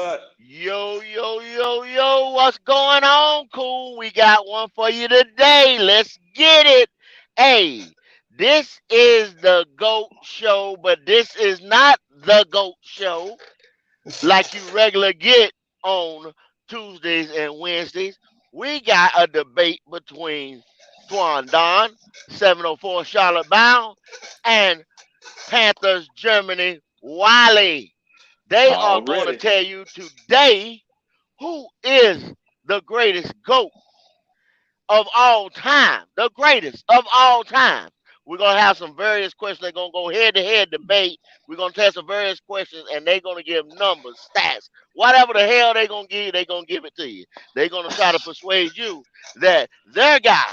what? Yo, what's going on, cool? We got one for you today. Let's get it. Hey, this is the GOAT show, but this is not the GOAT show like you regular get on Tuesdays and Wednesdays. We got a debate between Tuandon, 704 Charlotte Bound, and Panthers Germany Wiley. They are going to Already. tell you today who is the greatest GOAT of all time. The greatest of all time. We're going to have some various questions. They're going to go head to head debate. We're going to test some various questions and they're going to give numbers, stats, whatever the hell they're going to give you, they're going to give it to you. They're going to try to persuade you that their guy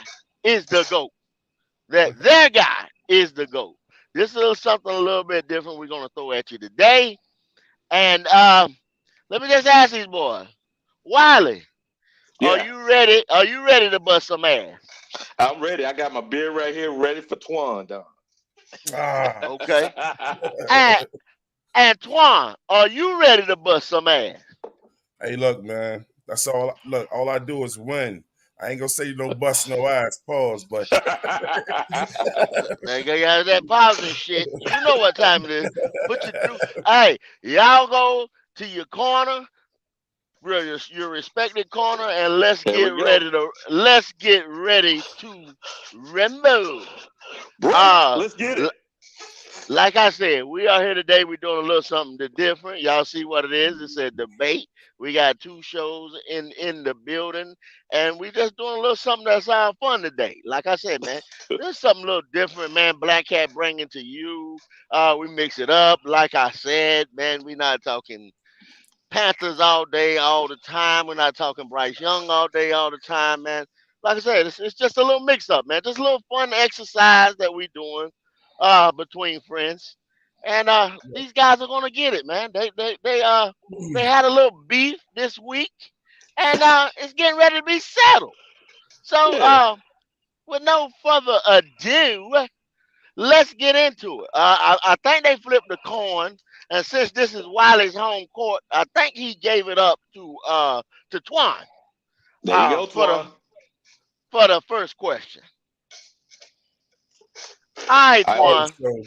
is the GOAT. That their guy is the GOAT. This is something a little bit different we're going to throw at you today. And let me just ask these boys. Wiley, are Yeah, you ready? Are you ready to bust some ass? I'm ready. I got my beer right here, ready for Tuandon. Ah, Okay. And Antoine, are you ready to bust some ass? hey, look, man. That's all. Look, all I do is win. I ain't gonna say no bust no ass. Pause, but They got that positive shit. You know what time it is. Put you through. Hey, y'all go to your corner, your respected corner, and There we go. let's get ready to rumble. Break. Uh, Let's get it. Like I said, we are here today. We're doing a little something different. Y'all see what it is? It's a debate. We got two shows in the building, and we just doing a little something that's fun today. Like I said, man, there's something a little different, man. Black Cat bringing to you. We mix it up. Like I said, man, we not talking Panthers all day, all the time. We're not talking Bryce Young all day, all the time, man. Like I said, it's just a little mix up, man. Just a little fun exercise that we doing between friends. And these guys are gonna get it, man. They had a little beef this week, and it's getting ready to be settled. So Yeah. with no further ado, let's get into it. I think they flipped the coin, and since this is Wiley's home court, I think he gave it up to Twan There you go, for the Tuan. first question. All right, I, all right. Twan. So,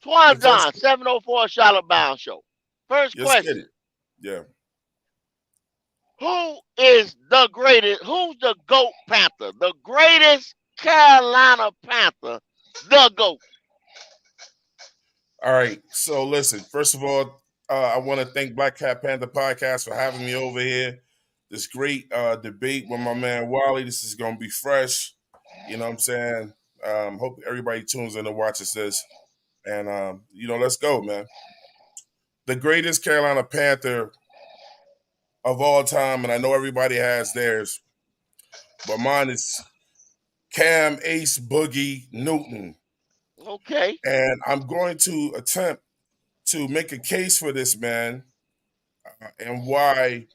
Twan the first, Don, 704 Charlotte Bound Show. First let's get question. it. Yeah. Who is the greatest? Who's the GOAT Panther? The greatest Carolina Panther. The GOAT. All right. So, listen. First of all, I want to thank Black Cat Panther Podcast for having me over here. This great debate with my man Wally. This is gonna be fresh. You know what I'm saying? Hope everybody tunes in and watches this. And let's go, man. The greatest Carolina Panther of all time, and I know everybody has theirs, but mine is Cam Ace Boogie Newton. Okay. And I'm going to attempt to make a case for this man and why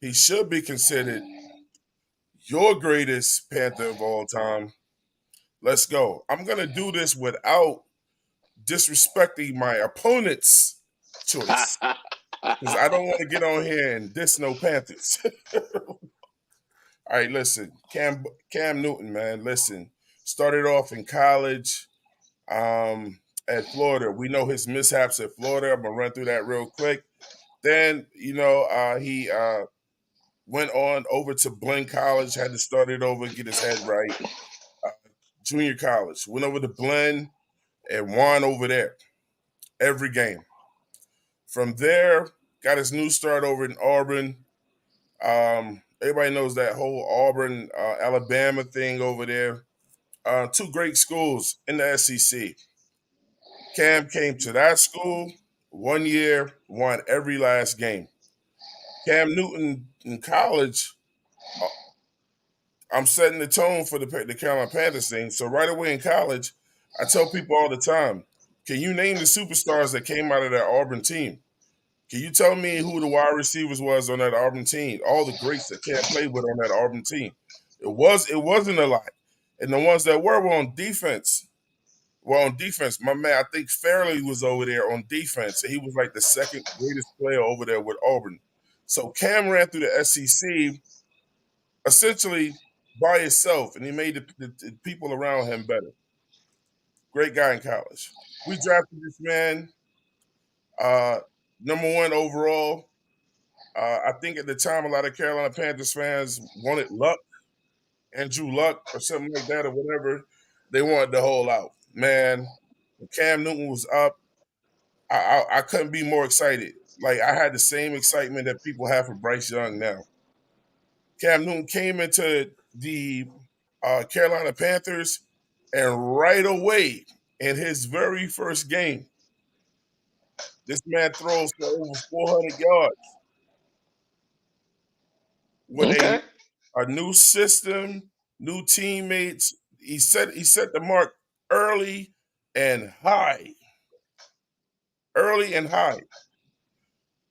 he should be considered your greatest Panther of all time. Let's go. I'm going to do this without disrespecting my opponent's choice because I don't want to get on here and diss no Panthers. All right, listen, Cam Newton, man. Listen, started off in college at Florida. We know his mishaps at Florida. I'm gonna run through that real quick. Then he went on over to Blinn College. Had to start it over, get his head right. Uh, Junior college went over to Blinn and won over there every game. From there, got his new start over in Auburn. Everybody knows that whole Auburn, Alabama thing over there. Two great schools in the SEC. Cam came to that school 1 year, won every last game. Cam Newton in college, uh, I'm setting the tone for the Carolina Panthers thing. So right away in college, I tell people all the time, can you name the superstars that came out of that Auburn team? Can you tell me who the wide receivers was on that Auburn team? All the greats that Cam played with on that Auburn team. It wasn't a lot. And the ones that were on defense Well, on defense, my man, I think Fairley was over there on defense. He was like the second greatest player over there with Auburn. So Cam ran through the SEC essentially by himself, and he made the people around him better. Great guy in college. We drafted this man, number 1 overall. I think at the time, a lot of Carolina Panthers fans wanted Luck, Andrew Luck, or something like that, or whatever. They wanted to hold out. Man, when Cam Newton was up, I couldn't be more excited. Like, I had the same excitement that people have for Bryce Young now. Cam Newton came into the Carolina Panthers, and right away, in his very first game, this man throws for over 400 yards with Okay. a new system, new teammates. He set the mark early and high. Early and high.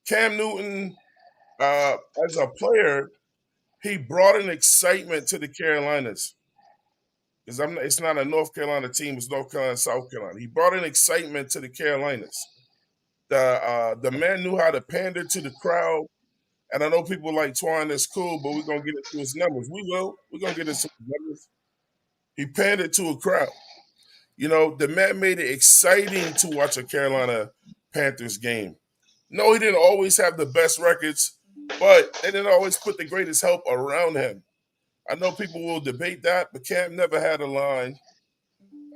Cam Newton, as a player, he brought an excitement to the Carolinas. Because it's not a North Carolina team, it's North Carolina, South Carolina. He brought an excitement to the Carolinas. The man knew how to pander to the crowd. And I know people like Tuandon is cool, but we're gonna get into his numbers. We will. We're gonna get into his numbers. He pandered to a crowd. You know, the man made it exciting to watch a Carolina Panthers game. No, he didn't always have the best records, but they didn't always put the greatest help around him. I know people will debate that, but Cam never had a line.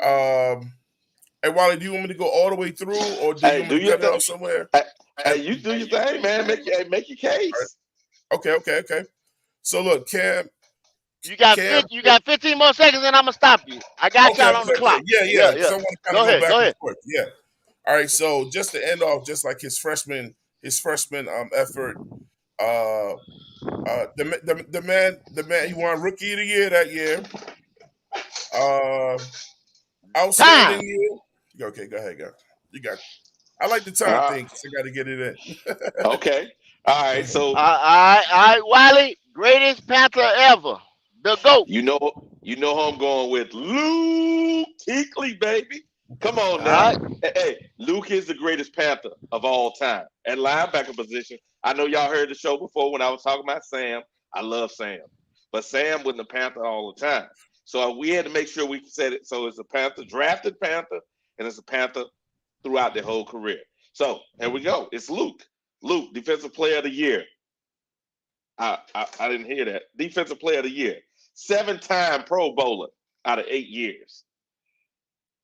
And Wally, do you want me to go all the way through, or do you Hey, want do me to your cut it thing. off somewhere? Hey, you do your thing, man. Make your case. Okay. So look, Cam. You got 15 more seconds, and I'm gonna stop you. I got y'all on the clock. Yeah, because I want to kind of go back and ahead. forth. Yeah. All right. So just to end off, just like his freshman effort, the man, he won Rookie of the Year that year. Outstanding year. Okay, go ahead, go. You got. I like the time thing because I got to get it in. Okay. All right. So All right, Wiley, greatest Panther ever, the GOAT. you know who I'm going with. Luke Kuechly, baby. Come on All now. right. Hey, Luke is the greatest Panther of all time. At linebacker position, I know y'all heard the show before when I was talking about Sam. I love Sam. But Sam wasn't a Panther all the time. So we had to make sure we said it. So it's a Panther, drafted Panther, and it's a Panther throughout their whole career. So here we go. It's Luke. Luke, Defensive Player of the Year. I didn't hear that. Defensive Player of the Year. 7-time Pro Bowler out of 8 years.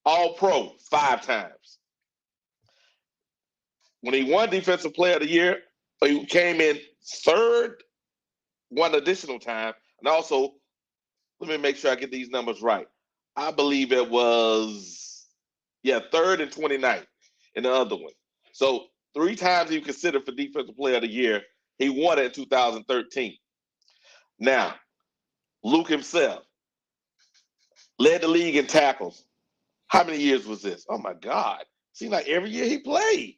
All Pro 5 times. When he won Defensive Player of the Year, he came in third one additional time. And also, let me make sure I get these numbers right. I believe it was, third and 29th in the other one. So 3 times he was considered for Defensive Player of the Year. He won it in 2013. Now, Luke himself led the league in tackles. How many years was this? Oh, my God. Seems like every year he played.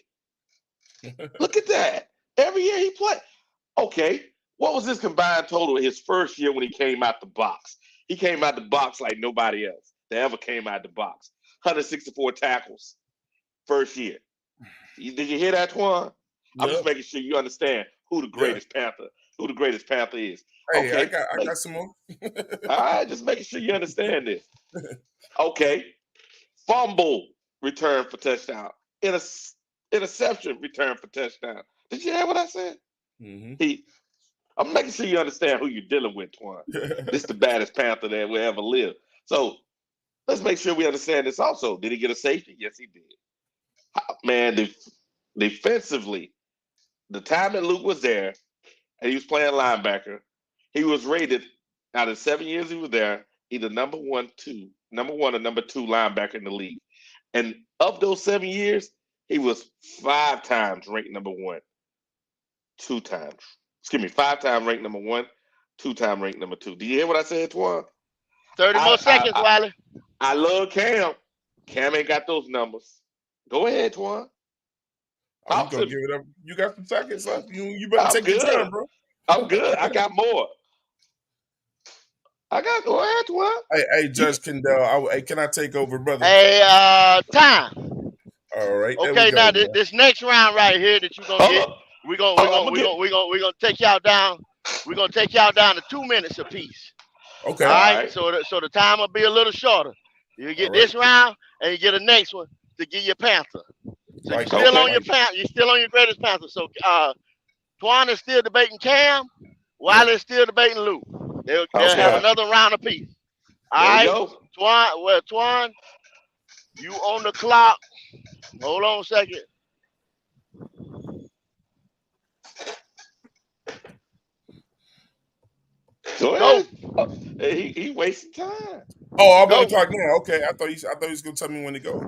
Look at that. Every year he played. Okay. What was his combined total his first year when he came out the box? He came out the box like nobody else that ever came out the box. 164 tackles first year. Did you hear that, Twan? I'm just making sure you understand who the greatest Panther is. Hey, Okay. I got some more. All right, just making sure you understand this. Okay. Fumble return for touchdown. Interception return for touchdown. Did you hear what I said? Mm-hmm. I'm making sure you understand who you're dealing with, Twan. This is the baddest Panther that will ever live. So let's make sure we understand this also. Did he get a safety? Yes, he did. Man, defensively, the time that Luke was there and he was playing linebacker, he was rated out of 7 years he was there, either number one or number 2 linebacker in the league. And of those 7 years, he was 5 times ranked number 1, 2 times. 5 times ranked number 1, 2 times ranked number 2. Do you hear what I said, Twan? 30 more seconds, Wiley. I love Cam. Cam ain't got those numbers. Go ahead, Twan. Oh, you gonna give it up? You got some seconds left. You better take your turn, bro. I'm good. I got more. I got go ahead, Tuan. Hey, Judge Kendall. Hey, can I take over, brother? Hey, time. All right, there we Okay, now go, man. this next round right here that you're gonna Hold get, up. we're gonna we're Hold on, gonna I'm we're gonna gonna we're gonna we're gonna take y'all down. We're gonna take y'all down to 2 minutes apiece. Okay. All all right, right. so the time will be a little shorter. You All get right. this round and you get a next one to get your Panther. So you Like still that. on Okay. your you still on your greatest Panther. So Tuan is still debating Cam, Yeah. Wiley's still debating Luke. They'll have Okay. another round apiece. All There we right, go. Tuan, you on the clock. Hold on a second. Go Go, ahead. Hey, he wasting time. Oh, I'm on the go, clock now. Okay, I thought he was gonna tell me when to go.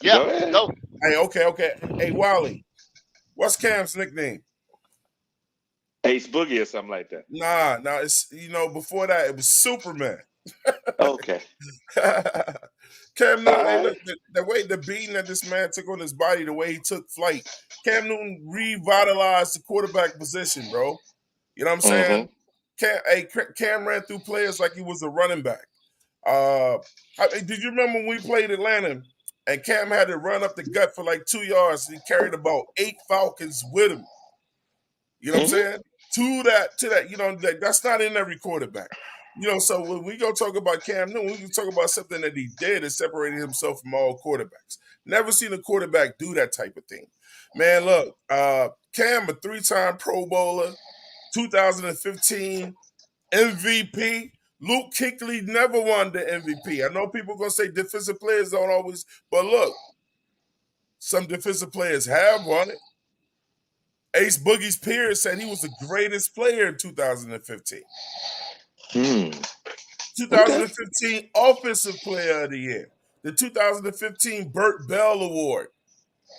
yeah, Go ahead. go. Hey, okay. Hey, Wally, what's Cam's nickname? Ace Boogie or something like that. Nah, it's before that it was Superman. Okay. Cam All Newton, hey, right. look, the way the beating that this man took on his body, the way he took flight, Cam Newton revitalized the quarterback position, bro. You know what I'm saying? Mm-hmm. Cam ran through players like he was a running back. Did you remember when we played Atlanta and Cam had to run up the gut for like 2 yards and he carried about 8 Falcons with him? You know what I'm Mm-hmm. saying? To that, that's not in every quarterback. So when we go talk about Cam Newton, we can talk about something that he did that separated himself from all quarterbacks. Never seen a quarterback do that type of thing. Man, look, Cam, a 3-time Pro Bowler, 2015 MVP. Luke Kuechly never won the MVP. I know people gonna say defensive players don't always, but look, some defensive players have won it. Ace Boogie's peers said he was the greatest player in 2015. Hmm. Okay. 2015 Offensive Player of the Year. The 2015 Burt Bell Award.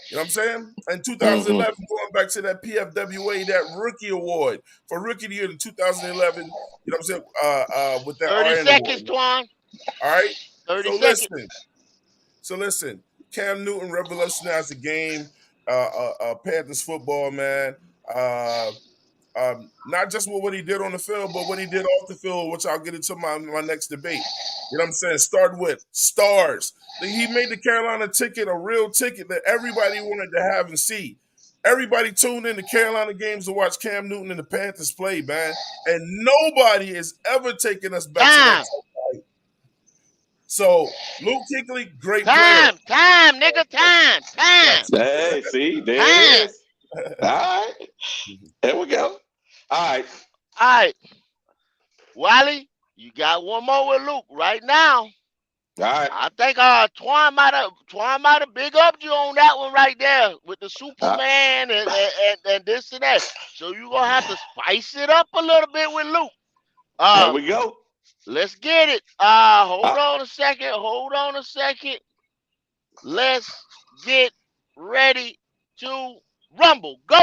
You know what I'm saying? And Mm-hmm. 2011, going back to that PFWA, that Rookie Award for Rookie of the Year in 2011. You know what I'm saying? With that 30 RN seconds, Award. Tuan. All right. 30 So seconds. listen. So listen. Cam Newton revolutionized the game. Panthers football, man. Not just with what he did on the field, but what he did off the field, which I'll get into my next debate. You know what I'm saying? Start with stars. He made the Carolina ticket a real ticket that everybody wanted to have and see. Everybody tuned in to Carolina games to watch Cam Newton and the Panthers play, man. And nobody is ever taking us back to that Time. time. So Luke Kuechly, great player. Time, nigga, time. Yes. Hey, see, there it Time. is. All right. There we go. All right. All right, Wiley, you got one more with Luke right now. All right. I think Twan might have big upped you on that one right there with the Uh, Superman and this and that. So you gonna have to spice it up a little bit with Luke. there we go. Let's get it. Uh, Hold on a second. Let's get ready to rumble. Go.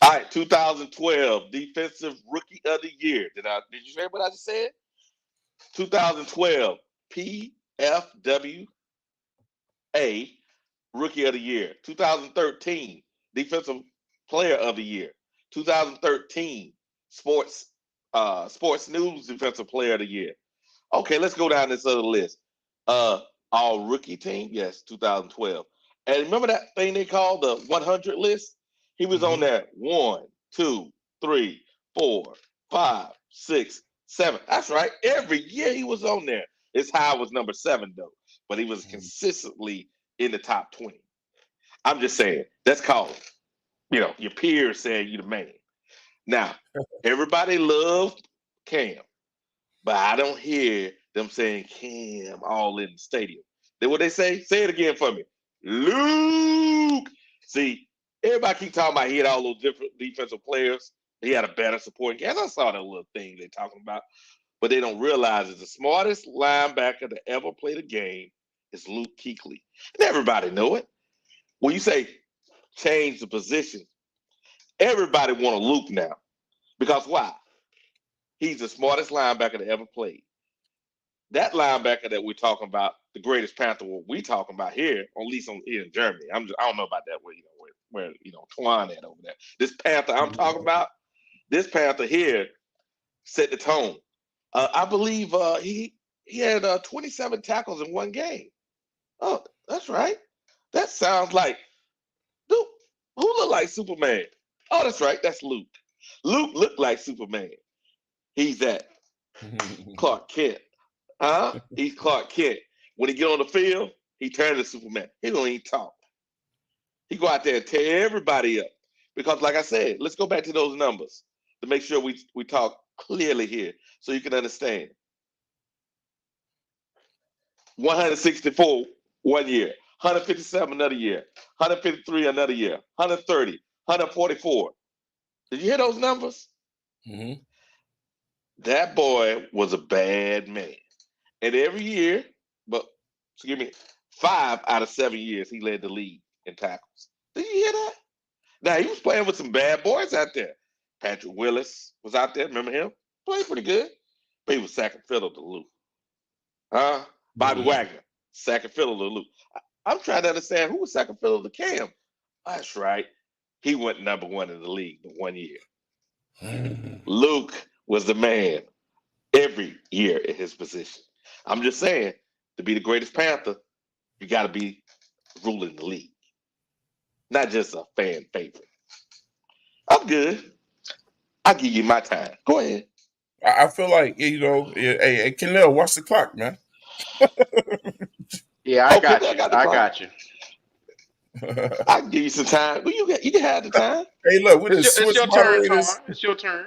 all right. 2012 Defensive Rookie of the Year. Did you hear what I just said? 2012 PFWA Rookie of the Year. 2013 Defensive Player of the Year. 2013 Sports News Defensive Player of the Year. Okay, let's go down this other list. All rookie team, yes, 2012. And remember that thing they called the 100 list? He was on Mhm. there 1, 2, 3, 4, 5, 6, 7. That's right. Every year he was on there. His high was number 7 though, but he was consistently in the top 20. I'm just saying that's called, your peers saying you the man. Now, everybody loved Cam. But I don't hear them saying Cam all in the stadium. Then what they say? Say it again for me. Luke. See, everybody keep talking about he had all those different defensive players. He had a better supporting cast. I saw that little thing they're talking about. But they don't realize it's the smartest linebacker to ever play the game is Luke Kuechly. And everybody know it. When you say change the position, everybody want a Luke now. Because why? He's the smartest linebacker that ever played. That linebacker that we're talking about, the greatest Panther, what we talking about here, at least here in Germany. I don't know about that where Tuan at over there. This Panther I'm talking about, this Panther here set the tone. I believe he had 27 tackles in one game. Oh, that's right. That sounds like Dude, who looked like Superman? Oh, that's right. That's Luke. Luke looked like Superman. He's that Clark Kent. Huh? He's Clark Kent. When he get on the field, he turns to Superman. He don't even talk. He go out there and tear everybody up. Because like I said, let's go back to those numbers to make sure we talk clearly here so you can understand. 164 one year, 157 another year, 153 another year, 130, 144. Did you hear those numbers? Mm-hmm. That boy was a bad man. And every year, but excuse me, 5 out of 7 years he led the league in tackles. Did you hear that? Now he was playing with some bad boys out there. Patrick Willis was out there. Remember him? Played pretty good. But he was second fiddle to Luke. Huh? Bobby Wagner, second fiddle to Luke. I'm trying to understand who was second fiddle to Cam. That's right. He went number 1 in the league in 1 year. Luke was the man every year in his position. I'm just saying, to be the greatest Panther, you got to be ruling the league, not just a fan favorite. I'm good. I'll give you my time. Go ahead. I feel like, hey, Kenel, watch the clock, man. Yeah, I Okay, got I you. got the I clock. got you. I can give you some time. Well, you can have the time. Hey, look, we just It's switch your turn, moderators. Twan. It's your turn.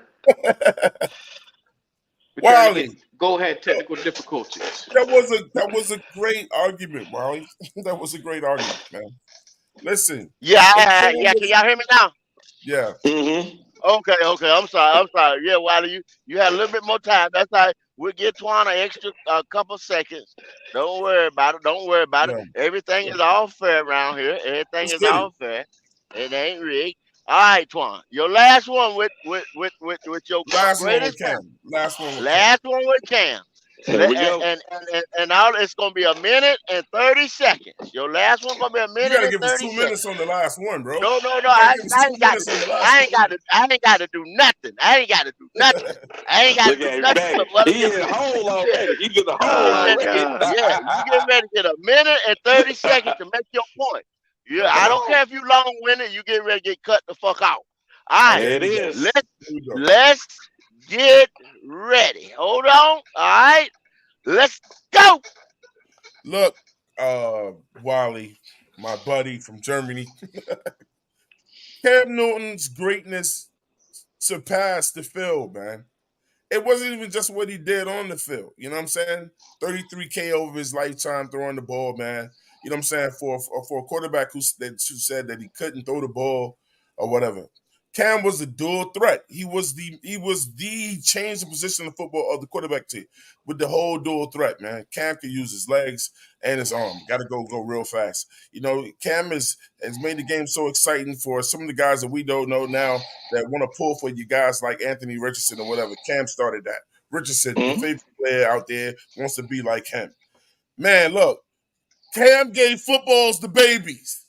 We're trying to Wally, get go ahead technical difficulties. that was a great argument, Wally. That was a great argument, man. Listen. Yeah, yeah. Can y'all hear me now? Yeah. Mm-hmm. Okay. I'm sorry. Yeah, Wiley, you had a little bit more time. That's all right. We'll get Twan an extra couple seconds. Don't worry about it. Yeah. Everything is all fair around here. Everything Let's is get all it. fair. It ain't rigged. All right, Twan. Your last one with your Last one with greatest Cam. Last one with Cam. last one with Cam. Here we go. And all it's gonna be 1 minute and 30 seconds. Your last one gonna be a You minute gotta and give us 30 2 seconds. minutes on the last one, bro. No, You gotta give us I 2 ain't got minutes to. on the last I one. ain't got to do nothing. I ain't got to do nothing. I ain't got to Look do at him, nothing. baby. But He in a hole already. He in a you hole get ready. already. God. Yeah, you get ready to get 1 minute and 30 seconds to make your point. Yeah, I don't care if you long winded. You get ready to get cut the fuck out. All right, There it is. let's get ready. Hold on. All right, let's go. Look, Wally, my buddy from Germany. Cam Newton's greatness surpassed the field, man. It wasn't even just what he did on the field. You know what I'm saying? 33K over his lifetime throwing the ball, man. You know what I'm saying? For a quarterback who said that he couldn't throw the ball or whatever. Cam was a dual threat. He was the change the position of football of the quarterback team with the whole dual threat, man. Cam can use his legs and his arm. Got to go real fast. You know, Cam has made the game so exciting for some of the guys that we don't know now that want to pull for you guys like Anthony Richardson or whatever. Cam started that. Richardson, your favorite player out there, wants to be like him. Man, look, Cam gave footballs to babies.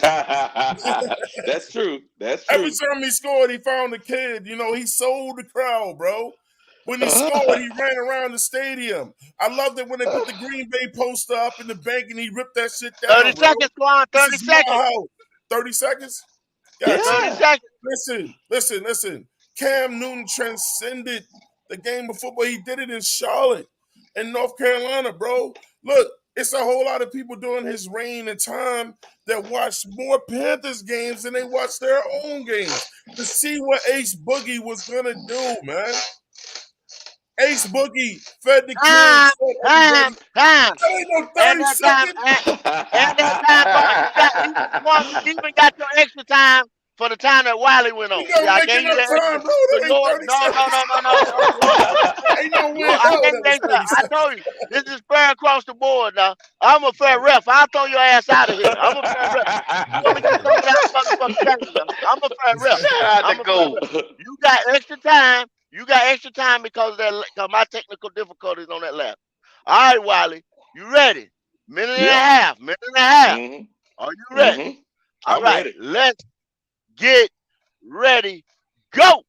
That's true. That's true. Every time he scored, he found a kid. You know, he sold the crowd, bro. When he scored, he ran around the stadium. I loved it when they put the Green Bay poster up in the bank and he ripped that shit down, 30 bro. seconds, Twan. 30 This is my seconds. house. 30 seconds? Gotcha. 30 seconds. Listen. Cam Newton transcended the game of football. He did it in Charlotte, in North Carolina, bro. Look, it's a whole lot of people during his reign and time that watched more Panthers games than they watched their own games to see what Ace Boogie was gonna do, man. Ace Boogie fed the kids, fed everybody. Time. That ain't no And 30 that time, seconds. and that time, you even got your extra time for the time that Wiley went on. You gotta I make gave you enough that time, extra. bro. So That you know ain't what? 30 No. seconds. Ain't no way in hell I that was 30 seconds. told you, this is fair across the board now. I'm a fair ref. I'll throw your ass out of here. I'm a fair ref. You want me to get some of that motherfucking game now? I'm a fair ref. I'm a fair ref. You got extra time. You got extra time because of that, because my technical difficulties on that lap. All right, Wiley, you ready? Minute and a half. Mm-hmm. Are you ready? Mm-hmm. All I'm right, ready. let's get ready. Go.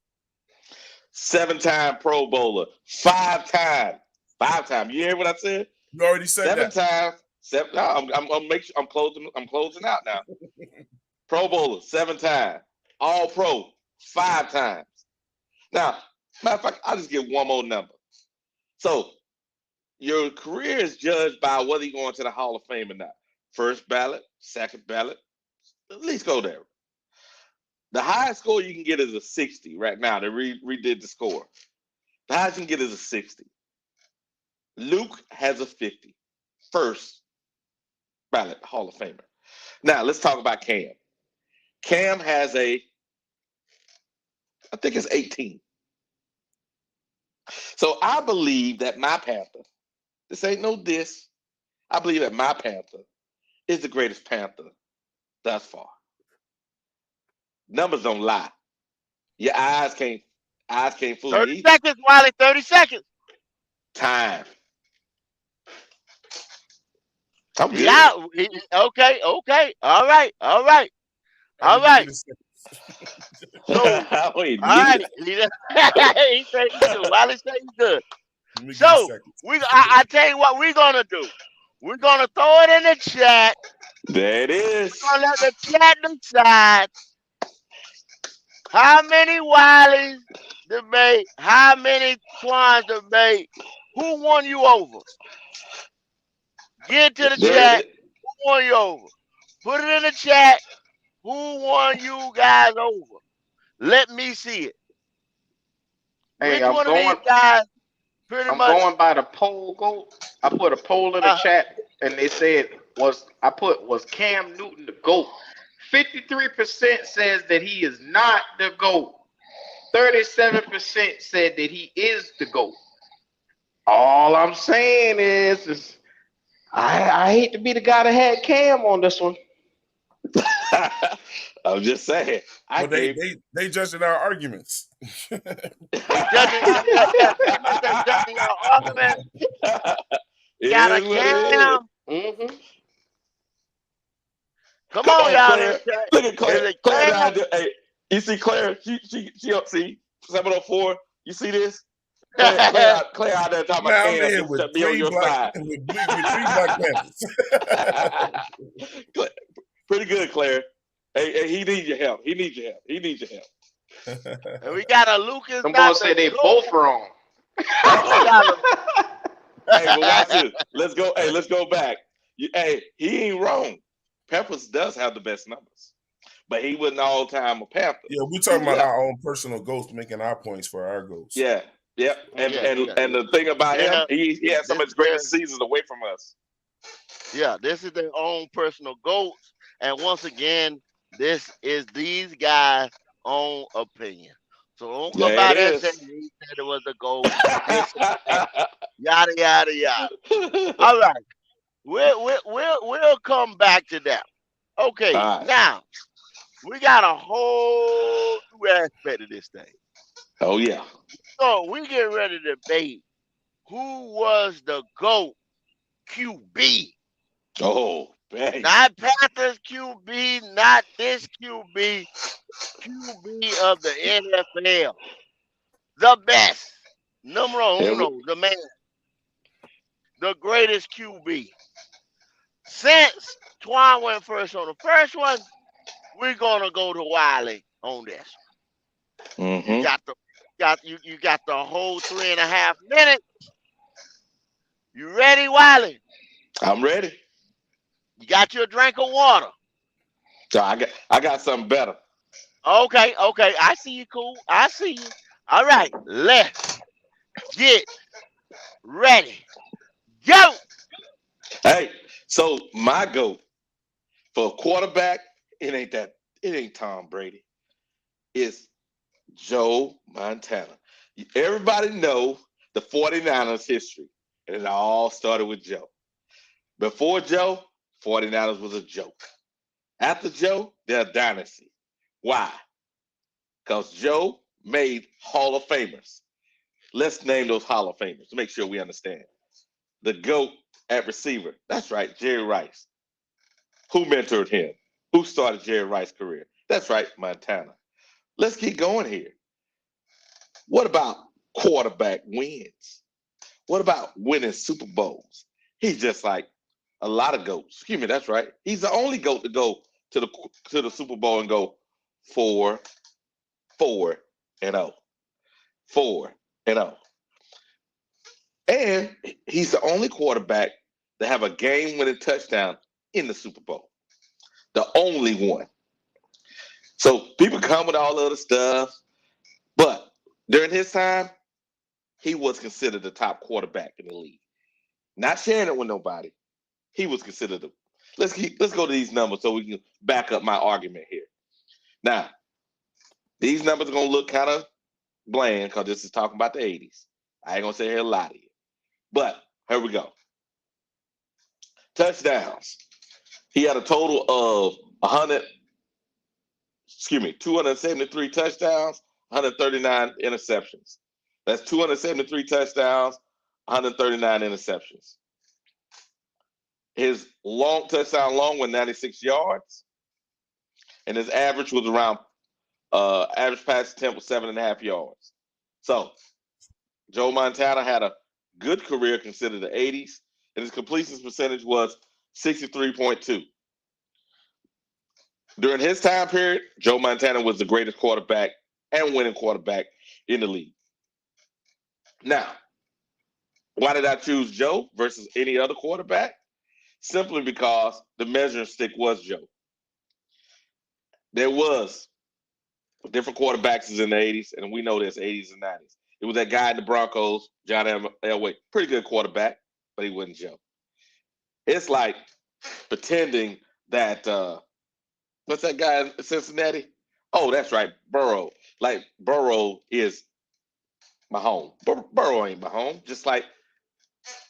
7-time Pro Bowler, 5-time. 5-time. You hear what I said? You already said 7 that. times. Seven. No, I'm make sure I'm closing out now. Pro Bowler, 7 times. All Pro, 5 times. Now, matter of fact, I'll just give one more number. So your career is judged by whether you're going to the Hall of Fame or not. First ballot, second ballot, at least go there. The highest score you can get is a 60 right now. They redid the score. The highest you can get is a 60. Luke has a 50. First ballot Hall of Famer. Now, let's talk about Cam. Cam has I think it's 18. So I believe that my Panther, this ain't no diss, I believe that my Panther is the greatest Panther thus far. Numbers don't lie. Your eyes can't fool 30 you. seconds, Wiley. 30 seconds. Time. I'm good. Yeah. Okay. All right. Let me get a second. So, Wait, all right. He said he's good. Wiley said he's good. Let me get a So, second. I tell you what we're going to do. We're going to throw it in the chat. There it is. We're going to let the chat decide how many Wileys debate, how many Twans debate, who won you over. Get to the chat. Who won you over? Put it in the chat. Who won you guys over? Let me see it. Hey, Which one of these guys pretty I'm much? going by the poll GOAT. I put a poll in the chat, and they said was Cam Newton the GOAT? 53% says that he is not the GOAT. 37% said that he is the GOAT. All I'm saying is I hate to be the guy that had Cam on this one. I'm just saying. But they judging our arguments. They judging your argument. Got a Cam. Mm-hmm. Come on, y'all. Claire. Look at Claire. Claire, hey, you see Claire? She up. See 704. You see this? Claire out there talking about I'm Cam. here with Be on your side. with 3 Black Panthers. Pretty good, Claire. Hey, he needs your help. He needs your help. And we got a Lucas. I'm gonna say they both wrong. Hey, but watch this. Let's go. Hey, let's go back. Hey, he ain't wrong. Peppers does have the best numbers, but he wasn't all time a Panther. Yeah, we're talking about our own personal goals, making our points for our goals. Yeah, yep. And the thing about him, he had some of his greatest seasons away from us. Yeah, this is their own personal goals, and once again, this is these guys' own opinion. So don't come by there and say he said it was a goal. Yada yada yada. All right. We'll come back to that. Okay, now we got a whole new aspect of this thing. Oh yeah. So we get ready to debate who was the GOAT QB. Oh, man. Not Panthers QB, not this QB of the NFL. The best. Numero uno, the man. The greatest QB. Since Twan went first on the first one, we're gonna go to Wiley on this. Mm-hmm. You got the whole 3.5 minutes. You ready, Wiley? I'm ready. You got your drink of water. So I got something better. Okay. I see you, cool. I see you. All right, let's get ready. Go. Hey, so my GOAT for a quarterback, it ain't Tom Brady. It's Joe Montana. Everybody know the 49ers history, and it all started with Joe. Before Joe, 49ers was a joke. After Joe, they're a dynasty. Why? Because Joe made Hall of Famers. Let's name those Hall of Famers to make sure we understand. The GOAT at receiver. That's right, Jerry Rice. Who mentored him? Who started Jerry Rice's career? That's right, Montana. Let's keep going here. What about quarterback wins? What about winning Super Bowls? He's just like a lot of goats. Excuse me, that's right. He's the only goat to go to the Super Bowl and go 4-4-0, 4-0, and he's the only quarterback to have a game-winning touchdown in the Super Bowl. The only one. So people come with all other stuff, but during his time, he was considered the top quarterback in the league. Not sharing it with nobody. He was considered the. Let's go to these numbers so we can back up my argument here. Now, these numbers are gonna look kind of bland because this is talking about the 80s. I ain't gonna say here a lot of you. But here we go. Touchdowns. He had a total of 273 touchdowns, 139 interceptions. That's 273 touchdowns, 139 interceptions. His touchdown long was 96 yards, and his average was around average pass attempt was 7.5 yards. So Joe Montana had a good career considered the 80s, and his completion percentage was 63.2. During his time period, Joe Montana was the greatest quarterback and winning quarterback in the league. Now, why did I choose Joe versus any other quarterback? Simply because the measuring stick was Joe. There was different quarterbacks in the 80s, and we know this, 80s and 90s. It was that guy in the Broncos, John Elway, pretty good quarterback, but he wasn't Joe. It's like pretending that, what's that guy in Cincinnati? Oh, that's right, Burrow. Like Burrow is Mahomes. Burrow ain't Mahomes, just like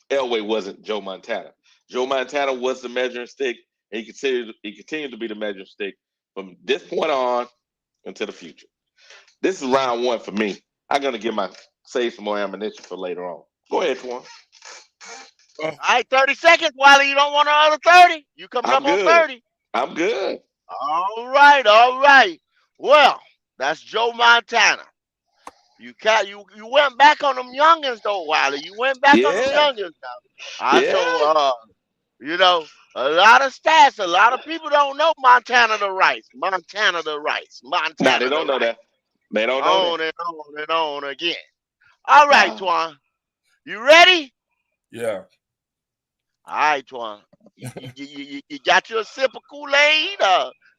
Elway wasn't Joe Montana. Joe Montana was the measuring stick, and he continued to be the measuring stick from this point on into the future. This is round one for me. I'm gonna save some more ammunition for later on. Go ahead, Tuan. All right, 30 seconds, Wiley. You don't want another 30? You coming I'm up good. on 30? I'm good. All right. Well, that's Joe Montana. You went back on them youngins though, Wiley. You went back on them Yeah. youngins now. So a lot of stats. A lot of people don't know Montana the Rice. Montana the Rice. Nah, they don't know that. They don't know that. On and on again. All right, Tuan. You ready? Yeah. All right, Tuan. You got your sip of Kool-Aid,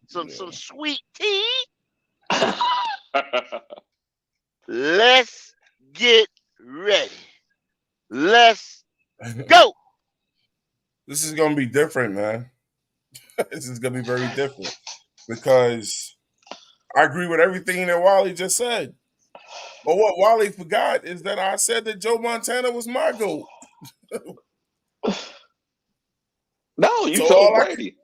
some sweet tea. Let's get ready. Let's go. This is gonna be different, man. This is gonna be very different because I agree with everything that Wally just said. But what Wally forgot is that I said that Joe Montana was my GOAT. No, you told Brady.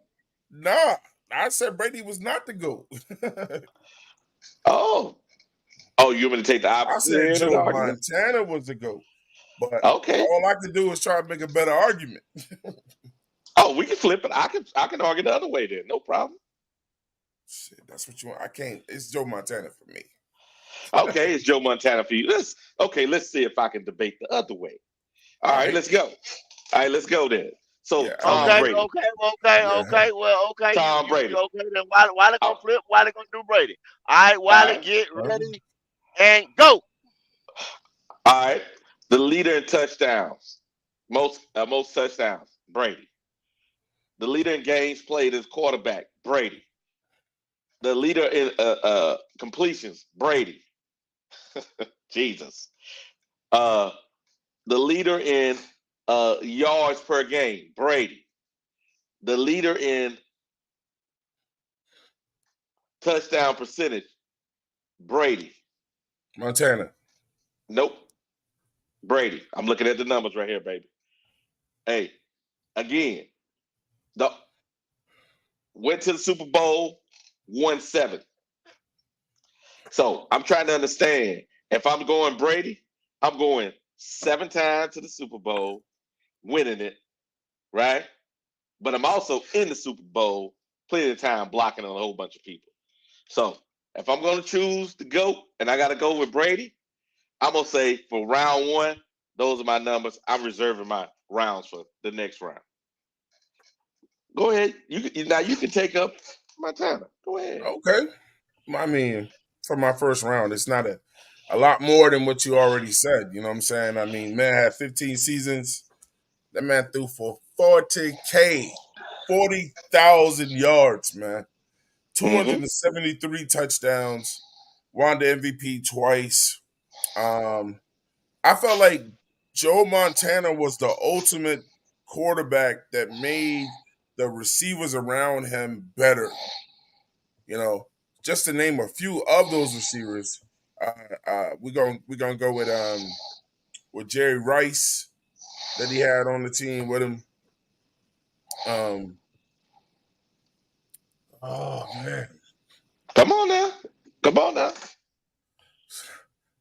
I said Brady was not the GOAT. Oh, you want me to take the opposite? I said Joe Montana was the GOAT. But okay, all I could do is try to make a better argument. Oh, we can flip it. I can argue the other way then. No problem. Shit, that's what you want. I can't. It's Joe Montana for me. Okay, it's Joe Montana for you. Let's see if I can debate the other way. All right, let's go. All right, let's go then. So Tom Brady. Okay. Well, okay. Tom Brady. Okay, then Wiley gonna flip. Wiley gonna do Brady. All right, Wiley, get ready and go. All right. The leader in touchdowns, most touchdowns, Brady. The leader in games played as quarterback, Brady. The leader in completions, Brady. Jesus. The leader in yards per game, Brady. The leader in touchdown percentage, Brady. Montana. Nope. Brady. I'm looking at the numbers right here, baby. Hey, again, went to the Super Bowl, won 7. So I'm trying to understand. If I'm going Brady, I'm going 7 times to the Super Bowl, winning it, right? But I'm also in the Super Bowl, plenty of time blocking on a whole bunch of people. So if I'm going to choose the GOAT and I got to go with Brady, I'm gonna say for round one, those are my numbers. I'm reserving my rounds for the next round. Go ahead. You can take up my time. Go ahead. Okay. I mean, for my first round, it's not a lot more than what you already said. You know what I'm saying? I mean, man had 15 seasons. That man threw for 40K, 40,000 yards, man. Mm-hmm. 273 touchdowns. Won the MVP twice. I felt like Joe Montana was the ultimate quarterback that made the receivers around him better. You know, just to name a few of those receivers, we're gonna go with Jerry Rice that he had on the team with him. Um, oh man, Come on now. Come on now.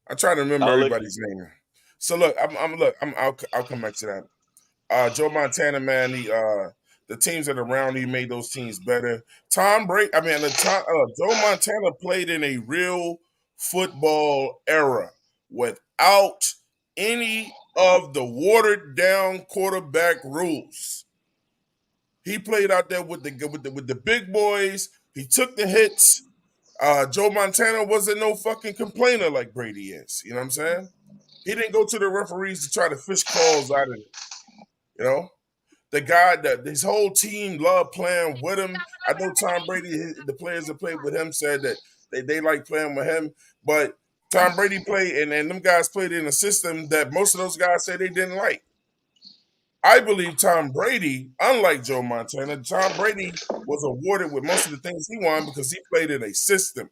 I try to remember I'll look. everybody's name. So look, I'll come back to that. Joe Montana, man, the teams that are around he made those teams better. Tom Brady, I mean, Joe Montana played in a real football era without any of the watered down quarterback rules. He played out there with the big boys. He took the hits. Joe Montana wasn't no fucking complainer like Brady is. You know what I'm saying? He didn't go to the referees to try to fish calls out of it. You know, the guy that his whole team loved playing with him. I know Tom Brady, the players that played with him said that they like playing with him, but Tom Brady played and them guys played in a system that most of those guys said they didn't like. I believe Tom Brady, unlike Joe Montana, Tom Brady was awarded with most of the things he won because he played in a system.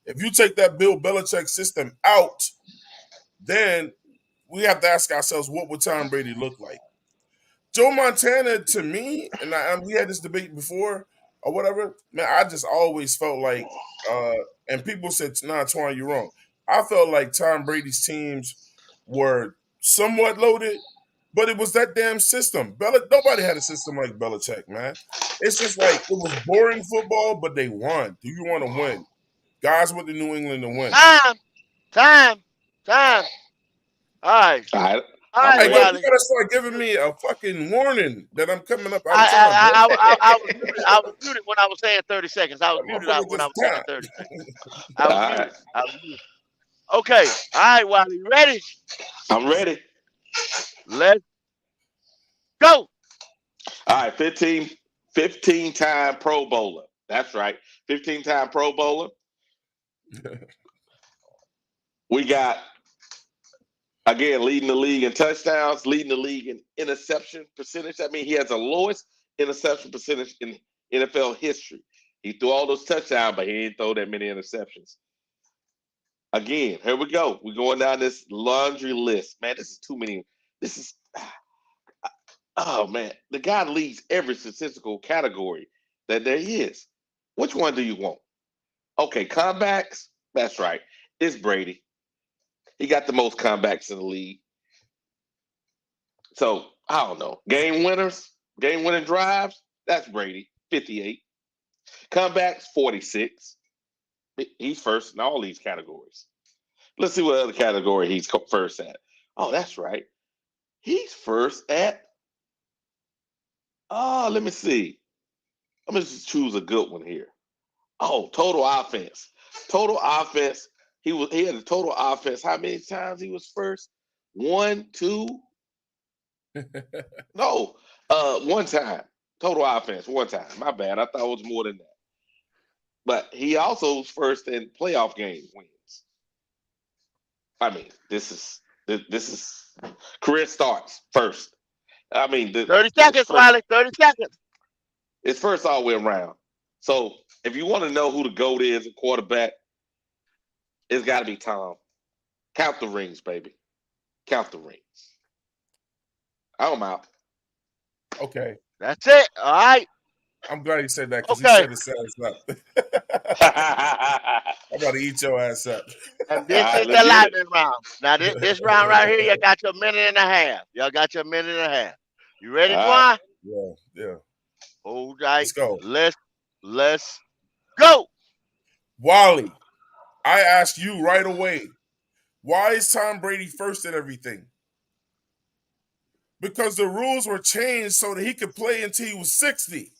If you take that Bill Belichick system out, then we have to ask ourselves, what would Tom Brady look like? Joe Montana, to me, and we had this debate before or whatever, man, I just always felt like, and people said, nah, Twan, you're wrong. I felt like Tom Brady's teams were somewhat loaded, but it was that damn system. Nobody had a system like Belichick, man. It's just like, it was boring football, but they won. Do you want to win? Guys went to New England to win. Time. All right. All right. All I'm right, Hey, ready. look, you Wiley. gotta start giving me a fucking warning that I'm coming up out of time, bro. I was muted. I was muted when I was saying 30 seconds. I was That muted motherfucker when I just was saying died. 30 seconds. I All was right. muted. I was muted. Okay. All right, Wiley. You ready? I'm ready. Let's go. All right. 15-time Pro Bowler. That's right. 15-time Pro Bowler. We got, again, leading the league in touchdowns, leading the league in interception percentage. I mean, he has the lowest interception percentage in NFL history. He threw all those touchdowns, but he didn't throw that many interceptions. Again, here we go. We're going down this laundry list. Man, this is too many. This is, oh, man. The guy leads every statistical category that there is. Which one do you want? Okay, comebacks. That's right. It's Brady. He got the most comebacks in the league. So, I don't know. Game winners, game winning drives, that's Brady, 58. Comebacks, 46. He's first in all these categories. Let's see what other category he's first at. Oh, that's right. He's first at, let me see. Let me just choose a good one here. Oh, total offense. Total offense. He had a total offense. How many times he was first? One, two. No, one time. Total offense, one time. My bad. I thought it was more than that. But he also was first in playoff game wins. I mean, this is career starts first. I mean, 30 seconds, Wiley. 30 seconds. it's first all the way around. So if you want to know who the GOAT is, a quarterback, it's got to be Tom. Count the rings, baby. Count the rings. I'm out. Okay. That's it. All right. I'm glad he said that because he Okay. said it set us up. All I'm about to eat your ass up. And this right, is let's the get it. lightning round. Now, this round right here, you got your minute and a half. Y'all got your minute and a half. You ready, All right. Twan? Yeah. All right. Let's go. Let's go. Wally, I ask you right away, Why is Tom Brady first at everything? Because the rules were changed so that he could play until he was 60.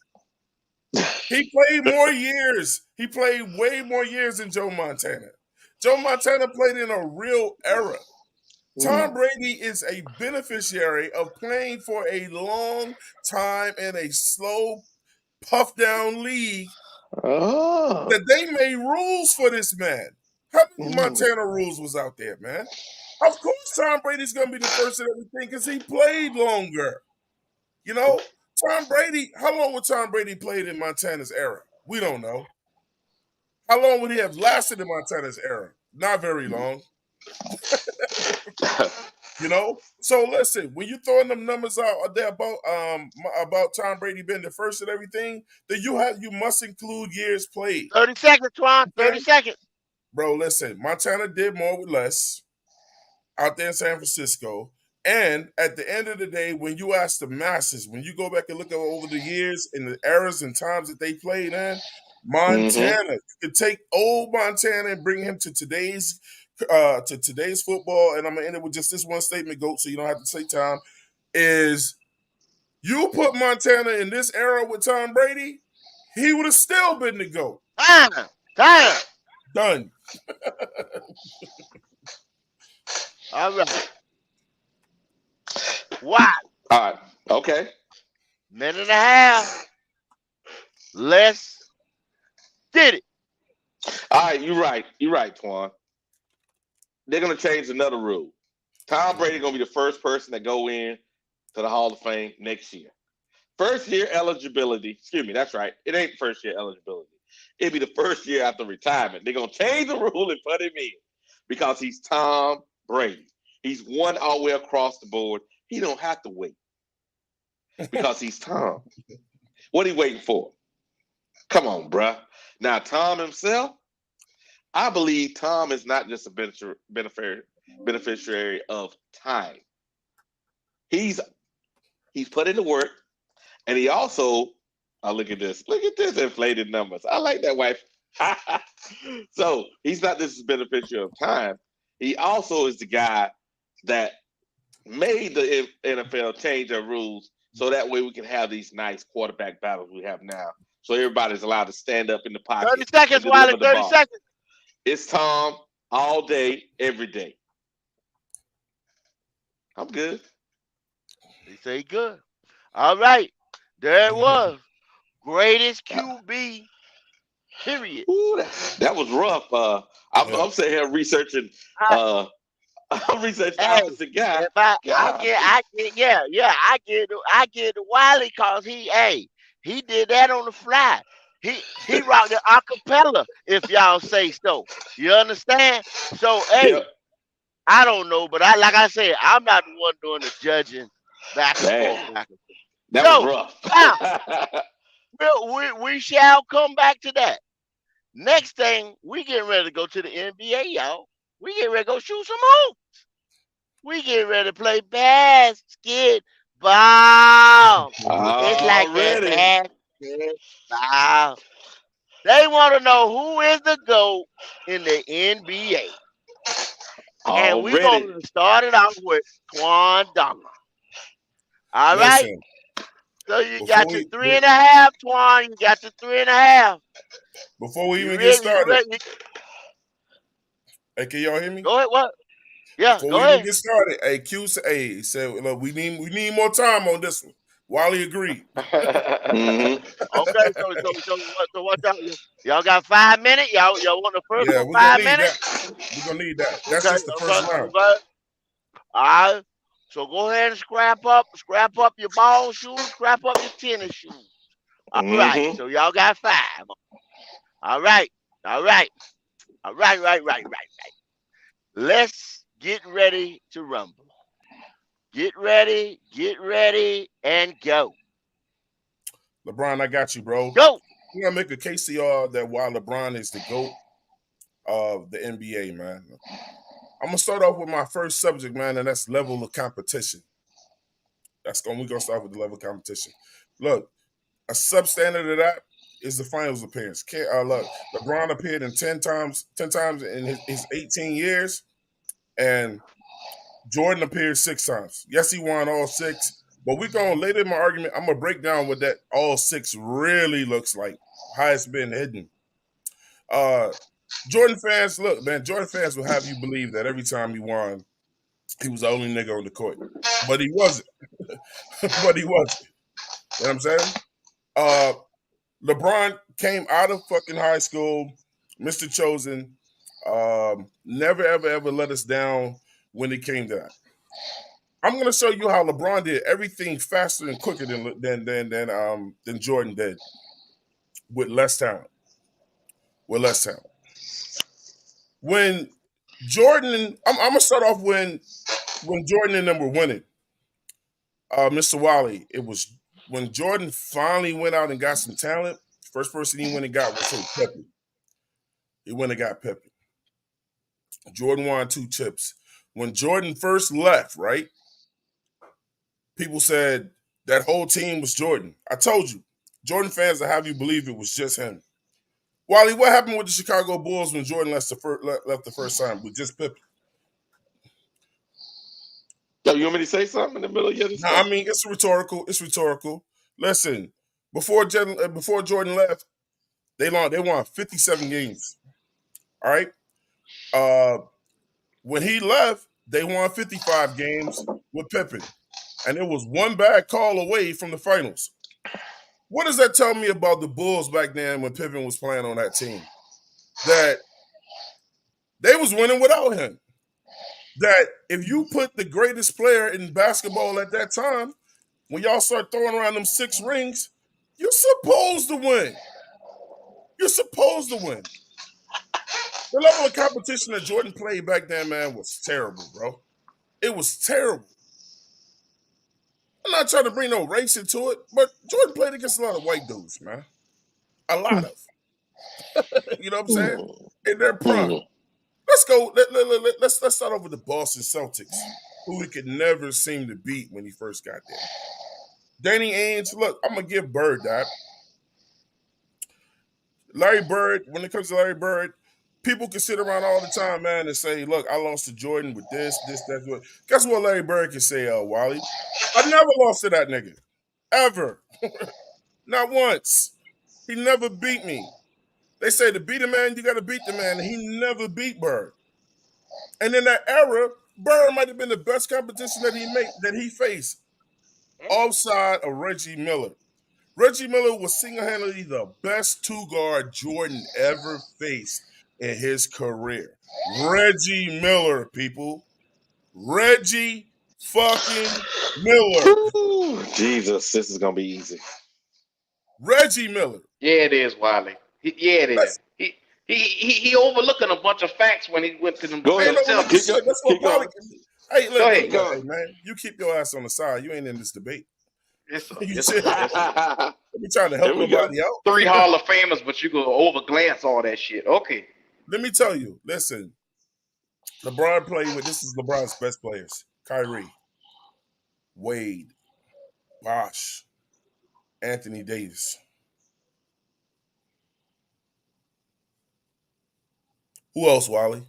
He played more years. He played way more years than Joe Montana. Joe Montana played in a real era. Tom Brady is a beneficiary of playing for a long time in a slow, puff down league that they made rules for this man. How many Montana rules was out there, man? Of course, Tom Brady's going to be the first at everything because he played longer. You know, Tom Brady, how long would Tom Brady played in Montana's era? We don't know. How long would he have lasted in Montana's era? Not very long. You know? So listen, when you're throwing them numbers out there about Tom Brady being the first at everything, then you must include years played. 30 seconds, Twan. 30 seconds. Bro, listen, Montana did more with less out there in San Francisco. And at the end of the day, when you ask the masses, when you go back and look over the years and the eras and times that they played in, Montana, you could take old Montana and bring him to today's football. And I'm gonna end it with just this one statement, GOAT, so you don't have to say Tom. Is you put Montana in this era with Tom Brady, he would have still been the GOAT. Time. Done. All right. Wow. All right. Okay. Minute and a half. Let's get it. All right. You're right. You're right, Twan. They're gonna change another rule. Tom Brady gonna be the first person to go in to the Hall of Fame next year. First year eligibility. Excuse me. That's right. It ain't first year eligibility. It'd be the first year after retirement. They're gonna change the rule and put him in because he's Tom Brady. He's won all the way across the board. He don't have to wait because he's Tom. What are you waiting for? Come on, bruh. Now, Tom himself, I believe Tom is not just a beneficiary of time. He's put in the work, and he also, look at this inflated numbers. I like that, wife. So he's not just a beneficiary of time. He also is the guy that made the NFL change their rules so that way we can have these nice quarterback battles we have now. So everybody's allowed to stand up in the pocket. 30 seconds, Wiley. 30 seconds. It's Tom all day, every day. I'm good. They say good. All right. There it was. Greatest QB, period. Ooh, that was rough. I'm sitting here researching. I'm researching opposite guy. I get the Wiley because he did that on the fly. He rocked the acapella, if y'all say so. You understand? So I don't know, but like I said, I'm not the one doing the judging back and forth. That was rough. Now, we shall come back to that. Next thing, we getting ready to go to the NBA, y'all. We getting ready to go shoot some hoops. We getting ready to play basketball. It's like basketball. They want to know who is the GOAT in the NBA. And we're going to start it off with Tuandon. All right. So you got your 3.5, Twan. You got your 3.5. Before we even get started. Hey, can y'all hear me? Go ahead. What? Yeah, Before go we ahead. even get started, hey, Q said, look, we need more time on this one. Wally agreed. Okay, so what y'all got 5 minutes? Y'all want the first 5 minutes? We're gonna need that. That's just the first round. Okay. All right. So go ahead and scrap up your ball shoes, scrap up your tennis shoes. All right. So y'all got 5. All right. Right. Let's get ready to rumble. Get ready, and go. LeBron, I got you, bro. Go. I'm gonna make a case to y'all that while LeBron is the GOAT of the NBA, man. I'm gonna start off with my first subject, man, and that's level of competition. We're gonna start with the level of competition. Look, a substandard of that is the finals appearance. Look, LeBron appeared in 10 times in his 18 years, And Jordan appeared 6 times. Yes, he won all 6. But we're going to later in my argument, I'm going to break down what that all 6 really looks like, how it's been hidden. Jordan fans, look, man, Jordan fans will have you believe that every time he won, he was the only nigga on the court. But he wasn't. But he wasn't. You know what I'm saying? LeBron came out of fucking high school, Mr. Chosen, never, ever let us down when it came to that. I'm gonna show you how LeBron did everything faster and quicker than Jordan did with less talent. When Jordan, I'm gonna start off when Jordan and them were winning. Mr. Wally, it was when Jordan finally went out and got some talent. First person he went and got was Pippen. He went and got Pippen. Jordan won 2 chips. When Jordan first left, right? People said that whole team was Jordan. I told you, Jordan fans will have you believe it was just him. Wally, what happened with the Chicago Bulls when Jordan left the first time with just Pippen? So you want me to say something in the middle of your discussion? No, I mean it's rhetorical. Listen, before Jordan left, they won 57 games. All right. When he left, they won 55 games with Pippen, and it was one bad call away from the finals. What does that tell me about the Bulls back then when Pippen was playing on that team? That they was winning without him. That if you put the greatest player in basketball at that time, when y'all start throwing around them 6 rings, you're supposed to win. You're supposed to win. The level of competition that Jordan played back then, man, was terrible, bro. It was terrible. I'm not trying to bring no race into it, but Jordan played against a lot of white dudes, man. A lot of. You know what I'm saying? In their prime. Let's go. Let's start off with the Boston Celtics, who he could never seem to beat when he first got there. Danny Ainge, look, I'm gonna give Bird that. Larry Bird, when it comes to Larry Bird, people can sit around all the time, man, and say, look, I lost to Jordan with this, that's what. Guess what Larry Bird can say, Wally? I never lost to that nigga. Ever. Not once. He never beat me. They say to beat a man, you got to beat the man. And he never beat Bird. And in that era, Bird might have been the best competition that he faced. Offside of Reggie Miller. Reggie Miller was single-handedly the best 2-guard Jordan ever faced in his career. Reggie Miller, people. Reggie fucking Miller. Ooh, Jesus, this is gonna be easy. Reggie Miller. Yeah, it is, Wiley. Yeah, it is. He overlooking a bunch of facts when he went to them. Go ahead. That's what Wally. Hey, look, Go ahead. hey, man, you keep your ass on the side. You ain't in this debate. Yes, sir. You Yes, said, sir. you trying to help nobody out. 3 Hall of Famers, but you go overglance all that shit. Okay. Let me tell you. Listen, LeBron played with. This is LeBron's best players: Kyrie, Wade, Bosh, Anthony Davis. Who else, Wally?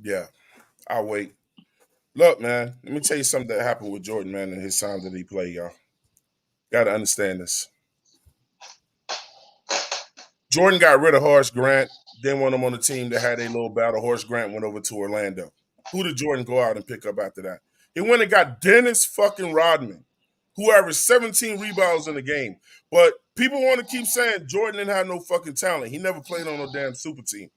Yeah, I'll wait. Look, man, let me tell you something that happened with Jordan, man, in his time that he played, y'all. Got to understand this. Jordan got rid of Horace Grant, didn't want him on the team that had a little battle. Horace Grant went over to Orlando. Who did Jordan go out and pick up after that? He went and got Dennis fucking Rodman, who averaged 17 rebounds in the game. But people want to keep saying Jordan didn't have no fucking talent. He never played on no damn super team.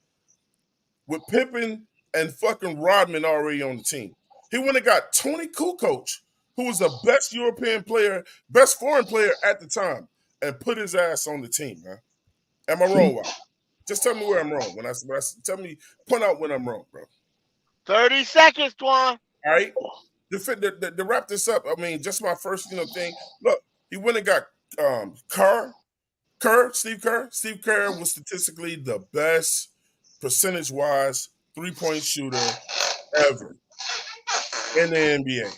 With Pippen and fucking Rodman already on the team. He went and got Tony Kukoc, who was the best European player, best foreign player at the time, and put his ass on the team, man. Am I wrong, Wally? Just tell me where I'm wrong. Tell me, point out when I'm wrong, bro. 30 seconds, Tuan. All right. To wrap this up, I mean, just my first, thing. Look, he went and got Steve Kerr. Steve Kerr was statistically the best percentage-wise 3-point shooter ever in the NBA.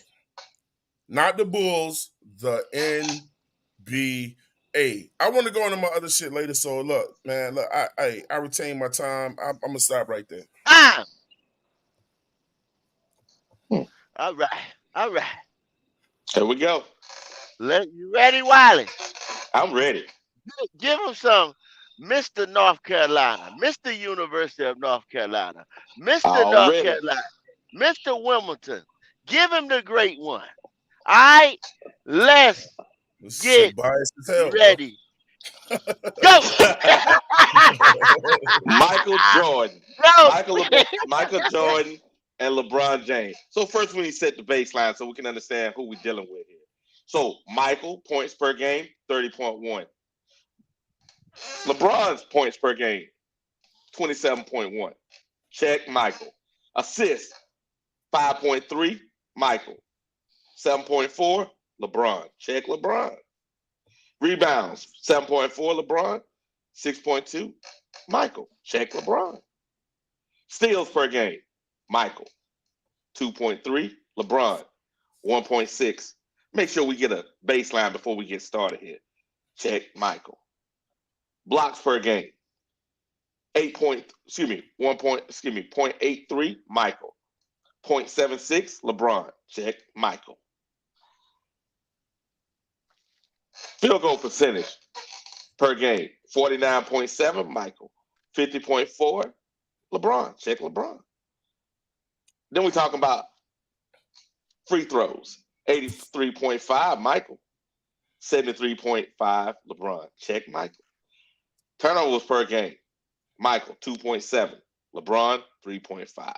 Not the Bulls, the NBA. Hey, I want to go into my other shit later. So look, man, look, I retain my time. I'm gonna stop right there. Ah, Hmm. all right, all right. Here we go. You ready, Wiley? I'm ready. Give him some Mr. North Carolina, Mr. University of North Carolina, Mr. North Already. Carolina, Mr. Wilmington. Give him the great one. All right, let's This get shit biased as hell, bro. ready. Go. Michael Jordan. Go. Michael Jordan and LeBron James. So first we need to set the baseline so we can understand who we're dealing with here. So Michael, points per game, 30.1. LeBron's points per game, 27.1. Check Michael. Assists, 5.3. Michael. 7.4. LeBron. Check LeBron. Rebounds, 7.4. LeBron. 6.2. Michael. Check LeBron. Steals per game, Michael. 2.3. LeBron. 1.6. Make sure we get a baseline before we get started here. Check Michael. Blocks per game, 0.83. Michael. 0.76. LeBron. Check Michael. Field goal percentage per game, 49.7. Michael. 50.4. LeBron. Check LeBron. Then we talk about free throws, 83.5. Michael. 73.5. LeBron. Check Michael. Turnovers per game, Michael, 2.7. LeBron, 3.5.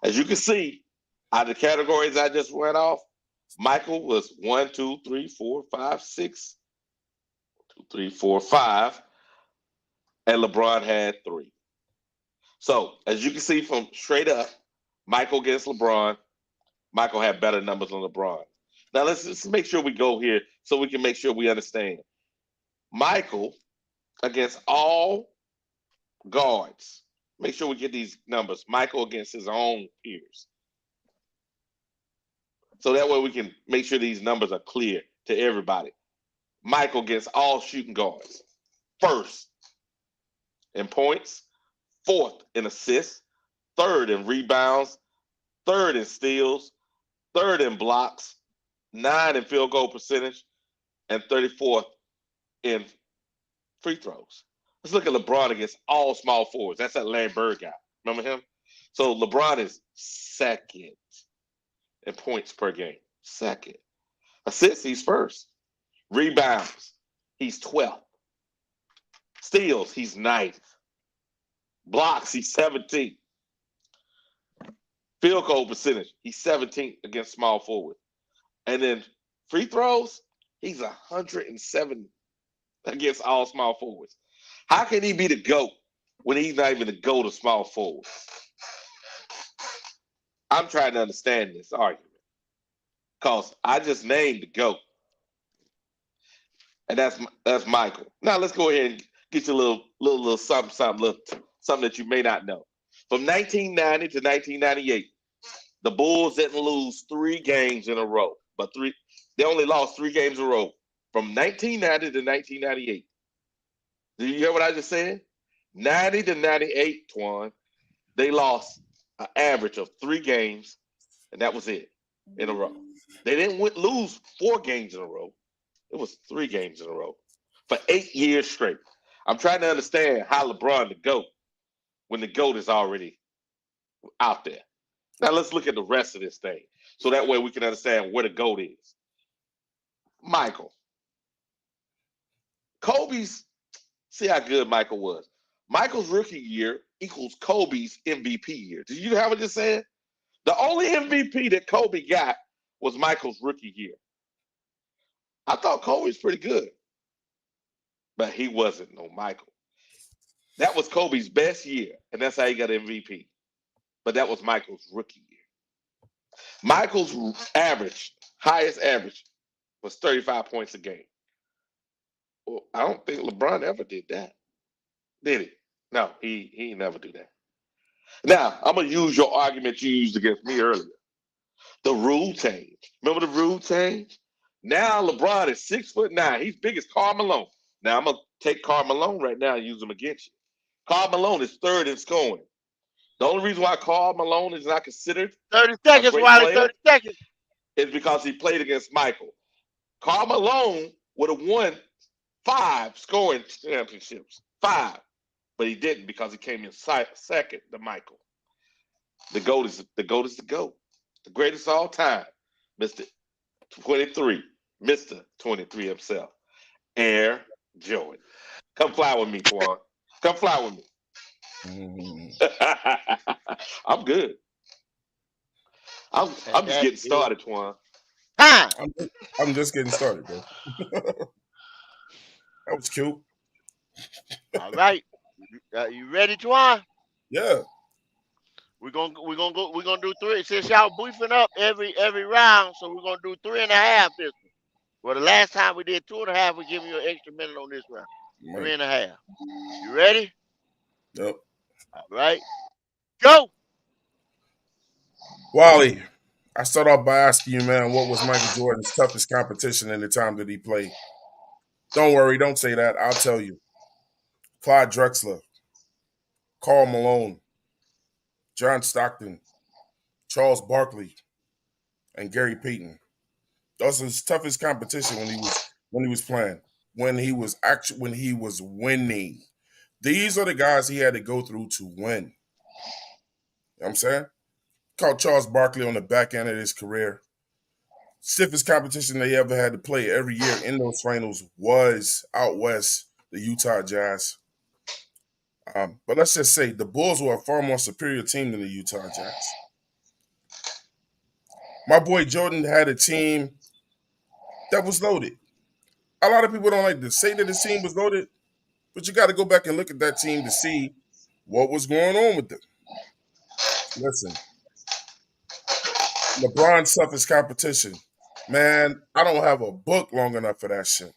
As you can see, out of the categories I just went off, Michael was 1, 2, 3, 4, 5, 6. 2, 3, 4, 5. And LeBron had 3. So, as you can see from straight up, Michael against LeBron, Michael had better numbers than LeBron. Now, let's just make sure we go here so we can make sure we understand. Michael against all guards. Make sure we get these numbers. Michael against his own peers. So that way we can make sure these numbers are clear to everybody. Michael against all shooting guards. First in points, fourth in assists, third in rebounds, third in steals, third in blocks, 9 in field goal percentage, and 34th in free throws. Let's look at LeBron against all small forwards. That's that Larry Bird guy. Remember him? So LeBron is second in points per game. Second. Assists, he's first. Rebounds, he's 12th. Steals, he's 9th. Blocks, he's 17th. Field goal percentage, he's 17th against small forward. And then free throws, he's 107 against all small forwards. How can he be the GOAT when he's not even the GOAT of small forward? I'm trying to understand this argument because I just named the GOAT, and that's Michael. Now let's go ahead and get you a little something that you may not know. From 1990 to 1998, the Bulls didn't lose 3 games in a row, but they only lost 3 games in a row from 1990 to 1998. Did you hear what I just said? 90 to 98, Tuan, they lost an average of 3 games, and that was it in a row. They didn't lose 4 games in a row. It was 3 games in a row for 8 years straight. I'm trying to understand how LeBron the GOAT when the GOAT is already out there. Now let's look at the rest of this thing so that way we can understand where the GOAT is. Michael. See how good Michael was. Michael's rookie year equals Kobe's MVP year. Did you hear what I just said? The only MVP that Kobe got was Michael's rookie year. I thought Kobe was pretty good, but he wasn't no Michael. That was Kobe's best year, and that's how he got MVP. But that was Michael's rookie year. Michael's highest average, was 35 points a game. Well, I don't think LeBron ever did that. Did he? No, he never do that. Now, I'm going to use your argument you used against me earlier. The rule change. Remember the rule change? Now LeBron is 6'9". He's big as Karl Malone. Now I'm gonna take Karl Malone right now and use him against you. Karl Malone is third in scoring. The only reason why Karl Malone is not considered 30 a seconds, great Wiley. player 30 seconds. is because he played against Michael. Karl Malone would have won 5 scoring championships, 5, but he didn't because he came in second to Michael. The GOAT is the GOAT is the GOAT, the greatest of all time, Mr. 23, Mr. 23 himself, Air Jordan. Come fly with me, Twan. Come fly with me. I'm good. I'm just getting started, Twan. I'm just getting started, bro. That was cute. All right. You ready, Twan? Yeah. We're gonna do 3. Since y'all beefing up every round, so we're gonna do 3.5 this one. Well, the last time we did 2.5, we give you an extra minute on this round. Right. 3.5. You ready? Yep. All right. Go. Wally, I start off by asking you, man, what was Michael Jordan's toughest competition in the time that he played? Don't worry, don't say that. I'll tell you. Clyde Drexler, Karl Malone, John Stockton, Charles Barkley, and Gary Payton. That was his toughest competition when he was playing. When he was winning. These are the guys he had to go through to win. You know what I'm saying? Caught Charles Barkley on the back end of his career. Stiffest competition they ever had to play every year in those finals was out west, the Utah Jazz. But let's just say the Bulls were a far more superior team than the Utah Jazz. My boy Jordan had a team that was loaded. A lot of people don't like to say that his team was loaded, but you got to go back and look at that team to see what was going on with them. Listen, LeBron's toughest competition. Man, I don't have a book long enough for that shit.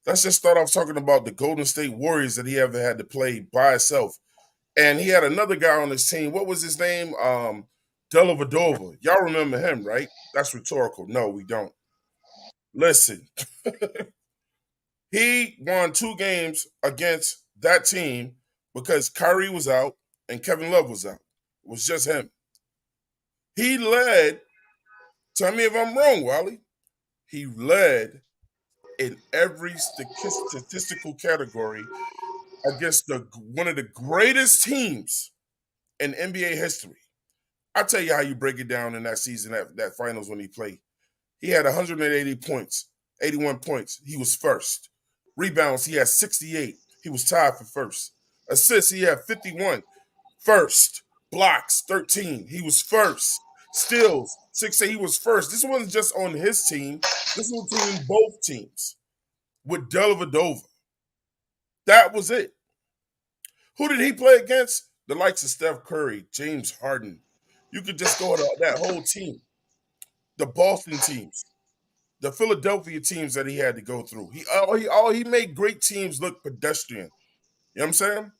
Let's just start off talking about the Golden State Warriors that he ever had to play by himself. And he had another guy on his team. What was his name? Dellavedova. Y'all remember him, right? That's rhetorical. No, we don't. Listen, he won 2 games against that team because Kyrie was out and Kevin Love was out. It was just him. He led, tell me if I'm wrong, Wally. He led in every statistical category against one of the greatest teams in NBA history. I'll tell you how you break it down in that season, that finals when he played. He had 180 points, 81 points. He was first. Rebounds, he had 68. He was tied for first. Assists, he had 51. First. Blocks, 13. He was first. Steals, 6. He was first. This wasn't just on his team. This was between both teams with Dellavedova. That was it. Who did he play against? The likes of Steph Curry, James Harden. You could just go to that whole team. The Boston teams, the Philadelphia teams that he had to go through. He made great teams look pedestrian. You know what I'm saying?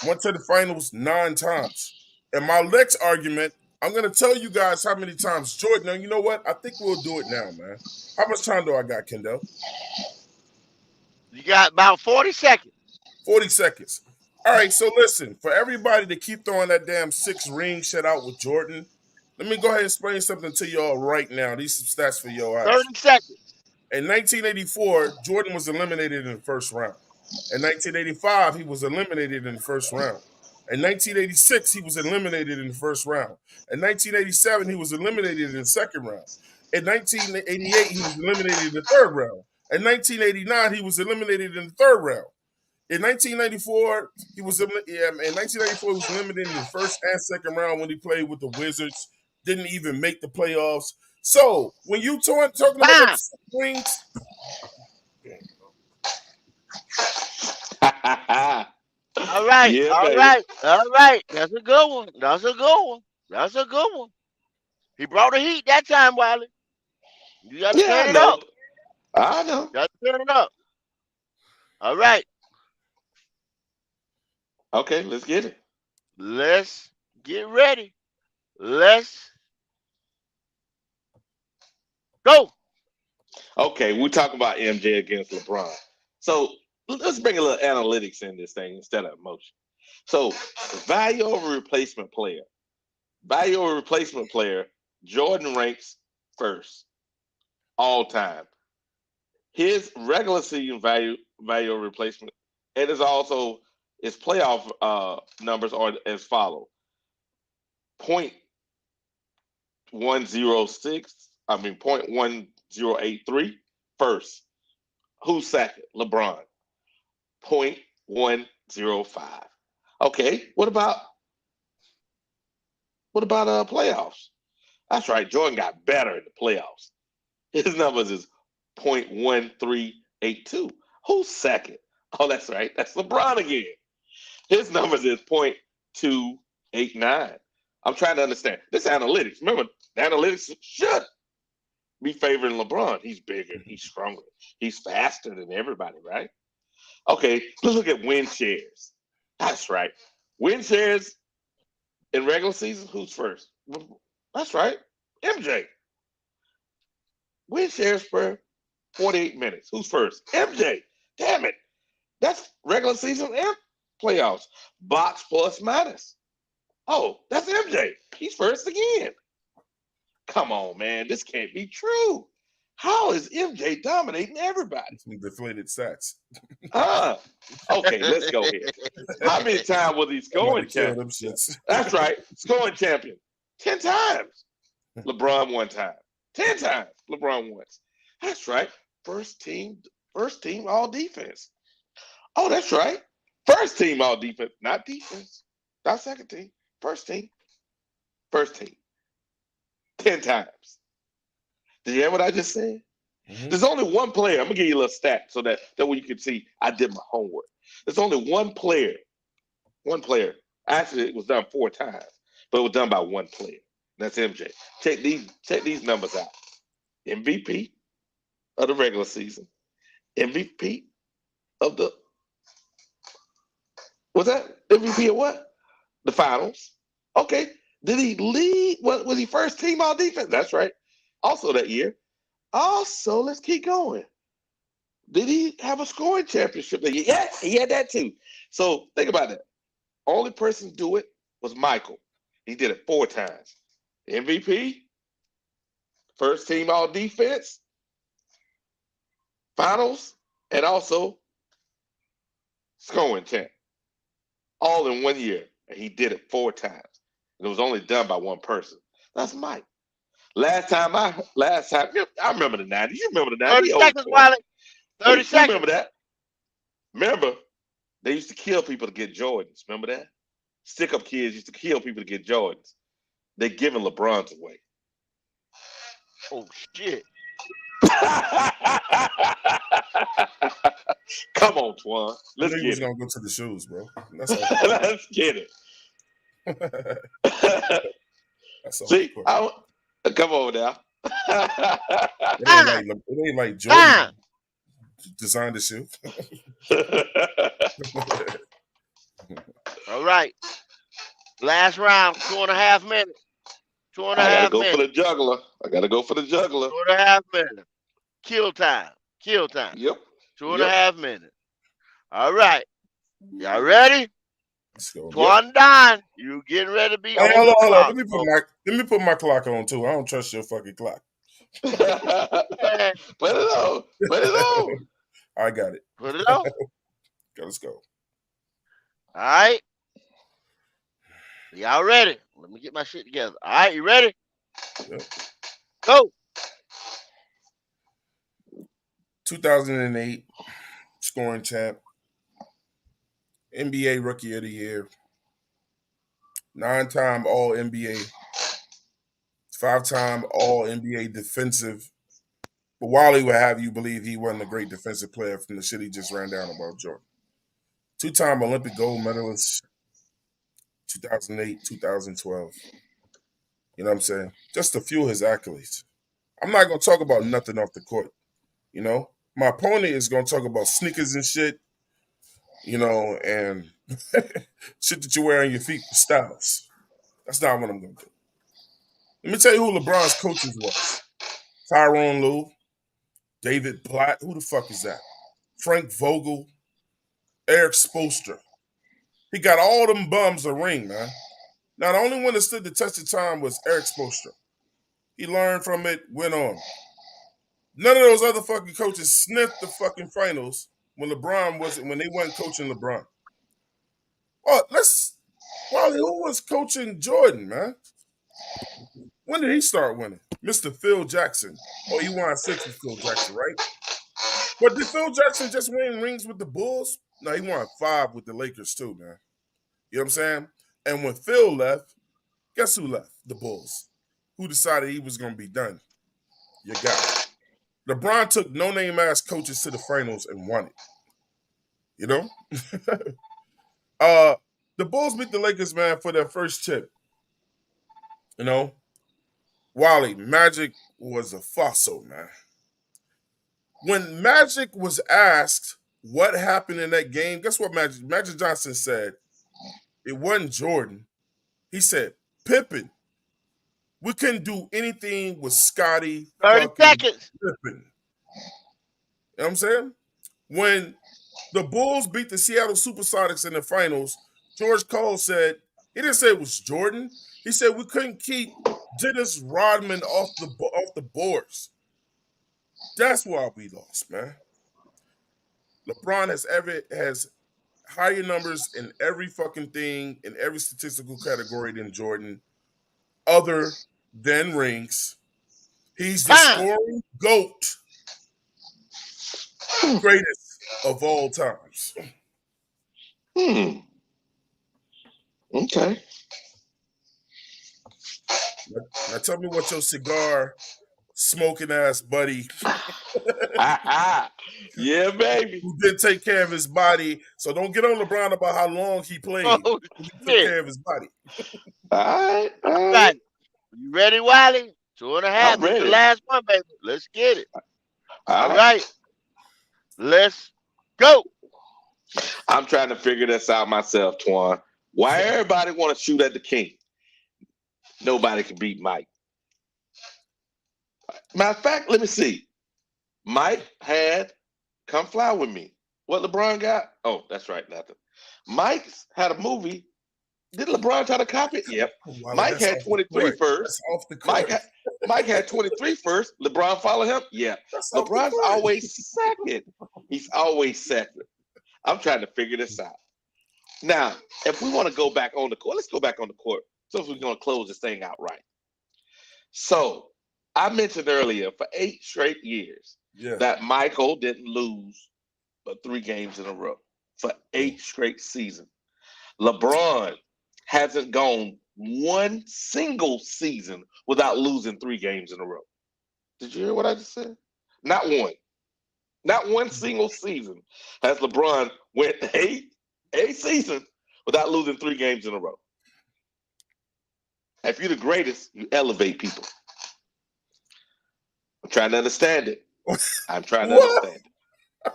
Went to the finals 9 times. And my next argument, I'm going to tell you guys how many times Jordan. Now, you know what? I think we'll do it now, man. How much time do I got, Kendall? You got about 40 seconds. 40 seconds. All right, so listen, for everybody to keep throwing that damn 6 ring shit out with Jordan, let me go ahead and explain something to y'all right now. These are stats for your eyes. 30 seconds. In 1984, Jordan was eliminated in the first round. In 1985, he was eliminated in the first round. In 1986, he was eliminated in the first round. In 1987, he was eliminated in the second round. In 1988, he was eliminated in the third round. In 1989, he was eliminated in the third round. In 1994, he was eliminated in the first and second round when he played with the Wizards. Didn't even make the playoffs. So when you talking about the rings, all right, yeah, all baby. right, all right. That's a good one. That's a good one. That's a good one. He brought the heat that time, Wiley. You got to turn it up. I know. Got to turn it up. All right. Okay, let's get it. Let's get ready. Let's go. Okay, we're talking about MJ against LeBron. So let's bring a little analytics in this thing instead of emotion. So value over replacement player. Value over replacement player, Jordan ranks first all time. His regular season value over replacement, and is also his playoff numbers are as follow: 0.106, I mean 0.1083 first. Who's second? LeBron. 0.105. Okay, what about playoffs? That's right, Jordan got better in the playoffs. His numbers is 0.1382. Who's second? Oh, that's right. That's LeBron again. His numbers is 0.289. I'm trying to understand. This analytics. Remember, the analytics should be favoring LeBron. He's bigger. He's stronger. He's faster than everybody, right? Okay, let's look at win shares. That's right. Win shares in regular season, who's first? That's right. MJ. Win shares per 48 minutes. Who's first? MJ. Damn it. That's regular season and playoffs. Box plus minus. Oh, that's MJ. He's first again. Come on, man. This can't be true. How is MJ dominating everybody? Some deflated stats. Okay, let's go here. How many times was he scoring champion? That's right. Scoring champion. 10 times. LeBron 1 time. 10 times. LeBron once. That's right. First team all defense. Oh, that's right. First team all defense. Not defense. Not second team. First team. First team. 10 times. Did you hear what I just said? Mm-hmm. There's only one player. I'm going to give you a little stat so that way you can see I did my homework. There's only one player. One player. Actually, it was done 4 times, but it was done by one player. That's MJ. Check these numbers out. MVP of the regular season. MVP of the what's that? MVP of what? The finals. Okay. Did he lead? Was he first team all defense? That's right. Also that year. Also, let's keep going. Did he have a scoring championship that year? Yeah, he had that too. So think about that. Only person to do it was Michael. He did it 4 times. MVP, first team all defense, finals, and also scoring champ. All in 1 year. And he did it 4 times. And it was only done by one person. That's Mike. Last time, I remember the 90s. You remember the 90s? 30 seconds, Wiley. 30 seconds. Remember that? Remember, they used to kill people to get Jordans. Remember that? Stick-up kids used to kill people to get Jordans. They're giving LeBron's away. Oh, shit. Come on, Twan. Let's get it. Going to go to the shoes, bro. That's all. Let's get it. That's all. See, come on now. It ain't like Jordan designed the shoe. All right. Last round, 2.5 minutes. 2.5 minutes. I gotta go for the juggler. 2.5 minutes. Kill time. Yep. 2.5 minutes. All right. Y'all ready? Let's go. Tuandon, you getting ready to be on hold on. clock. Let me put my clock on too. I don't trust your fucking clock. Put it on. I got it. Put it on. Let's go. All right. Y'all ready? Let me get my shit together. All right, you ready? Yeah. Go. 2008 scoring champ. NBA Rookie of the Year. 9-time All-NBA. 5-time All-NBA defensive. But Wally would have you believe he wasn't a great defensive player from the shit he just ran down about Jordan. 2-time Olympic gold medalist. 2008, 2012. You know what I'm saying? Just a few of his accolades. I'm not going to talk about nothing off the court. You know? My opponent is going to talk about sneakers and shit. You know, and shit that you wear on your feet for styles. That's not what I'm going to do. Let me tell you who LeBron's coaches was. Tyrone Lue, David Blatt. Who the fuck is that? Frank Vogel, Eric Spoelstra. He got all them bums a ring, man. Now, the only one that stood the test of time was Eric Spoelstra. He learned from it, went on. None of those other fucking coaches sniffed the fucking finals when they weren't coaching LeBron. Oh, who was coaching Jordan, man? When did he start winning? Mr. Phil Jackson. Oh, he won 6 with Phil Jackson, right? But did Phil Jackson just win rings with the Bulls? No, he won 5 with the Lakers too, man. You know what I'm saying? And when Phil left, guess who left? The Bulls. Who decided he was going to be done? You got it. LeBron took no-name ass coaches to the finals and won it. You know? The Bulls beat the Lakers, man, for their first chip. You know? Wally, Magic was a fossil, man. When Magic was asked what happened in that game, guess what Magic Johnson said? It wasn't Jordan. He said, Pippen. We couldn't do anything with Scottie 30 seconds. Pippen. You know what I'm saying? When the Bulls beat the Seattle Supersonics in the finals, George Cole said, he didn't say it was Jordan. He said we couldn't keep Dennis Rodman off the boards. That's why we lost, man. LeBron has higher numbers in every fucking thing, in every statistical category than Jordan, other than rings. He's the scoring GOAT, greatest of all times. Okay. Now tell me what your cigar smoking ass buddy yeah, baby. who didn't take care of his body. So don't get on LeBron about how long he played. Oh, he took care of his body. All right. You ready, Wiley? 2.5. This is the last one, baby. Let's get it. All right. Let's go. I'm trying to figure this out myself, Twan. Why everybody want to shoot at the king? Nobody can beat Mike. Matter of fact, let me see. Mike had Come Fly With Me. What LeBron got? Oh, that's right, nothing. Mike had a movie. Did LeBron try to copy it? Yep. Well, Mike had 23 first. Off the court. Mike had 23 first. LeBron followed him? Yeah. LeBron's always second. He's always second. I'm trying to figure this out. Now, if we want to go back on the court, let's go back on the court. So we're going to close this thing out right. So I mentioned earlier for 8 straight years that Michael didn't lose but 3 games in a row for 8 straight seasons. LeBron hasn't gone one single season without losing 3 games in a row. Did you hear what I just said? Not one. Not one single season has LeBron went 8 seasons without losing 3 games in a row. If you're the greatest, you elevate people. I'm trying to understand it. I'm trying to understand it.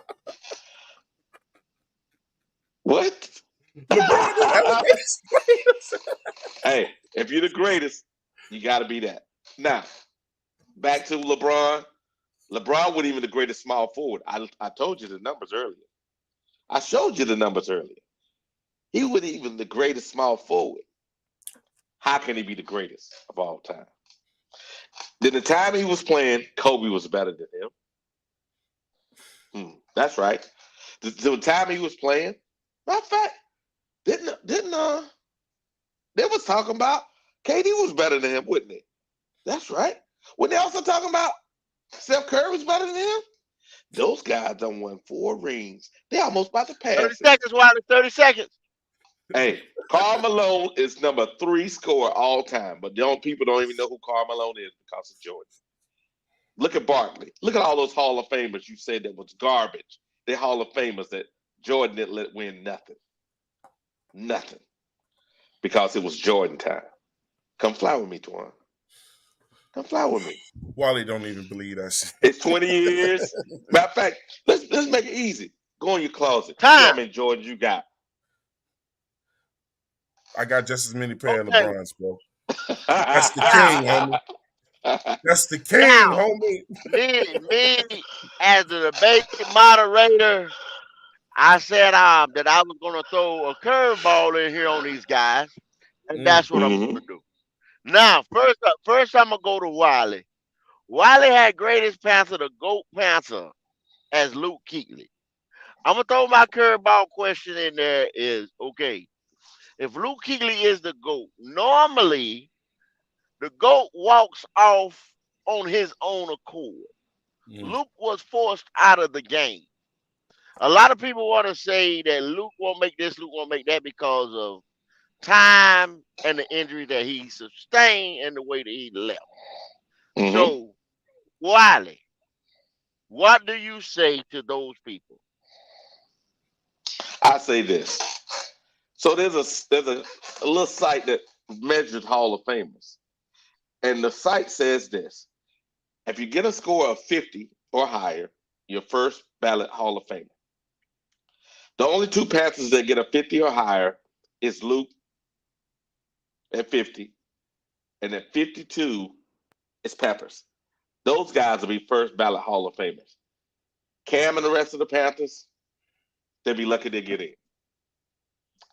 What? Hey, if you're the greatest, you got to be that. Now, back to LeBron. LeBron wasn't even the greatest small forward. I told you the numbers earlier. I showed you the numbers earlier. He wasn't even the greatest small forward. How can he be the greatest of all time? Then the time he was playing, Kobe was better than him. That's right. The time he was playing, matter of fact, they was talking about KD was better than him, wouldn't they? That's right. When they also talking about Steph Curry was better than him, those guys done won 4 rings. They almost about to pass. 30 seconds, Wiley. 30 seconds. Hey, Karl Malone is number 3 scorer all time, but people don't even know who Karl Malone is because of Jordan. Look at Barkley. Look at all those Hall of Famers you said that was garbage. They're Hall of Famers that Jordan didn't let win nothing. Nothing. Because it was Jordan time. Come fly with me, Tuan. Come fly with me. Wally don't even believe that shit. It's 20 years. Matter of fact, let's make it easy. Go in your closet. Time. Tell me, Jordan, you got. I got just as many pair of LeBrons, bro. That's the king, homie. That's the king, Now, homie. me as the debate moderator, I said that I was gonna throw a curveball in here on these guys, and that's what I'm Mhm. gonna do. Now, first I'm gonna go to Wiley. Wiley had greatest Panther, the GOAT Panther, as Luke Kuechly. I'm gonna throw my curveball question in there. Is okay. If Luke Kuechly is the GOAT, normally the GOAT walks off on his own accord. Mm. Luke was forced out of the game. A lot of people want to say that Luke won't make this, Luke won't make that because of time and the injury that he sustained and the way that he left. Mhm. So, Wiley, what do you say to those people? I say this. So there's a little site that measures Hall of Famers, and the site says this: if you get a score of 50 or higher, your first ballot Hall of Famer. The only two Panthers that get a 50 or higher is Luke at 50, and at 52 is Peppers. Those guys will be first ballot Hall of Famers. Cam and the rest of the Panthers, they'll be lucky to get in.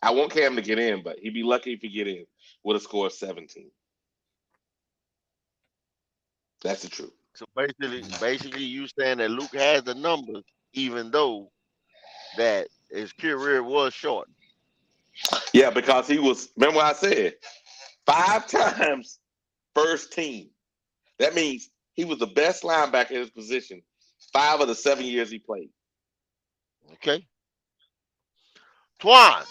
I want Cam to get in, but he'd be lucky if he get in with a score of 17. That's the truth. So basically, you saying that Luke has the numbers, even though that his career was short. Yeah, because he was, remember what I said, 5 times first team. That means he was the best linebacker in his position 5 of the 7 years he played. Okay, Twan.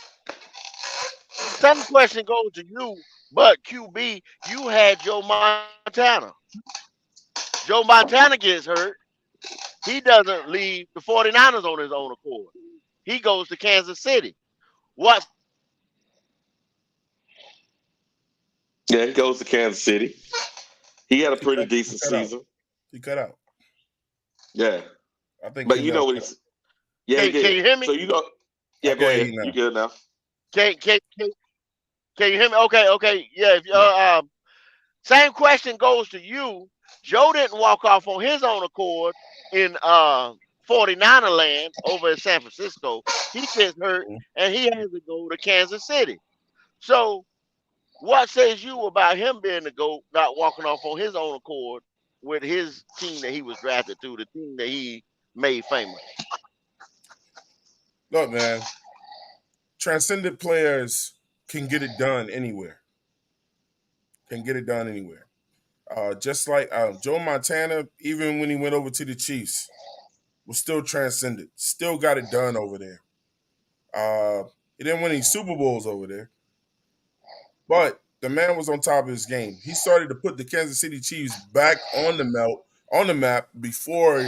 Same question goes to you, but QB, you had Joe Montana. Joe Montana gets hurt. He doesn't leave the 49ers on his own accord. He goes to Kansas City. What say you about him being the GOAT? Yeah, he goes to Kansas City. He had a pretty He decent cut out. season. He cut out. Yeah. I think But you know Kendall what cut out. he's, yeah, he Can did. you hear So me? you go, I yeah, can go hear ahead. you You now. good now? Can can can, can you hear me? Okay. Yeah. If same question goes to you. Joe didn't walk off on his own accord in 49er land over in San Francisco. He gets hurt Mhm. and he has to go to Kansas City. So what says you about him being the GOAT, not walking off on his own accord with his team that he was drafted to, the team that he made famous? Look, man, transcendent players can get it done anywhere. Can get it done anywhere. Just like Joe Montana, even when he went over to the Chiefs, was still transcendent. Still got it done over there. He didn't win any Super Bowls over there, but the man was on top of his game. He started to put the Kansas City Chiefs back on the map before.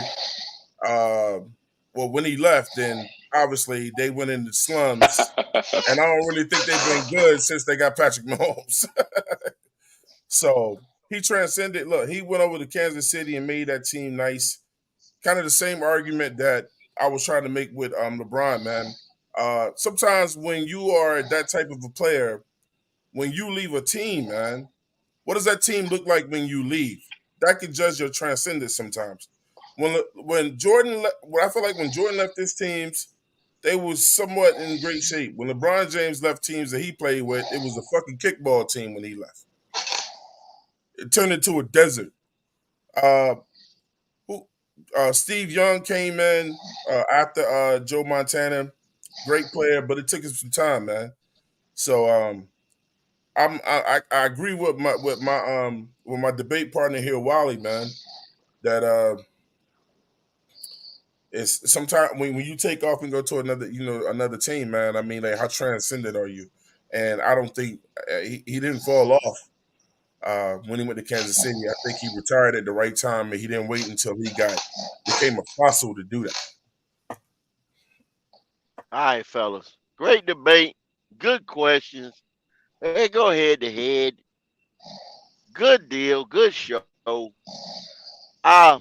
Well, when he left, then obviously they went into slums, and I don't really think they've been good since they got Patrick Mahomes. So he transcended. Look, he went over to Kansas City and made that team nice. Kind of the same argument that I was trying to make with LeBron, man. Sometimes when you are that type of a player, when you leave a team, man, what does that team look like when you leave? That can judge your transcendence sometimes. When Jordan, when I feel like when Jordan left his teams, they was somewhat in great shape. When LeBron James left teams that he played with, it was a fucking kickball team when he left. It turned into a desert. Uh, who Steve Young came in after Joe Montana. Great player, but it took him some time, man. So I agree with my debate partner here, Wally, man. That it's sometimes when you take off and go to another team, man. I mean, like how transcendent are you? And I don't think he didn't fall off when he went to Kansas City. I think he retired at the right time, and he didn't wait until he became a fossil to do that. All right, fellas. Great debate. Good questions. Hey, go head to head. Good deal. Good show. Uh,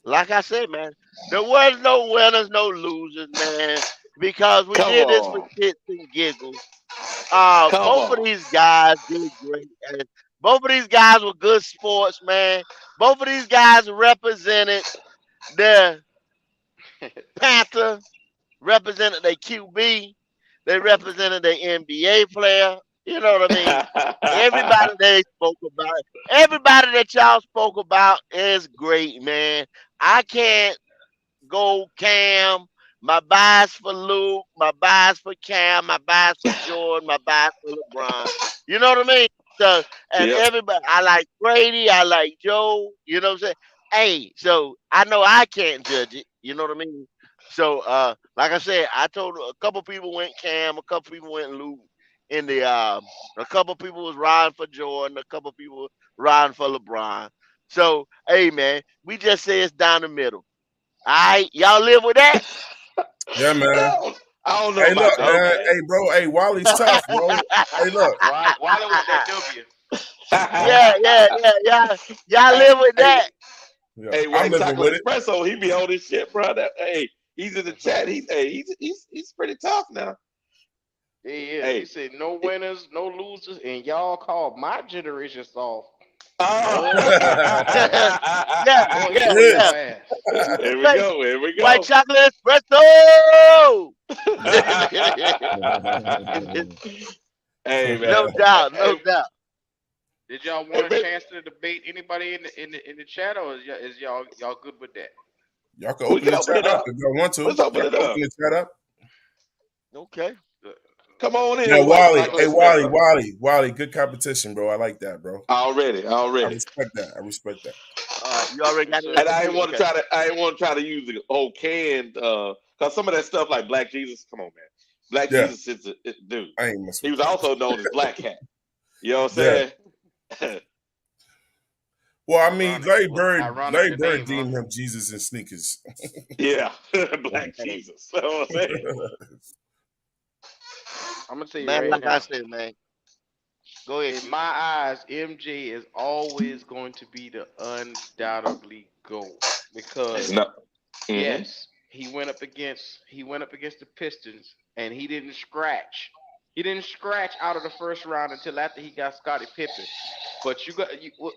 like I said, man, there was no winners, no losers, man, because we Come did this for on. shits and giggles. Come Both of on. these guys did great. And Both of these guys were good sports, man. Both of these guys represented their Panther, represented their QB, they represented their NBA player. You know what I mean? Everybody they spoke about, everybody that y'all spoke about is great, man. I can't go Cam. My bias for Luke, my bias for Cam, my bias for Jordan, my bias for LeBron. You know what I mean? So, and Yep. everybody, I like Brady, I like Joe. You know what I'm saying? Hey, so I know I can't judge it. You know what I mean? So, like I said, I told a couple people went Cam, a couple people went Luke. In the a couple people was riding for Jordan, a couple people riding for LeBron. So, hey man, we just say it's down the middle. All right, y'all live with that? Yeah, man. I don't know Hey, look, about that, man. Okay. Hey, bro. Hey, Wally's tough, bro. Hey, look. Wally want that W. Yeah, yeah, yeah, yeah. Y'all hey, live with hey, that. Yeah, hey, I'm White living Chocolate with it. Espresso, he be on this shit, bro. Hey, he's in the chat. He's pretty tough now. He is. He Hey. said no winners, no losers, and y'all call my generation soft. Oh. Boy, Yeah, boy, It yeah, get on is. yeah. your ass. Here we Say, go. Here we white go. chocolate espresso. Hey No man. doubt, no Hey, doubt. Did y'all hey, want a man. chance to debate anybody in the chat, or is y'all good with that? Y'all can We open can the open chat it up up. if y'all want to. Let's open Y'all it can open up. the chat up. Okay. Come on Yeah, in, White Wally. Chocolate Hey, Wally, Espresso. Wally. Good competition, bro. I like that, bro. Already, I already. respect that. I respect that. You already Yes, got it sir. in And the queue. Okay. I didn't want to try to use the whole canned cause some of that stuff like Black Jesus, come on, man. Black Yeah, Jesus is dude. I ain't messing He with was that. also known as Black Cat. You know what Yeah. I'm saying? Well, I mean, Ironic. Ironic Larry the Bird name, huh? deemed him Jesus in sneakers. Yeah. Black Hey, Jesus. You know what I'm saying? I'm gonna tell you man, right like I now. said, man. Go ahead, In Q. my eyes, MJ is always going to be the undoubtedly GOAT because No. Mm-hmm. yes, he went up against the Pistons and he didn't scratch. He didn't scratch out of the first round until after he got Scottie Pippen. But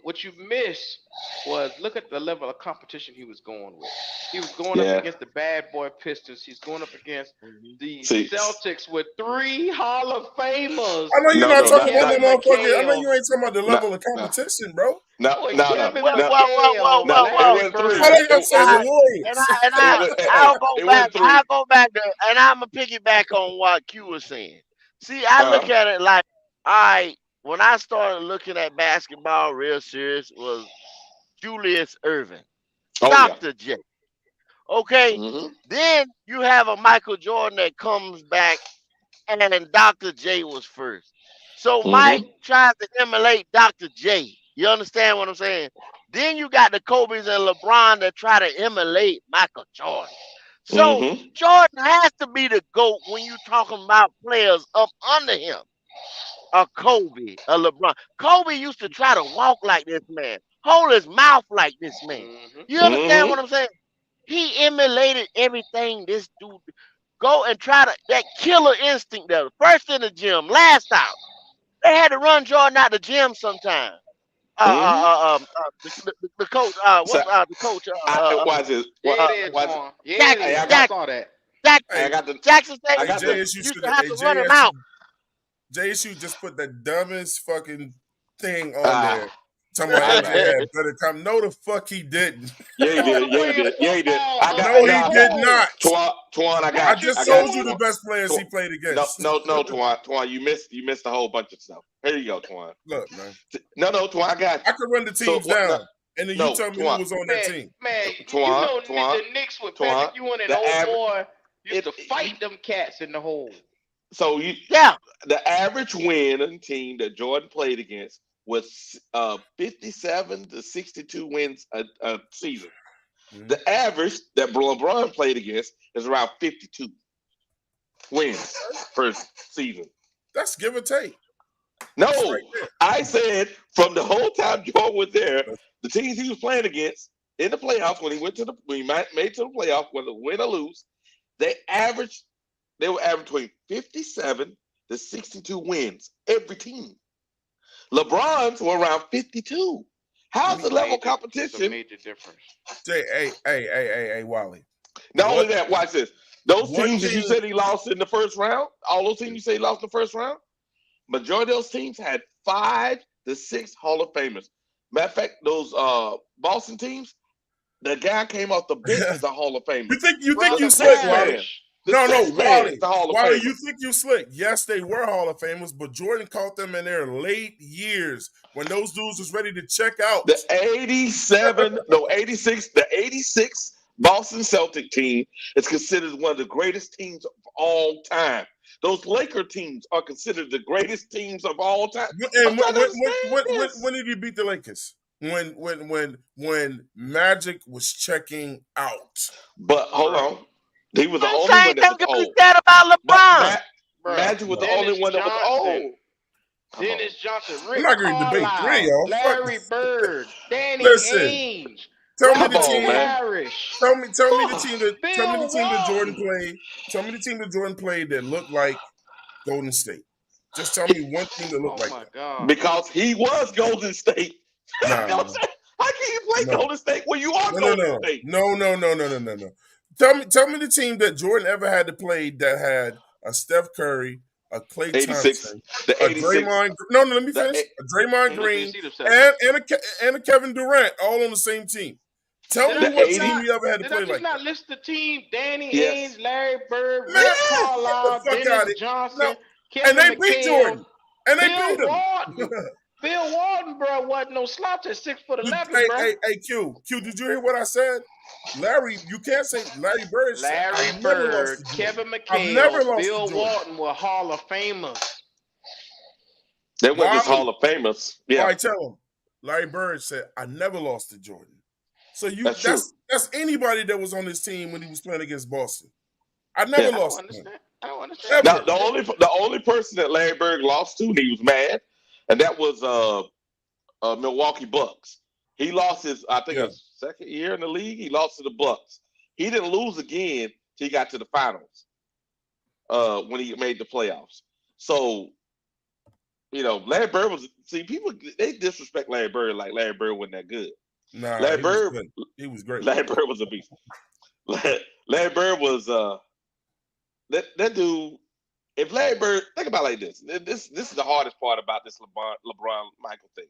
what you missed was look at the level of competition he was going with. He was going up Yeah. against the bad boy Pistons. He's going up against Mhm. the See. Celtics with three Hall of Famers I know you're No, not no, in talking not about not no Kevin motherfucker. I know McHale, you ain't talking about the no level of no competition, bro. no with no no Kevin Well, no well, well, well, McHale, no. well, It well. Larry went How three. they Bird. gonna say the I, Warriors? It went I'll go it back. went three. I'll go back to, and I'm gonna piggyback on what Q was saying. See, I look Uh at it like, all right, when I started looking at basketball real serious was Julius Irving, oh yeah. Dr. J. Okay, Mm-hmm. then you have a Michael Jordan that comes back, and then Dr. J was first. So Mike Mm-hmm. tries to emulate Dr. J. You understand what I'm saying? Then you got the Kobe's and LeBron that try to emulate Michael Jordan. So Mm-hmm. Jordan has to be the GOAT when you talking about players up under him. A Kobe, a LeBron. Kobe used to try to walk like this man, hold his mouth like this man. Hmm. You understand what Mm-hmm. I'm saying? He emulated everything this dude go and try to that killer instinct there. First in the gym, last out. They had to run Jordan out the gym sometime. Mm-hmm. The coach, So what's the coach? I watch this. Yeah, What it Uh, is, watch it. Twan. Yeah, it Hey, is. I I got Jack, saw that. Jack, I Hey, got the Jackson I State hey, got the JSU used should to have. have Hey, to run him out. JSU just put the dumbest fucking thing on there. ah Talking about I MJ got had better come. No, the fuck he didn't. yeah he On the did. Yeah he way of did. Yeah he did. football I as got No, a he nah did whole, not. Twan, I I got you. Patrick I just got told you, you the Twan. Ewing. best players he Twan. played No, against. no, no, Twan, you missed a whole bunch of stuff. Here you go, Twan. Look, man, No, Twan, I got I you. could run the So teams what? No, down, and then you no, tell me who Twan, was on that Man, team. man, you Twan, know Twan, the Knicks with Twan. Patrick Ewing and The old average, boy used it, to fight them cats in the hole. so you Yeah. the average win team that Jordan played against was 57 to 62 wins a season. Mhm. The average that LeBron played against is around 52 wins per season. That's give or take. That's No, right there. I said from the whole time Jordan was there, the teams he was playing against in the playoffs when he made to the playoffs, whether win or lose, they averaged they were averaging between 57 to 62 wins every team. LeBron's were around 52. How's the level of It's a competition? major difference. Hey, Wally. Not only What that, watch this. Those what teams that you team? said he lost in the first round, all those teams you say he lost in the first round, majority of those teams had 5 to 6 Hall of Famers. Matter of fact, those Boston teams, the guy came off the bench is a Hall of Famer. you think The you Brother slick, sixth Wally? man, Parrish. the No, sixth man is Wally. the Hall of Wally, Famer. you think you slick? Yes, they were Hall of Famers, but Jordan caught them in their late years when those dudes was ready to check out. The 86 Boston Celtic team is considered one of the greatest teams of all time. Those Laker teams are considered the greatest teams of all time. And I'm trying to understand this. when did he beat the Lakers? When Magic was checking out. But hold on. He was the The only same one that thing was can be old. said about LeBron. Magic was the Dennis only one that was Johnson. old. Dennis Johnson, I'm Rick not going to debate three, Carlisle, y'all. Larry Bird, Danny Listen, Ainge, tell me Come the Robert on, team. man. Parrish, Tell me the team that Jordan Bill Walton. played. Tell me the team that Jordan played that looked like Golden State. Just tell me one team that looked Oh like my that. God. Because he was Golden State. Nah, How can you play no. Golden State when you are No. Golden State? No. Tell me the team that Jordan ever had to play that had a Steph Curry, a Klay 86. Thompson, The a 86. Draymond. No, let me The finish. eight- A Draymond Let me Green see them seven. and a Kevin Durant, all on the same team. Tell Did me I The what just 80. team not? you ever had to Did I play just like not that. list the team? Danny Yes. Ainge, Larry Bird, Man, Rick get the Carlisle, fuck out Dennis of it. Johnson, No, and Kevin they beat McHale, Jordan, and they Bill beat him. Walton. Bill Walton, bro, wasn't no slouch at 6'11", bro. Hey, Q, did you hear what I said? Larry, you can't say Larry Bird said, Larry I've never lost Bird, to Jordan. Kevin I've never McHale, lost Bill to Jordan. Walton were Hall of Famers. They were just Why? Hall of Famers. Yeah, Why tell him? Larry Bird said, I never lost to Jordan. So that's true. that's anybody that was on this team when he was playing against Boston. I never Yeah. lost to him. I don't understand. Now Never. the only person that Larry Bird lost to, and he was mad, and that was Milwaukee Bucks. He lost his, I think, Yeah. his second year in the league. He lost to the Bucks. He didn't lose again till he got to the finals. When he made the playoffs. So, Larry Bird was. See, people they disrespect Larry Bird like Larry Bird wasn't that good. Nah, Larry he Bird, was good. He was great. Larry Bird was a beast. Larry Bird was that dude. If Larry Bird, think about it like this. This is the hardest part about this LeBron Michael thing.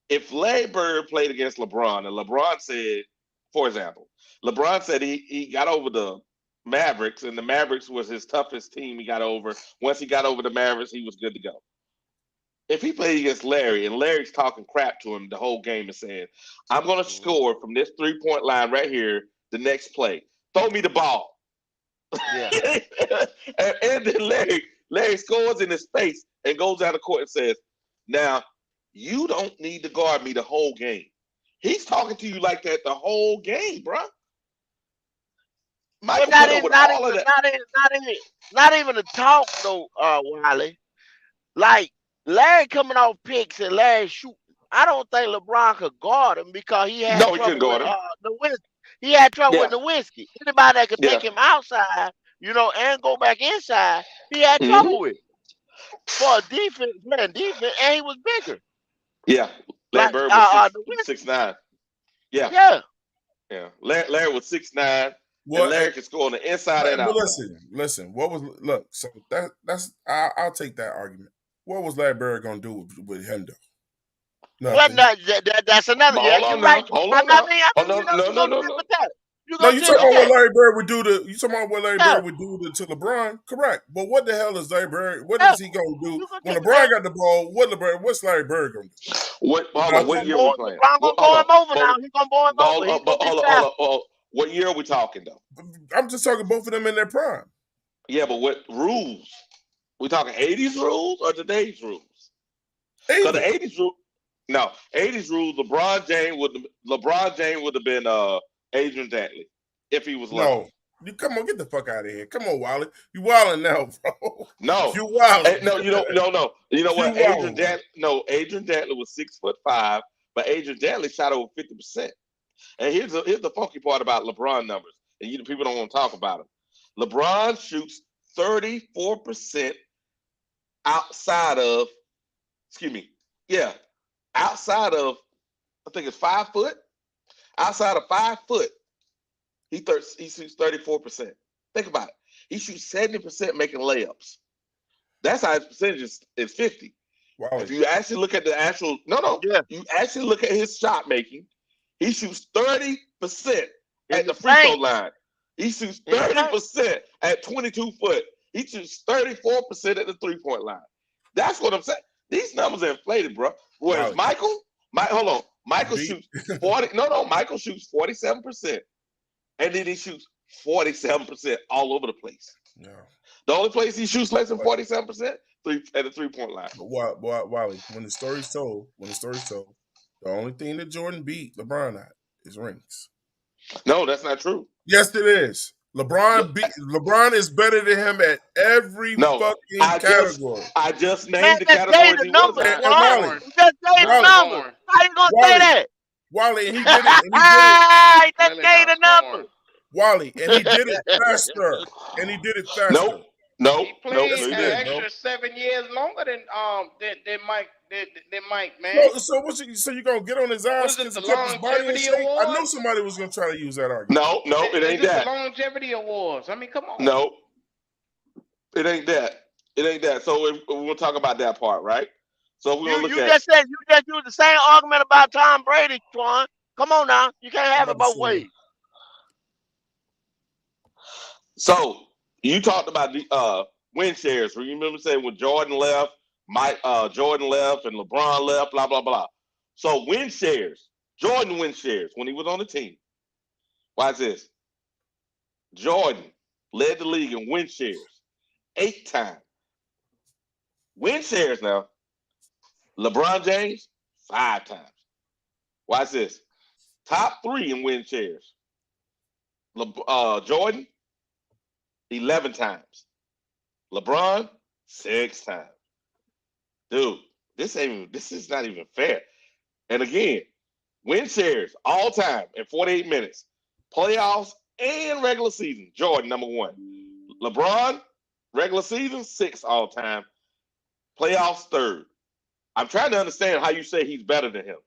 If Larry Bird played against LeBron and LeBron said, for example, LeBron said he got over the Mavericks and the Mavericks was his toughest team he got over. Once he got over the Mavericks, he was good to go. If he played against Larry and Larry's talking crap to him the whole game and saying, I'm going to score from this 3-point line right here the next play. Throw me the ball. Yeah. and then Larry scores in his face and goes out of court and says, now, you don't need to guard me the whole game. He's talking to you like that the whole game, bro. Michael But put up with all of that. not even to talk though, Wiley. Like Larry coming off picks and Larry shooting. I don't think LeBron could guard him because he had No, he couldn't trouble with guard him. the whiskey. He had trouble with Yeah. the whiskey. Anybody that could Yeah. take him outside, and go back inside, he had Mhm. trouble with. For a defense, playing defense, and he was bigger. Yeah. Larry Like Bird was the whiskey. 6'9". Yeah. Yeah. Yeah. Larry was 6'9", What? and Larry could score on the inside and But outside. listen. What was look? So that's I'll take that argument. What was Larry Bird gonna do with him though? Well, Nothing. that's another. But Yeah, hold you're on right. now. Hold I on now. mean, Oh, no. you're gonna tip with that. You're No, gonna you tip talking with about what that. Larry Bird would do to you talking about what Larry Yeah. Bird would do to LeBron? Correct. But what the hell is Larry Bird? What Yeah. is he gonna do You gonna when tip with LeBron that. got the ball? What's Larry Bird gonna do? Hold on. Nothing. What year we playing? LeBron gonna Hold go on. him over now. He's gonna go him over. He's gonna get fast. Hold on. What year are we talking though? I'm just talking both of them in their prime. Yeah, but what rules? We talking 80s rules or today's rules? Either. Because the 80s rule, no, 80s rules. LeBron James would have been Adrian Dantley if he was lucky. No. You come on, get the fuck out of here. Come on, Wally. You wilding now, bro. No, You wilding. no, you don't. No. You know what? You Adrian wilding. Dantley was 6'5", but Adrian Dantley shot over 50%. And here's the funky part about LeBron numbers, and people don't want to talk about them. LeBron shoots 34% outside of excuse me, yeah, outside of, I think it's 5 foot. Outside of 5 foot, he shoots 34%. Think about it. He shoots 70% making layups. That's how his percentage is 50. Wow. If you actually look at the actual, you actually look at his shot making, he shoots 30% at the free throw line. He shoots 30% at 22 foot. He shoots 34% at the 3-point line. That's what I'm saying. These numbers are inflated, bro. Whereas Michael, hold on. Michael shoots 40. Michael shoots 47%. And then he shoots 47% all over the place. Yeah. The only place he shoots less than 47% at the 3-point line. But Wally, when the story's told, the only thing that Jordan beat LeBron at is rings. No, that's not true. Yes, it is. LeBron is better than him at every fucking category. I just named the categories he was at. Wally, you just gave the numbers. How you gonna say that? Wally, and he did it. And he did it. He just gave the numbers. Wally, and he did it faster. No. He played an extra 7 years longer than Mike, man. So you gonna get on his ass because he kept his body in shape? I knew somebody was gonna try to use that argument. No, it ain't that. The longevity awards. I mean, come on. No, it ain't that. So we'll talk about that part, right? So we're gonna look at. You just used the same argument about Tom Brady, Twan. Come on now, you can't have it both ways. So you talked about the win shares. You remember saying when Jordan left, Jordan left, and LeBron left, blah blah blah. So win shares, Jordan win shares when he was on the team. Watch this. Jordan led the league in win shares 8 times. Win shares now. LeBron James 5 times. Watch this. Top 3 in win shares. Jordan 11 times. LeBron 6 times. Dude, this is not even fair. And again, win shares all time in 48 minutes. Playoffs and regular season. Jordan number 1. LeBron regular season 6 all time. Playoffs 3rd. I'm trying to understand how you say he's better than him.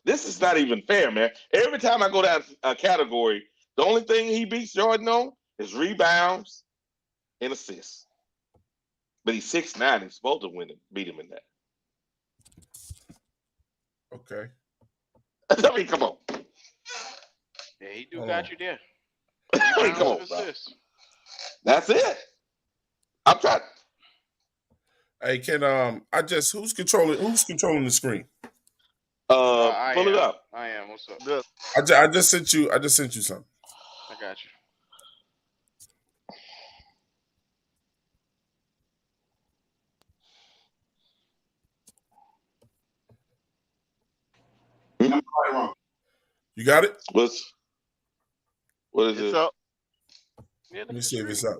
This is not even fair, man. Every time I go down a category, the only thing he beats Jordan on is rebounds and assists. But he's 6'9". He's supposed to beat him in that. Okay. I mean, come on. Yeah, he got you there. I mean, come on, bro. That's it. I'm trying. Hey, who's controlling the screen? Pull it up. I am. What's up? I just sent you something. I got you. You got it? What is it? Up. Yeah, let me see if it's up.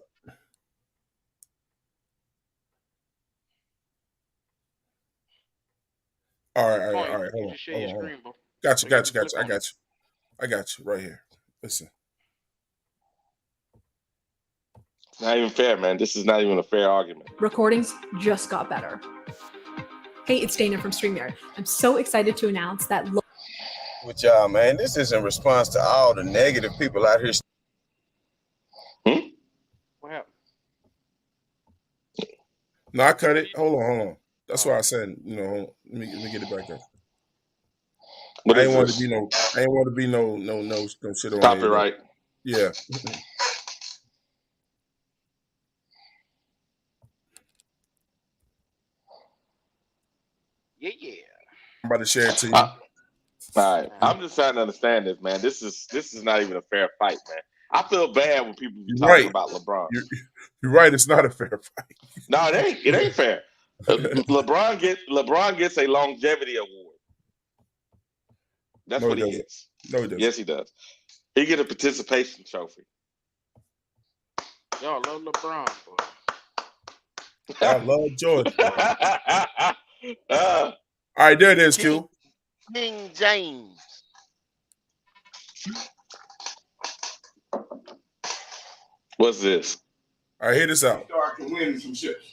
All right. Hold on. Got you. I got you right here. Listen. It's not even fair, man. This is not even a fair argument. Recordings just got better. Hey, it's Dana from StreamYard. I'm so excited to announce that. With y'all, man, this is in response to all the negative people out here. What happened? No, I cut it. Hold on. That's why I said, let me get it back up. I ain't want to be no shit on copyright. Yeah. Yeah. I'm about to share it to you. All right. I'm just trying to understand this, man. This is not even a fair fight, man. I feel bad when people be talking about LeBron. You're right. It's not a fair fight. No, it ain't. It ain't fair. LeBron gets a longevity award. That's what he gets. No, he doesn't. Yes, he does. He get a participation trophy. Y'all love LeBron, boy. I love Jordan. All right, there it is, Q. King James. What's this? All right, hear this out. Can win some ships.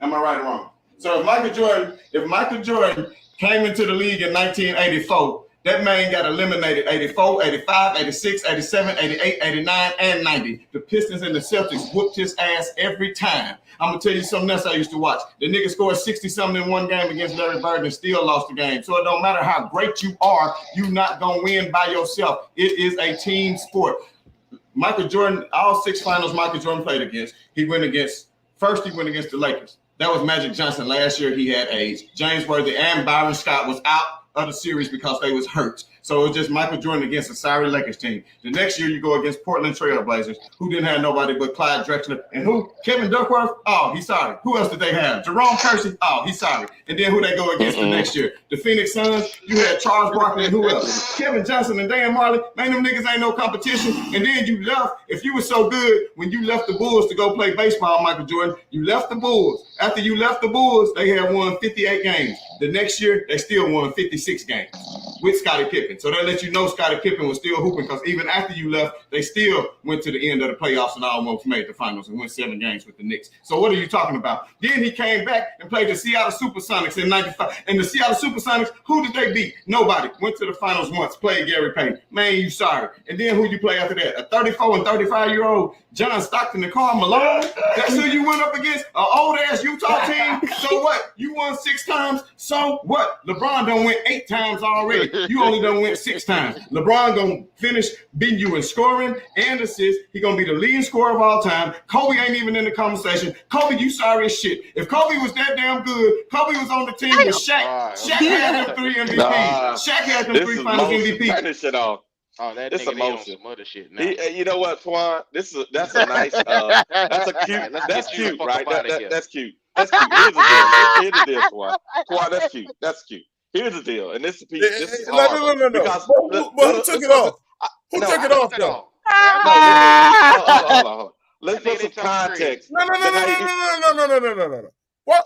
Am I right or wrong? So if Michael Jordan came into the league in 1984, that man got eliminated 84, 85, 86, 87, 88, 89, and 90. The Pistons and the Celtics whooped his ass every time. I'm going to tell you something else I used to watch. The nigga scored 60-something in one game against Larry Bird and still lost the game. So it don't matter how great you are, you're not going to win by yourself. It is a team sport. Michael Jordan, all 6 finals Michael Jordan played against, he went against the Lakers. That was Magic Johnson. Last year he had AIDS. James Worthy and Byron Scott was out of the series because they was hurt. So it was just Michael Jordan against a sorry Lakers team. The next year you go against Portland Trail Blazers, who didn't have nobody but Clyde Drexler. And who? Kevin Duckworth? Oh, he's sorry. Who else did they have? Jerome Kersey? Oh, he's sorry. And then who they go against the next year? The Phoenix Suns? You had Charles Barkley and who else? Kevin Johnson and Dan Marley. Man, them niggas ain't no competition. And then you left. If you were so good when you left the Bulls to go play baseball, Michael Jordan, you left the Bulls. After you left the Bulls, they had won 58 games. The next year, they still won 56 games with Scottie Pippen. So that lets you know Scottie Pippen was still hooping because even after you left, they still went to the end of the playoffs and almost made the finals and won 7 games with the Knicks. So what are you talking about? Then he came back and played the Seattle Supersonics in 95. And the Seattle Supersonics, who did they beat? Nobody. Went to the finals once, played Gary Payton. Man, you sorry. And then who you play after that? A 34 and 35-year-old John Stockton and Karl Malone? That's who you went up against? An old-ass Utah team? So what? You won 6 times? So what? LeBron done went 8 times already. You only done went 6 times. LeBron gonna finish beating you in scoring and assists. He gonna be the leading scorer of all time. Kobe ain't even in the conversation. Kobe, you sorry as shit. If Kobe was that damn good, Kobe was on the team with Shaq. Shaq had them 3 MVPs. Shaq had them 3 finals MVPs. Turn this shit off. Oh, that This nigga emotion. on some other shit now. You know what, Twan? That's a nice. That's a cute. That's cute, right? That's cute. That's cute. Here's the deal. Here's the deal, Twan. Twan, that's cute. That's cute. Here's the deal, and this is piece. This is hard. No. Because Who took it off? Who took it off, though? Hold on. Let's put some context. No. Why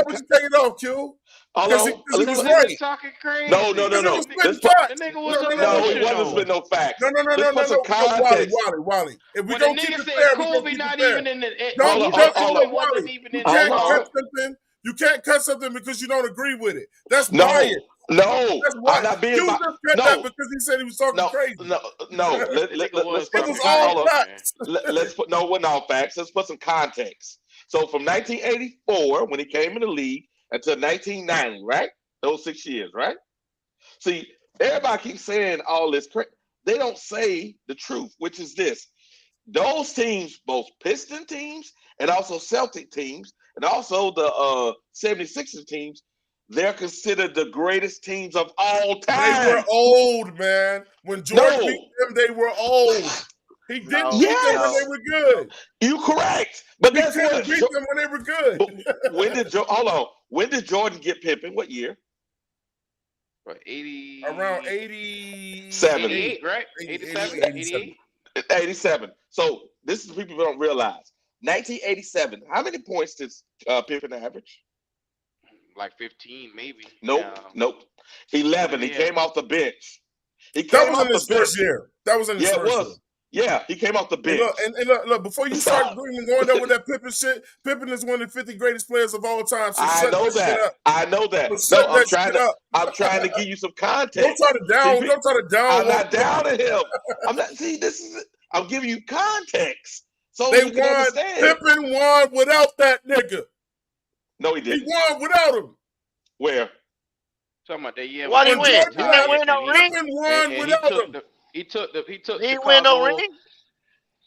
would you take it off, Q? Because he was right. Talking crazy. No. The nigga was No, he wasn't spitting no facts. No. Let's put some context. Wally. If we When don't the keep nigga it said fair, Kobe not even in the. Hold on, wasn't even in You can't Hold cut something. You can't cut something because you don't agree with it. That's No, bias. no, That's why. I'm not being Q just cut that no, because he said he was talking crazy. no. Let's put It some was all context. facts. Let's put no, we're not facts. Let's put some context. So from 1984, when he came in the league, until 1990, right? Those 6 years, right? See, everybody keeps saying all this. They don't say the truth, which is this. Those teams, both Piston teams and also Celtic teams, and also the 76ers teams, they're considered the greatest teams of all time. They were old, man. When Jordan beat them, they were old. He didn't beat them when they were good. You correct. But He that's couldn't what beat them when they were good. when did when did Jordan get Pippen? What year? What, 80? Around 80... 88, right? 87? 88? 87. So this is people don't realize. 1987. How many points did Pippen average? Like 15, maybe. Nope. 11. He came off the bench. That was in his first year. It was. Yeah, he came off the bench. Look, before you start going there with that Pippen shit, Pippen is one of the 50 greatest players of all time. So I know that. No, I'm trying to give you some context. Don't try to down. I'm not downing him. I'm giving you context. So they you can won. understand. Pippen won without that nigga. No, he didn't. He won without him. Where? Talking about that year. What he win? He didn't win no ring. Pippen won without him. He took. He didn't win no ring.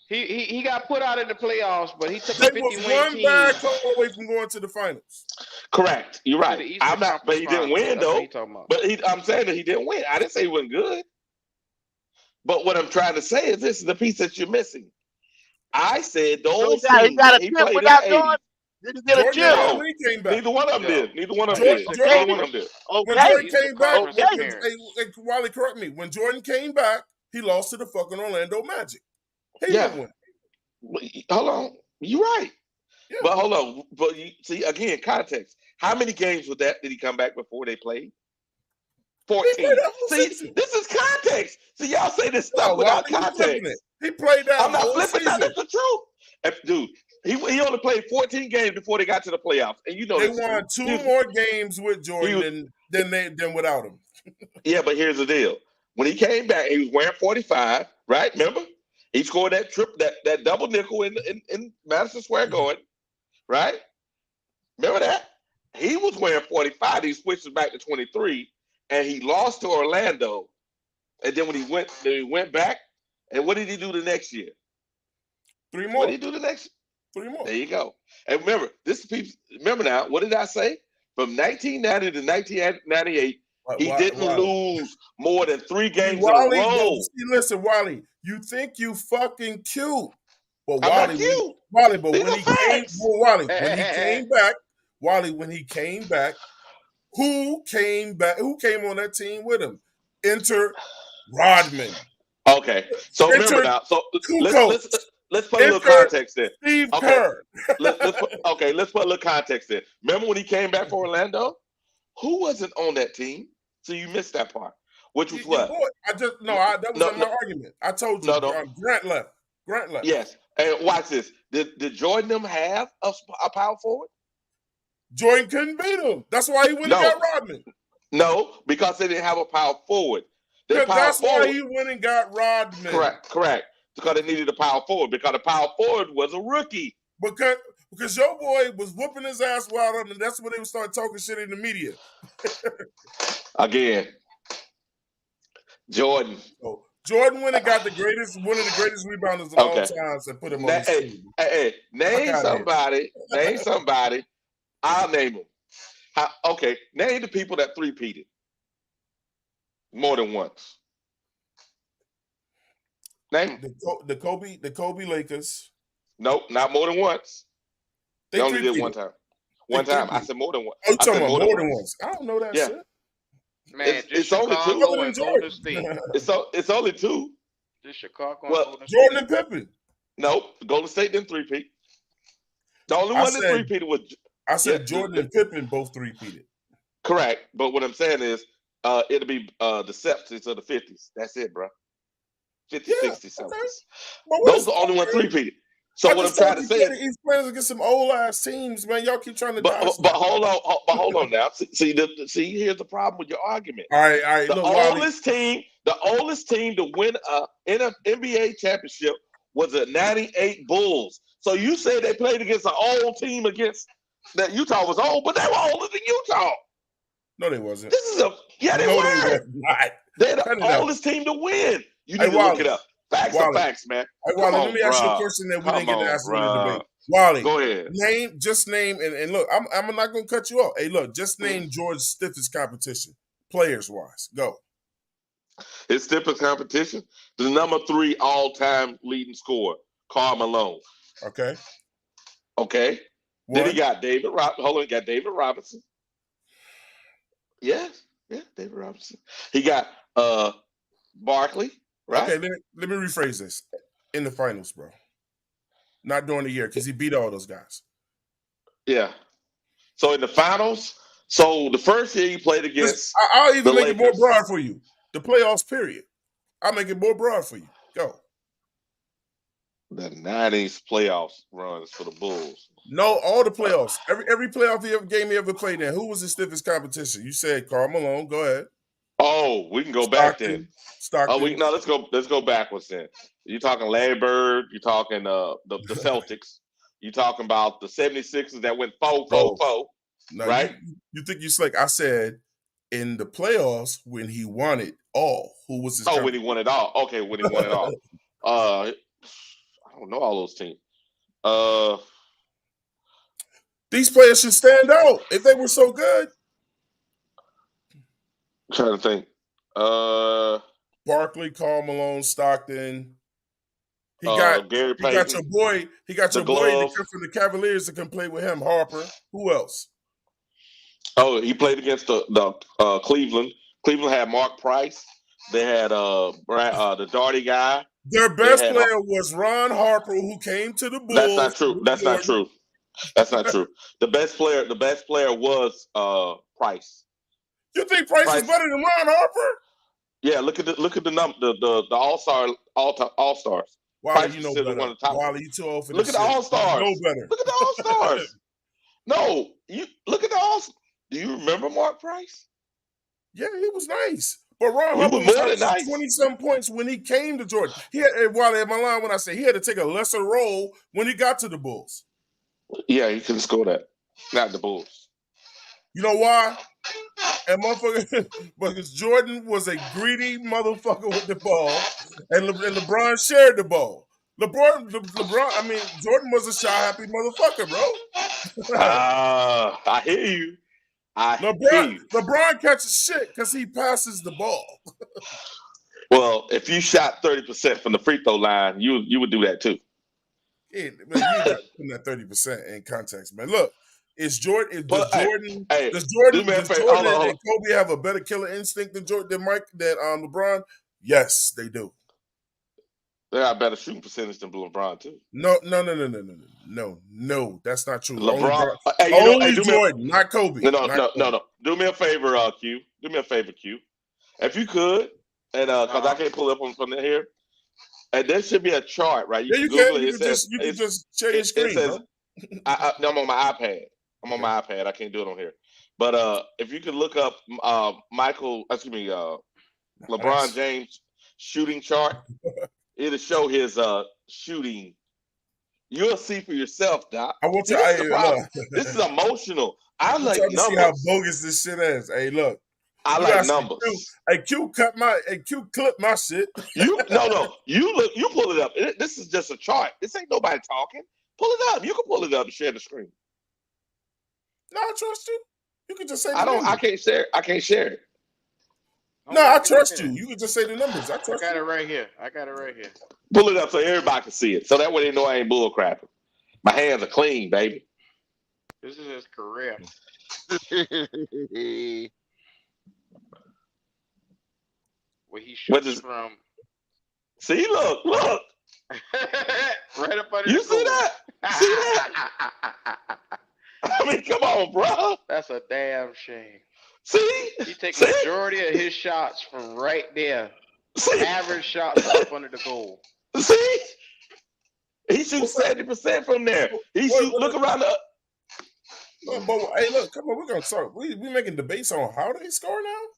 He got put out in the playoffs, but he took they a 50 was win one team. bad call away from going to the finals. Correct. You're right. I'm not, but he didn't win though. But I'm saying that he didn't win. I didn't say he wasn't good. But what I'm trying to say is this is the piece that you're missing. I said those he got a he chip played without in the 80s. Jordan. Did he get a chip? No. When he came back. Neither one of them did. When Jordan came back, Wally, correct me. When Jordan came back, he lost to the fucking Orlando Magic. He didn't win. Hold on. You're right. Yeah. But hold on. But you see, again, context. How many games with that did he come back before they played? 14. See, this is context. See, y'all say this stuff without context. He played that. I'm not flipping that. That's the truth. Dude, He only played 14 games before they got to the playoffs, and you know They this. won two more games with Jordan than without him. Yeah, but here's the deal. When he came back, he was wearing 45, right? Remember? He scored that double nickel in Madison Square Garden, right? Remember that? He was wearing 45. He switched back to 23, and he lost to Orlando. And then when he went back, and what did he do the next year? 3 more. What did he do the next? 3 more. There you go. And remember, remember now, what did I say? From 1990 to 1998, he didn't lose more than 3 games in a row. Listen, Wally, you think you fucking cute. But I'm not cute. Wally, but These when are he facts. came back, who came on that team with him? Enter Rodman. Okay. So remember now. So let's put a little context in. Steve Kerr. Let's put a little context in. Remember when he came back for Orlando? Who wasn't on that team? So you missed that part. Which was what? That was my argument. I told you. Grant left. Yes. And watch this. Did Jordan them have a power forward? Jordan couldn't beat him. That's why he went and got Rodman. No, because they didn't have a power forward. Why he went and got Rodman. Correct. Because they needed a power forward. Because the power forward was a rookie. Because your boy was whooping his ass wild up, and that's when they would start talking shit in the media. Again, Jordan. Jordan went and got one of the greatest rebounders of all times and put him on his team. Name somebody. I'll name them. Name the people that three-peated more than once. Name the Kobe Lakers. Nope, not more than once. They only did one time. One time. I said more than one. Oh, you talking about more than once? I don't know that shit. Man, it's only two. And Golden State. It's only 2. Just Chicago and Golden State. Jordan and Pippen. Nope, Golden State didn't three-peat. The only one that three-peated was. I said Jordan and Pippen both three-peated. Correct, but what I'm saying is, it'll be the 70s or the 50s. That's it, bro. 50s, 60s, 70s. Those are the only ones three-peated. So what I'm trying to say is, he's playing against some old ass teams, man. Y'all keep trying to. But hold on now. See, here's the problem with your argument. All right. The oldest team to win an NBA championship was the '98 Bulls. So you say they played against an old team that Utah was old, but they were older than Utah. No, they wasn't. They were. They're the oldest team to win. You need to look it up. Facts are facts, man. Hey, Wally, let me ask you a question that we didn't get to ask in the debate. Wally, go ahead. Name, and look, I'm not going to cut you off. Hey, look, just name George's stiffest competition, players-wise. Go. His stiffest competition? The number 3 all-time leading scorer, Karl Malone. Okay. One. Then he got David Robinson. Yes. Yeah, David Robinson. He got Barkley. Right? Okay, let me rephrase this. In the finals, bro. Not during the year, because he beat all those guys. Yeah. So in the finals, the first year you played against I'll even make Lakers. it more broad for you. The playoffs, period. I'll make it more broad for you. Go. The 90s playoffs runs for the Bulls. No, all the playoffs. Every playoff game he ever played in. Who was his stiffest competition? You said Karl Malone. Go ahead. Oh, we can go back then. Stockton. Let's go backwards then. You're talking Larry Bird. You're talking the Celtics. You're talking about the 76ers that went 4-4-4. No, right? You think you slick? I said in the playoffs when he won it all. Who was his? When he won it all. Okay, when he won it all. I don't know all those teams. These players should stand out if they were so good. I'm trying to think. Barkley, Karl Malone, Stockton. He got your boy to come from the Cavaliers to come play with him. Harper. Who else? Oh, he played against the Cleveland. Cleveland had Mark Price. They had the Darty guy. Their best player was Ron Harper, who came to the Bulls. That's not true. The best player was Price. You think Price is better than Ron Harper? Yeah, look at the number, the all stars. Wally, Price you know considered better. one of the top. Wally, you too old for Look this at the shit. All Stars. You know better. Look at the All Stars. No, you look at the All. Do you remember Mark Price? Yeah, he was nice. But Ron He Hubbard was was more than averaging nice. 20-some points when he came to Jordan. He had, Wally, at my line when I say he had to take a lesser role when he got to the Bulls. Yeah, he couldn't score that. Not the Bulls. You know why? And motherfucker, because Jordan was a greedy motherfucker with the ball, and LeBron shared the ball. LeBron, I mean, Jordan was a shot happy motherfucker, bro. I hear you. I hear you. LeBron catches shit because he passes the ball. Well, if you shot 30% from the free throw line, you would do that too. Yeah, man, you got putting that 30% in context, man. Look, does Jordan do me a favor. Hold on. and Kobe have a better killer instinct than LeBron? Yes, they do. They got a better shooting percentage than LeBron too. No, that's not true. LeBron, only Jordan, not Kobe. No. Do me a favor, Q. Do me a favor, Q. If you could, and because I can't pull it up from here, and there should be a chart, right? You can. You can just share your screen, bro. I'm on my iPad. I'm on my iPad. I can't do it on here. But if you could look up LeBron James shooting chart, it'll show his shooting. You'll see for yourself, Doc. I want to. This is emotional. I like numbers. See how bogus this shit is. Hey, look. I like numbers. Q clip my shit. You pull it up. This is just a chart. This ain't nobody talking. Pull it up. You can pull it up and share the screen. No, I trust you. You can just say I can't share. I can't share it. No, I trust you. You can just say the numbers. I trust you. I got it right here. Pull it up so everybody can see it. So that way they know I ain't bull crapping. My hands are clean, baby. This is his career. Where he shoots from. See, look. Right up under you see that? See that? I mean, come on, bro. That's a damn shame. See? He takes the majority of his shots from right there. Average shots up under the goal. See? He shoots 70% from there. Look around the. Hey, look, come on, we're gonna start. We making debates on how they score now.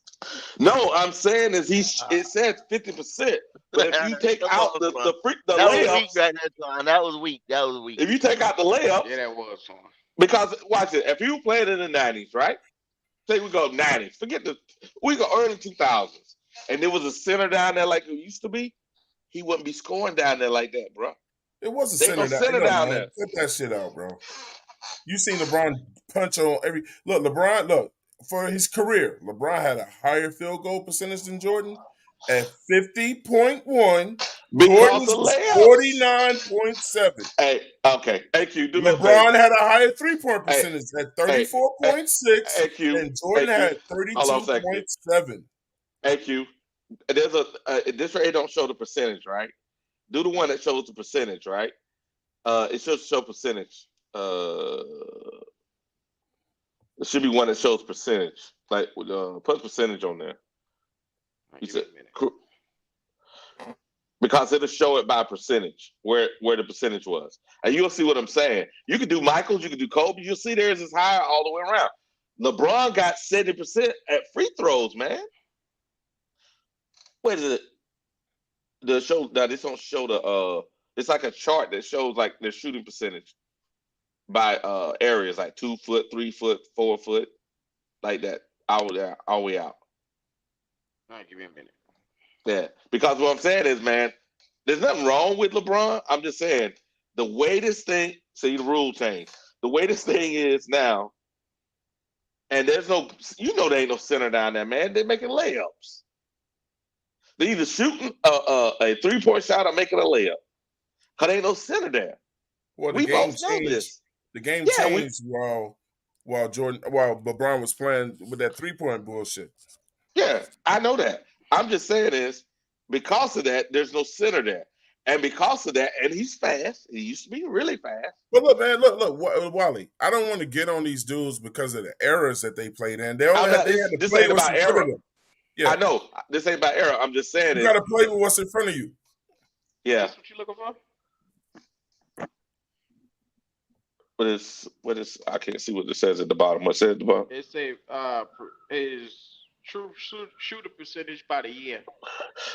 No, I'm saying is it says 50%. But if you take out the layups, that was weak. If you take out the layups, yeah, that was fun. Because watch it, if you played in the 90s, right? Say we go 90s, we go early 2000s, and there was a center down there like it used to be, he wouldn't be scoring down there like that, bro. It was a center down there. Put that shit out, bro. You seen LeBron punch on every LeBron for his career. LeBron had a higher field goal percentage than Jordan at 50.1. Because of layups. 49.7. Hey, okay. AQ, do LeBron had a higher 3-point percentage at 34.6, and Jordan had 32.7. AQ, there's this right here don't show the percentage, right? Do the one that shows the percentage, right? It should show percentage. There should be one that shows percentage. Like, put percentage on there. You said, because it'll show it by percentage where the percentage was, and you'll see what I'm saying. You can do Michaels, you can do Kobe. You'll see theirs is higher all the way around. LeBron got 70% at free throws, man. Wait is it? The show now this don't show the it's like a chart that shows like their shooting percentage by areas like 2 foot, 3 foot, 4 foot, like that, all the way out. All right, give me a minute. Yeah, because what I'm saying is, man, there's nothing wrong with LeBron. I'm just saying the way this thing, see the rule change. The way this thing is now, and there's no, there ain't no center down there, man. They're making layups. They're either shooting a 3-point shot or making a layup. Cause there ain't no center there. Well, the game changed. The game changed while LeBron was playing with that 3-point bullshit. Yeah, I know that. I'm just saying is because of that, there's no center there. And because of that, and he's fast. He used to be really fast. But look, man, look, Wally. I don't want to get on these dudes because of the eras that they played in. They had to play what's in front of them. Yeah, I know this ain't about era. I'm just saying you got to play with what's in front of you. Yeah. That's what you looking for? What is I can't see what it says at the bottom. What says at the bottom? It say his true shooter percentage by the year.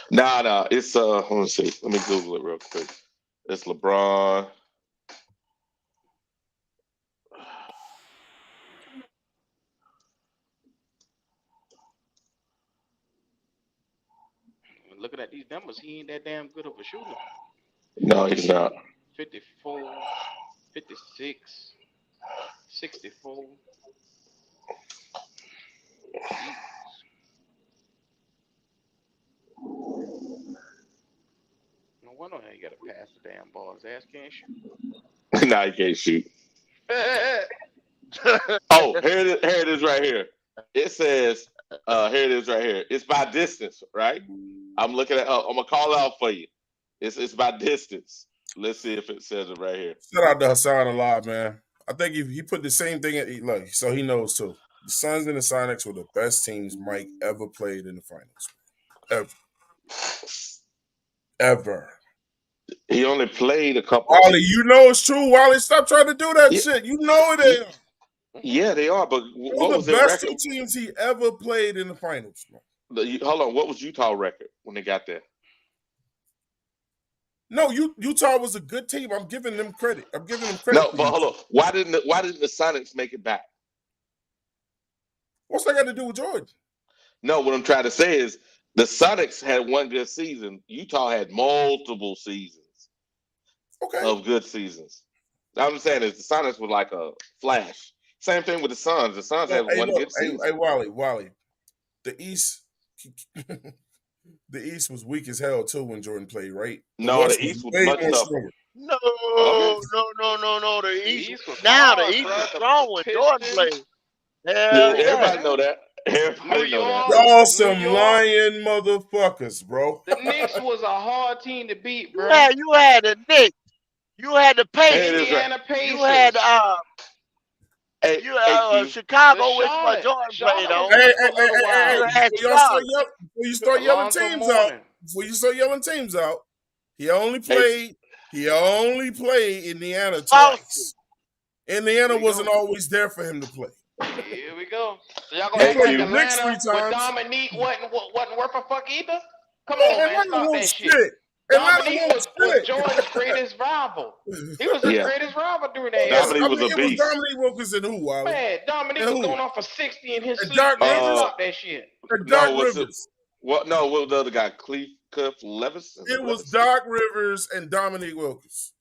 Nah. It's let me see. Let me Google it real quick. It's LeBron. Looking at these numbers, he ain't that damn good of a shooter. No, he's not. 54, 56, 64. Jeez. No wonder he got to pass the damn ball. His ass can't shoot. Nah, he can't shoot. Oh, here it is right here. It says, here it is right here. It's by distance, right? I'm looking at. I'm gonna call it out for you. It's by distance. Let's see if it says it right here. Shout out to Hassan a lot, man. I think he put the same thing at look, so he knows too. The Suns and the Sonics were the best teams Mike ever played in the finals. Ever. He only played a couple. Wally, you know it's true. Wally, stop trying to do that shit. You know it is. Yeah, they are. But what was the their best record? two teams he ever played in the finals. Hold on. What was Utah record when they got there? No, Utah was a good team. I'm giving them credit. No, but hold on. Why didn't the Sonics make it back? What's that got to do with Jordan? No, what I'm trying to say is the Sonics had one good season. Utah had multiple seasons of good seasons. All I'm saying is the Sonics were like a flash. Same thing with the Suns. The Suns had one good season. Hey, Wally. The East was weak as hell too when Jordan played, right? The East was much tougher. No. The East was strong when Jordan played. Everybody know that. Everybody know that. Y'all some lying motherfuckers, bro. The Knicks was a hard team to beat, bro. Yeah, you had the Knicks. You had the Pacers. Indiana Pacers. You had Chicago, which my Jordan played on. Hey, before you start yelling teams out, he only played Indiana twice. Indiana wasn't always there for him to play. Here we go. So y'all gonna act like Atlanta with Dominique wasn't worth a fuck either? Come on, man, stop that shit. Dominique was Jordan's greatest rival. He was his greatest rival during that era. Dominique was a beast. It was Dominique Wilkinson who, Wally? Man, Dominique was going off for 60 in his sleep. Stop that shit. Doc Rivers. What was the other guy? Cliff Levis? It was Doc Rivers and Dominique Wilkins.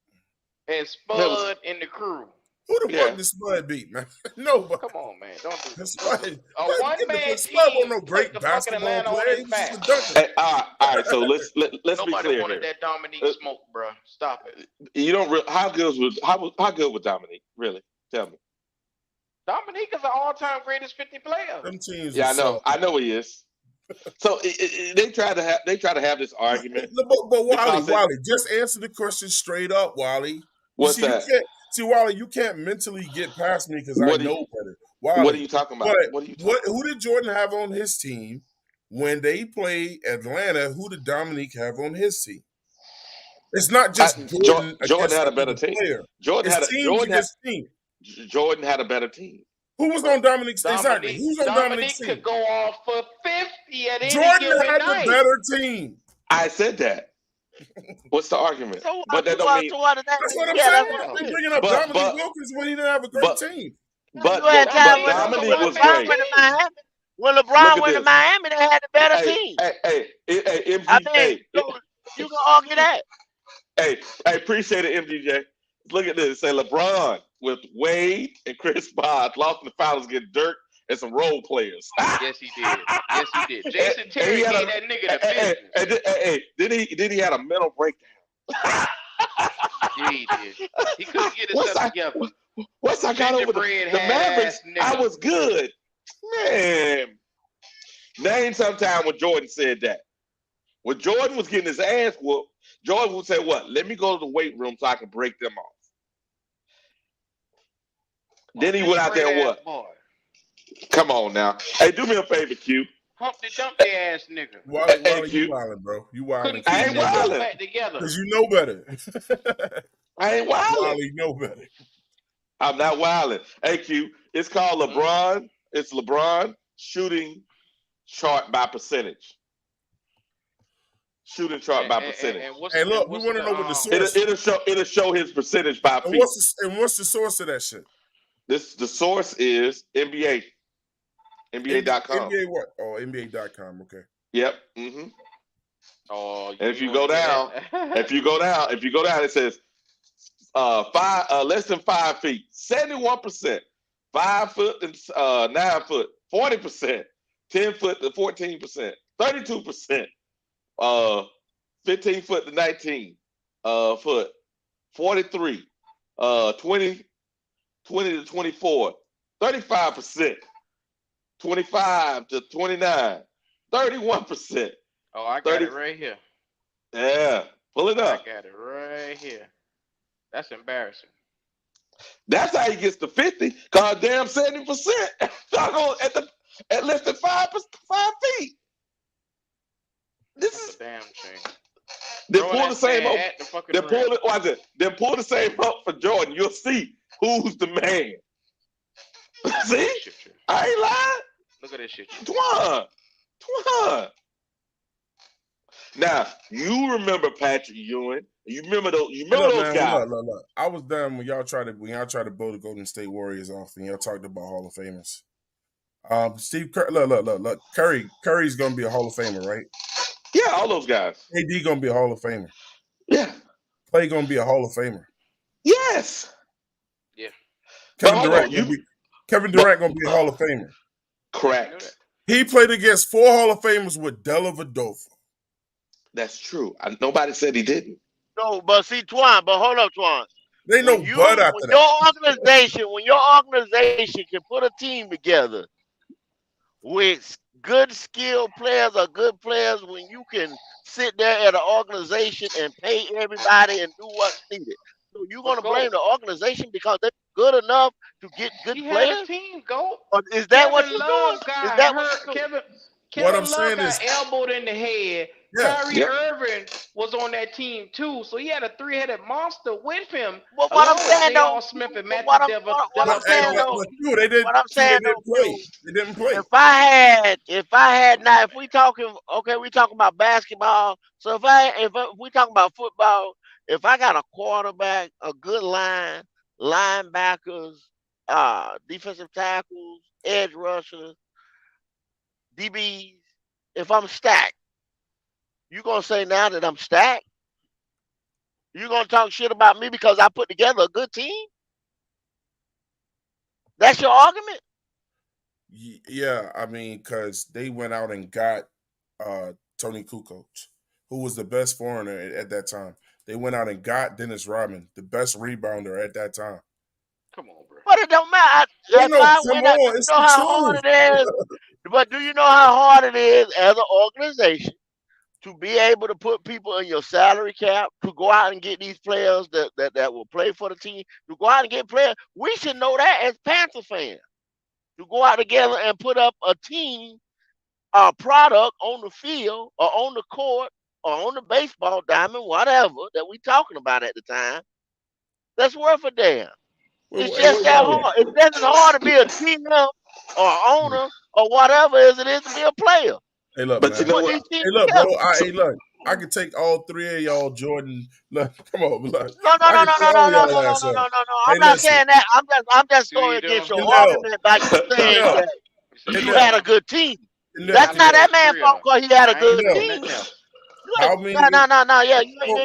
And Spud and the crew. Who the fuck did Spud beat, man? Nobody. Come on, man. Don't do this. Spud. One-man Spud team was no great basketball player. Hey, all right. So let's be clear. Nobody wanted that Dominique smoke, bro. Stop it. You don't. How good was Dominique? Really? Tell me. Dominique is an all-time greatest 50 player. Them teams. Yeah, I know he is. So they try to have this argument. But Wally, just answer the question straight up, Wally. What's that? Wally, you can't mentally get past me because I know better. Wally, what are you talking about? Who did Jordan have on his team when they played Atlanta? Who did Dominique have on his team? It's not just Jordan had a better team. Jordan had a better team. Who was on Dominique's team? Exactly. Who's on Dominique's team? Could go off for 50 at any Jordan had the better team. I said that. What's the argument? But that don't mean. That's what I'm saying. You're bringing up Dominique Wilkins when he didn't have a great team. But Dominique was great. When LeBron went to Miami, they had the better team. Hey, MJ, you can argue that. Hey, I appreciate it, MJ. Look at this. Say LeBron with Wade and Chris Bosh lost in the finals against Dirk and some role players. Yes, he did. Jason Terry gave that nigga the business. Then he had a mental breakdown. Yeah, he did. He couldn't get himself together. Once I got over the Mavericks, I was good. Man. Name sometime when Jordan said that. When Jordan was getting his ass whooped, Jordan would say, what? Let me go to the weight room so I can break them off. Then he went out there and what? Boy. Come on now. Hey, do me a favor, Q. Humpty Dumpty ass nigga. Wally, Thank you you. wildin', bro. You wildin' Couldn't because I keep you ain't know that better. shit wildin'. back together. Because you know better. I ain't wildin'. Wally, you know better. I'm not wildin'. Thank you. It's called LeBron. It's LeBron shooting chart by percentage. Shooting chart by percentage. And what's Hey, look, and we what's want to know what the source. It'll show his percentage by And feet. what's the source of that shit? The source is NBA. NBA.com. NBA what? Oh, NBA.com. Okay. Yep. Mm-hmm. Oh, And if you wanna go hear down, that? if you go down, it says less than 5 feet, 71%, 5 foot and 9 foot, 40%, 10 foot to 14%, 32%, 15 foot to 19 foot, 43, 20 to 24, 35%, 25 to 29, 31%. Oh, I got 30. it right here. Yeah, pull it I up. got it right here. That's embarrassing. That's how he gets to 50. Cause damn 70% at less than 5 feet. This That's is a damn shame. then Throw pull that the same man up. at the fucking Then pull rim. it. Watch it. Then pull the same up for Jordan. You'll see who's the man. See, This shit true. I ain't lying. Look at this shit. True. Twan. Now you remember Patrick Ewing. You remember those. You remember Look, those man, guys. look. I was done when y'all tried to blow the Golden State Warriors off and y'all talked about Hall of Famers. Steve Curry, look. Curry's gonna be a Hall of Famer, right? Yeah, all those guys. AD gonna be a Hall of Famer. Yeah. Clay gonna be a Hall of Famer. Yes. Yeah. Kevin But Durant gonna be a Hall of Famer. Correct. He played against 4 Hall of Famers with Della Vadova. That's true. Nobody said he didn't. No, but see, Twan, but hold up, Twan. They know Bud after that. When your organization can put a team together with good skilled players or good players, when you can sit there at an organization and pay everybody and do what's needed. So you're gonna blame the organization because they're good enough to get good He had players? a team go. Or is that what Kevin you're Love doing? Is got that what hurt. you're doing? What Kevin I'm Love saying got is- elbowed in the head. Yeah. Kyrie Irving was on that team too, so he had a 3-headed monster with him. Well, what I'm along saying with J.R. though, Smith and what Matthew I'm But saying though, they didn't what I'm saying though, play. They didn't play. if I had now, if we talking about basketball, so if we talking about football, if I got a quarterback, a good line, linebackers, defensive tackles, edge rushers, DBs, if I'm stacked, you gonna say now that I'm stacked? You gonna talk shit about me because I put together a good team? That's your argument? Yeah, I mean, because they went out and got Tony Kukoc, who was the best foreigner at that time. They went out and got Dennis Rodman, the best rebounder at that time. Come on, bro. But it don't matter. It's the How truth. hard it is? But do you know how hard it is as an organization to be able to put people in your salary cap, to go out and get these players that will play for the team, to go out and get players? We should know that as Panther fans. To go out together and put up a team, a product on the field or on the court or on the baseball diamond, whatever that we talking about at the time, that's worth a damn. It's just that hard. It's just as hard to be a GM or owner or whatever as it is to be a player. Hey, look, But man. you know what? Hey, look, bro. Look. I could take all 3 of y'all, Jordan. Look, come on, look. No. I'm not saying that. I'm just going against your argument by you saying that you had a good team. That's not that man's fault because he had a good team. No. Yeah,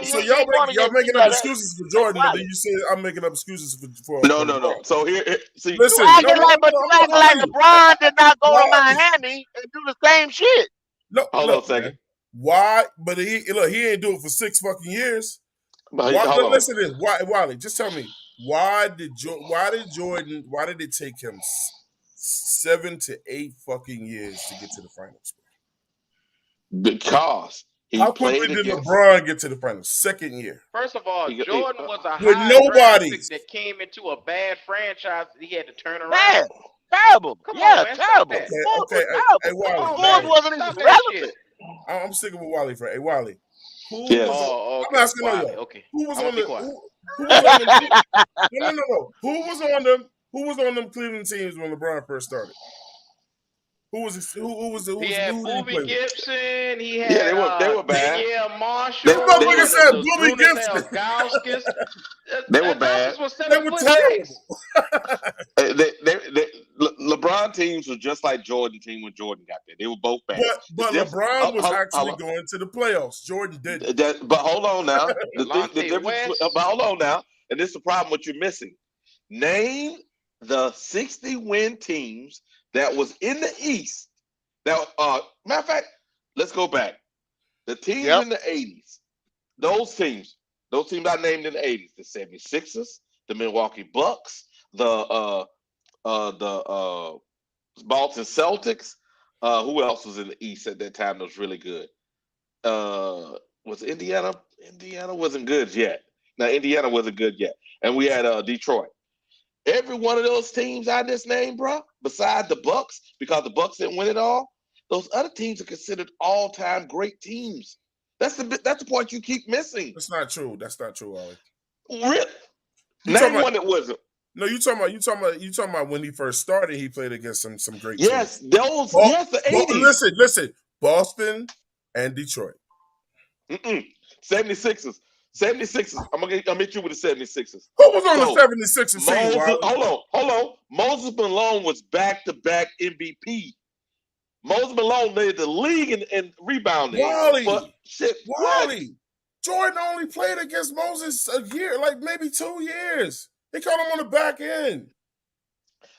so y'all making up excuses for Jordan, but then you say I'm making up excuses for No. So here, see, listen. You acting like LeBron did not go to Miami and do the same shit. No, hold on a second. Man. Why? But he ain't do it for 6 fucking years. Listen to this, Wally. Just tell me why did it take him 7 to 8 fucking years to get to the finals? Because how quickly did LeBron get to the finals? 2nd year. First of all, Jordan was a with high nobody draft pick that came into a bad franchise that he had to turn around. Man. Terrible. Come Yeah, on, man. Stop terrible. that. The Bulls Okay. were Hey, terrible. Wally. Come on, The Bulls man. wasn't even Stop that relevant. shit. I'm sticking with Wally for. Hey, Wally. Who Yeah. was? Oh, I'm okay. asking Wally. you. Okay. Who was I'm on gonna be the? quiet. Who was on them? No. Who was on them? Who was on them Cleveland teams when LeBron first started? Who was He had who did he Boobie play with? Gibson. He Yeah, had they were bad. Danielle That Marshall. He motherfucker had said the Booby Gibson. Ilgauskas. They were bad. Ilgauskas was They were 7'6". LeBron teams were just like Jordan team when Jordan got there. They were both bad. But LeBron was actually going to the playoffs. Jordan didn't. But hold on now. The Delonte difference. West. But hold on now. And this is the problem what you're missing. Name the 60-win teams that was in the East. Now, matter of fact, let's go back. The teams Yep. in the 80s. Those teams I named in the 80s. The 76ers, the Milwaukee Bucks, the Boston Celtics. Who else was in the East at that time that was really good? Was Indiana? Indiana wasn't good yet. Now, Indiana wasn't good yet. And we had Detroit. Every one of those teams I just named, bro, besides the Bucks, because the Bucks didn't win it all, those other teams are considered all-time great teams. That's the point you keep missing. That's not true. That's not true, Ollie. Really? You Name talking one that wasn't. No, you talking about when he first started, he played against some great Yes, teams. those. Yes, the 80s. Listen. Boston and Detroit. 76ers. 76ers. I'm gonna hit you with the 76ers. Who was on the 76ers team? Hold on. Moses Malone was back-to-back MVP. Moses Malone led the league in rebounding. Wally. What? Jordan only played against Moses a year, like maybe 2 years. They caught him on the back end.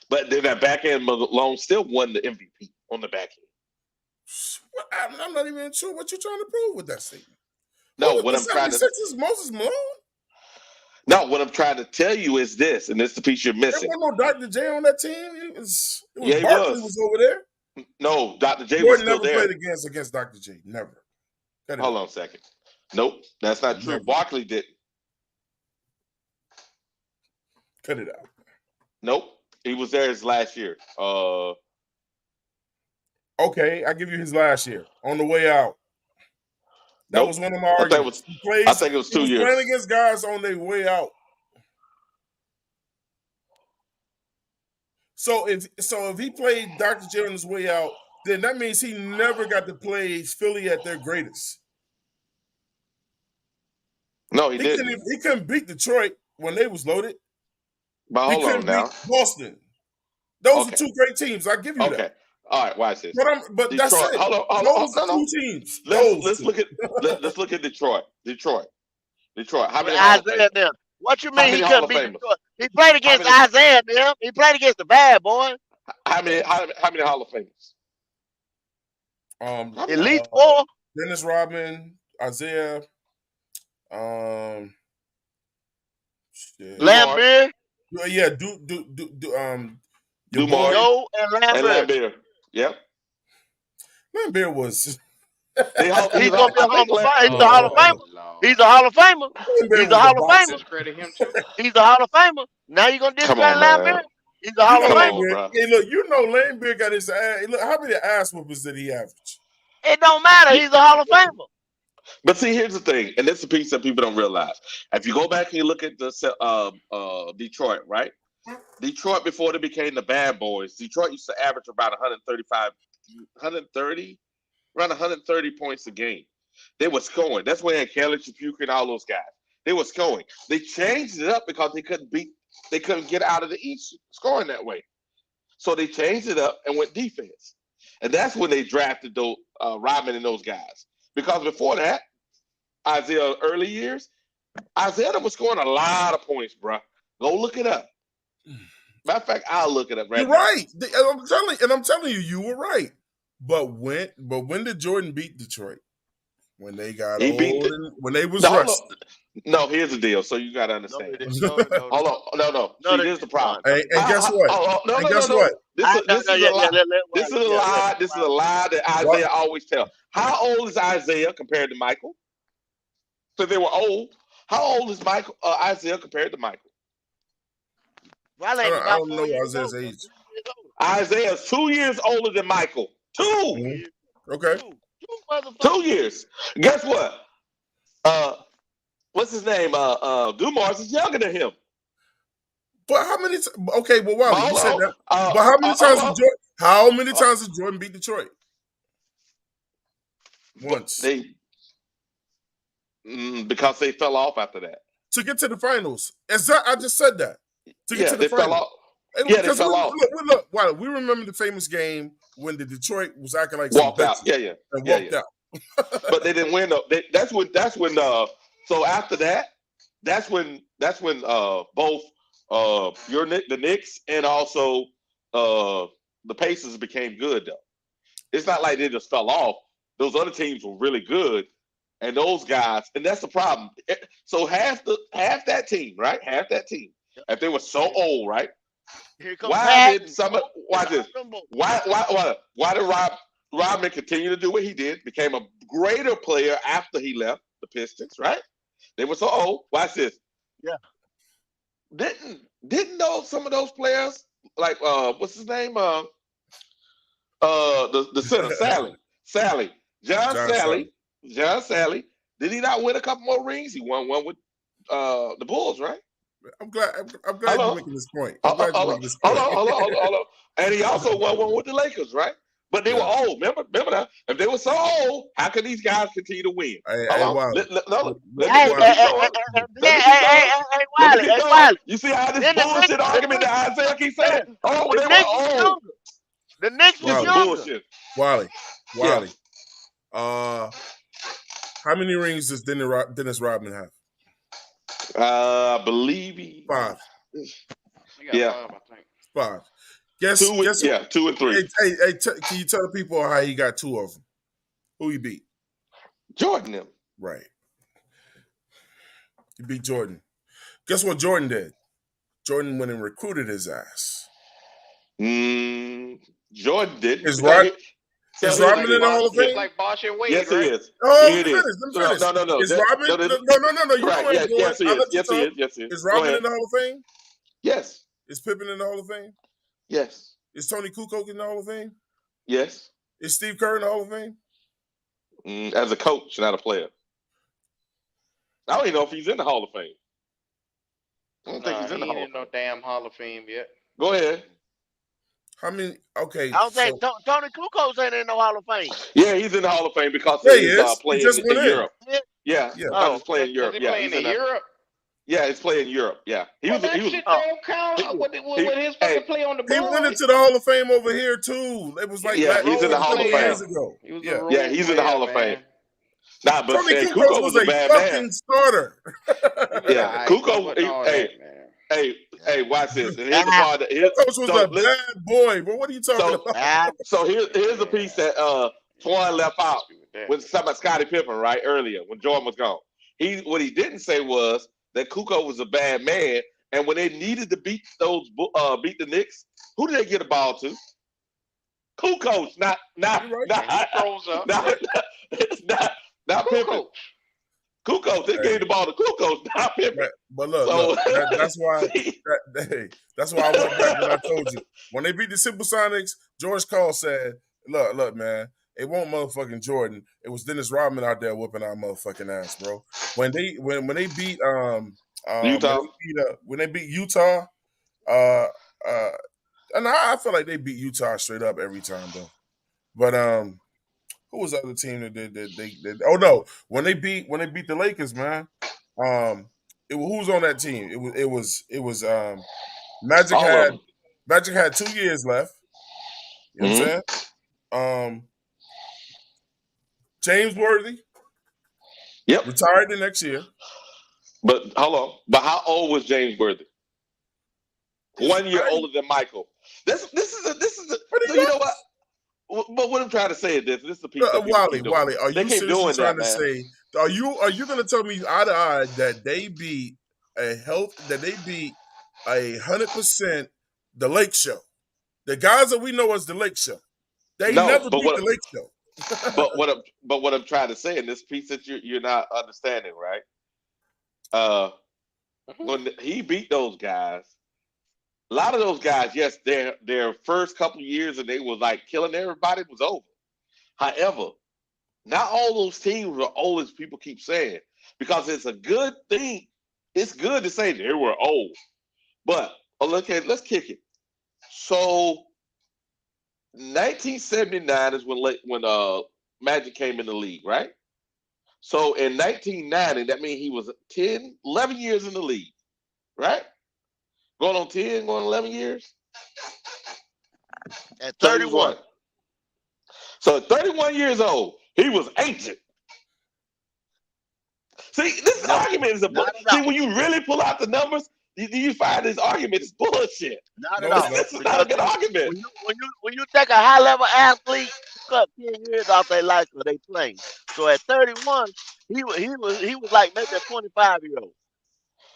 But then that back end, Malone still won the MVP on the back end. I'm not even sure what you're trying to prove with that statement. No, what I'm trying to say is Moses Malone. No, what I'm trying to tell you is this, and this is the piece you're missing. There wasn't no Dr. J on that team. It was he Barkley was over there. No, Dr. J was still never there. played against Dr. J. Never. Hold on a second. Nope, that's not true. Barkley didn't. Cut it out. Nope, he was there his last year. Okay, I give you his last year on the way out. That was one of my arguments. I think it was 2 years. Playing against guys on their way out. So if he played Dr. J on his way out, then that means he never got to play Philly at their greatest. No, he didn't. He couldn't beat Detroit when they was loaded. But hold on now. Beat Boston. Those are two great teams. I give you that. Okay. All right, watch this. But Detroit, that's it. Hold on. Two teams. Let's look at Detroit. How many Isaiah them? What you mean he couldn't beat Detroit? He played against Isaiah them. He played against the bad boy. How many Hall of Famers? At least 4. Dennis Rodman, Isaiah, Lambert. Yeah, Dumars. Joe and Lambert. Yep. Lambert was. He's gonna be a Hall of Famer. He's a Hall of Famer. He's a Hall of Famer. Credit him too. He's a Hall of Famer. Now you gonna discredit Lambert? He's a Hall of Famer. Hey, look, Lambert got his ass. Look, how many ass whoopers did he average? It don't matter. He's a Hall of Famer. But see, here's the thing, and this is a piece that people don't realize. If you go back and you look at the Detroit, right? Detroit, before they became the bad boys, Detroit used to average about 130 points a game. They were scoring. That's when they had Kelly, Chapuka, and all those guys. They were scoring. They changed it up because they couldn't get out of the East scoring that way. So they changed it up and went defense. And that's when they drafted those Rodman and those guys. Because before that, Isaiah early years, Isaiah was scoring a lot of points, bro. Go look it up. Matter of fact, I'll look it up right now. You're right. I'm telling you, you were right. But when did Jordan beat Detroit? When they got old when they was rusty. No, here's the deal. So you got to understand. Hold on. No. See, here's the problem. And guess what? What? This is a lie. This is a lie that Isaiah always tells. How old is Isaiah compared to Michael? So they were old. How old is Isaiah compared to Michael? I don't know Isaiah's age. Isaiah's 2 years older than Michael. 2. Mhm. Okay. Two motherfuckers. 2 years. Guess what? What's his name? Dumars is younger than him. But how many? Okay, well, Wally, you Hold said on. that. But how many times? Hold on. How many times did Jordan beat Detroit? Once. Because they fell off after that. To get to the finals. I just said that. To get to the they finals. fell off. Yeah, they fell off. Look, Wally, we remember the famous game when the Detroit was acting like walked some out. bitches and walked out. But they didn't win. That's when. So after that, that's when both the Knicks and also the Pacers became good though. It's not like they just fell off. Those other teams were really good, and those guys, and that's the problem. So half that team, right? Half that team, if they were so old, right? Why did watch this? Why did Rodman continue to do what he did? Became a greater player after he left the Pistons, right? They were so old. Watch this. Yeah. Didn't know some of those players like what's his name? The center, John Sally. Did he not win a couple more rings? He won one with the Bulls, right? I'm glad you're making this point. Hold on. And he also won one with the Lakers, right? But they were old. Remember that? If they were so old, how could these guys continue to win? Hey, Wiley. You see how this bullshit argument that Isaiah keeps saying? Oh, they were old. The Knicks was bullshit. Wally. How many rings does Dennis Rodman have? I believe he 5. Yeah, 5. Guess 2 and 3. Hey, can you tell the people how he got 2 of them? Who he beat? Jordan them. Right. He beat Jordan. Guess what Jordan did? Jordan went and recruited his ass. Jordan did. Is Rodman in the Hall of Fame? Like Bosh and Wade, yes, right? he is. Oh, Let me finish. No. Is Rodman? No. You know yes, he is. Yes, he is. Is Rodman in the Hall of Fame? Yes. Is Pippen in the Hall of Fame? Yes. Is Tony Kukoc in the Hall of Fame? Yes. Is Steve Kerr in the Hall of Fame? As a coach, not a player. I don't even know if he's in the Hall of Fame. I don't think he's in the Hall of Fame. No damn Hall of Fame yet. Go ahead. I mean, okay. I don't think Tony Kukoc ain't in no Hall of Fame. Yeah, he's in the Hall of Fame because he's playing in Europe. Yeah. He's playing in Europe. Playing in Europe? Yeah, he's playing in Europe. Yeah. Shit don't count with his fucking play on the board. He went into the Hall of Fame over here too. It was like he's in the Hall of Fame years ago. He's in the Hall of Fame. Nah, but Tony Kukoc was a bad fucking starter. Yeah, Kukoc. Hey, watch this. And here's the part that Kukoc was a bad boy. But what are you talking about? So here's the piece that Tuandon left out when talking about Scottie Pippen right earlier when Jordan was gone. What he didn't say was that Kukoc was a bad man, and when they needed to beat the Knicks, who did they get the ball to? Kukoc, not Pippen. Kukoc, they gave the ball to Kukoc, not Pippen. But look, that's why. That's why I went back when I told you when they beat the Simple Sonics. George Call said, "Look, man, it wasn't motherfucking Jordan. It was Dennis Rodman out there whooping our motherfucking ass, bro. When they beat Utah, when they beat Utah, and I feel like they beat Utah straight up every time, though. But who was the other team that did? Oh no, when they beat the Lakers, man. Who was on that team? It was Magic had 2 years left. You know what I'm saying? James Worthy. Yep. Retired the next year. But hold on. But how old was James Worthy? 1 year older than Michael. This is so you know what? But what I'm trying to say is this is the piece. Wally, are you seriously trying to say? Are you going to tell me eye to eye that they beat 100% the Lake Show? The guys that we know as the Lake Show. They never beat the Lake Show. but what I'm trying to say in this piece that you're not understanding, right? When he beat those guys, A lot of those guys, yes, their first couple years and they was like killing everybody was over. However, not all those teams are old as people keep saying, because it's a good thing. It's good to say they were old, but let's kick it. So 1979 is when Magic came in the league, right? So in 1990, that means he was 10, 11 years in the league, right? Going on 10, going on 11 years. At So he was 31. what? So at 31 years old, he was ancient. See, this No, argument is not at see all. when you really pull out the numbers, you find this argument is bullshit. Not at No, it's all. not. This is not a Because good argument. when you take a high level athlete, cut 10 years off their life for they playing. So at 31, he was like maybe a 25-year-old,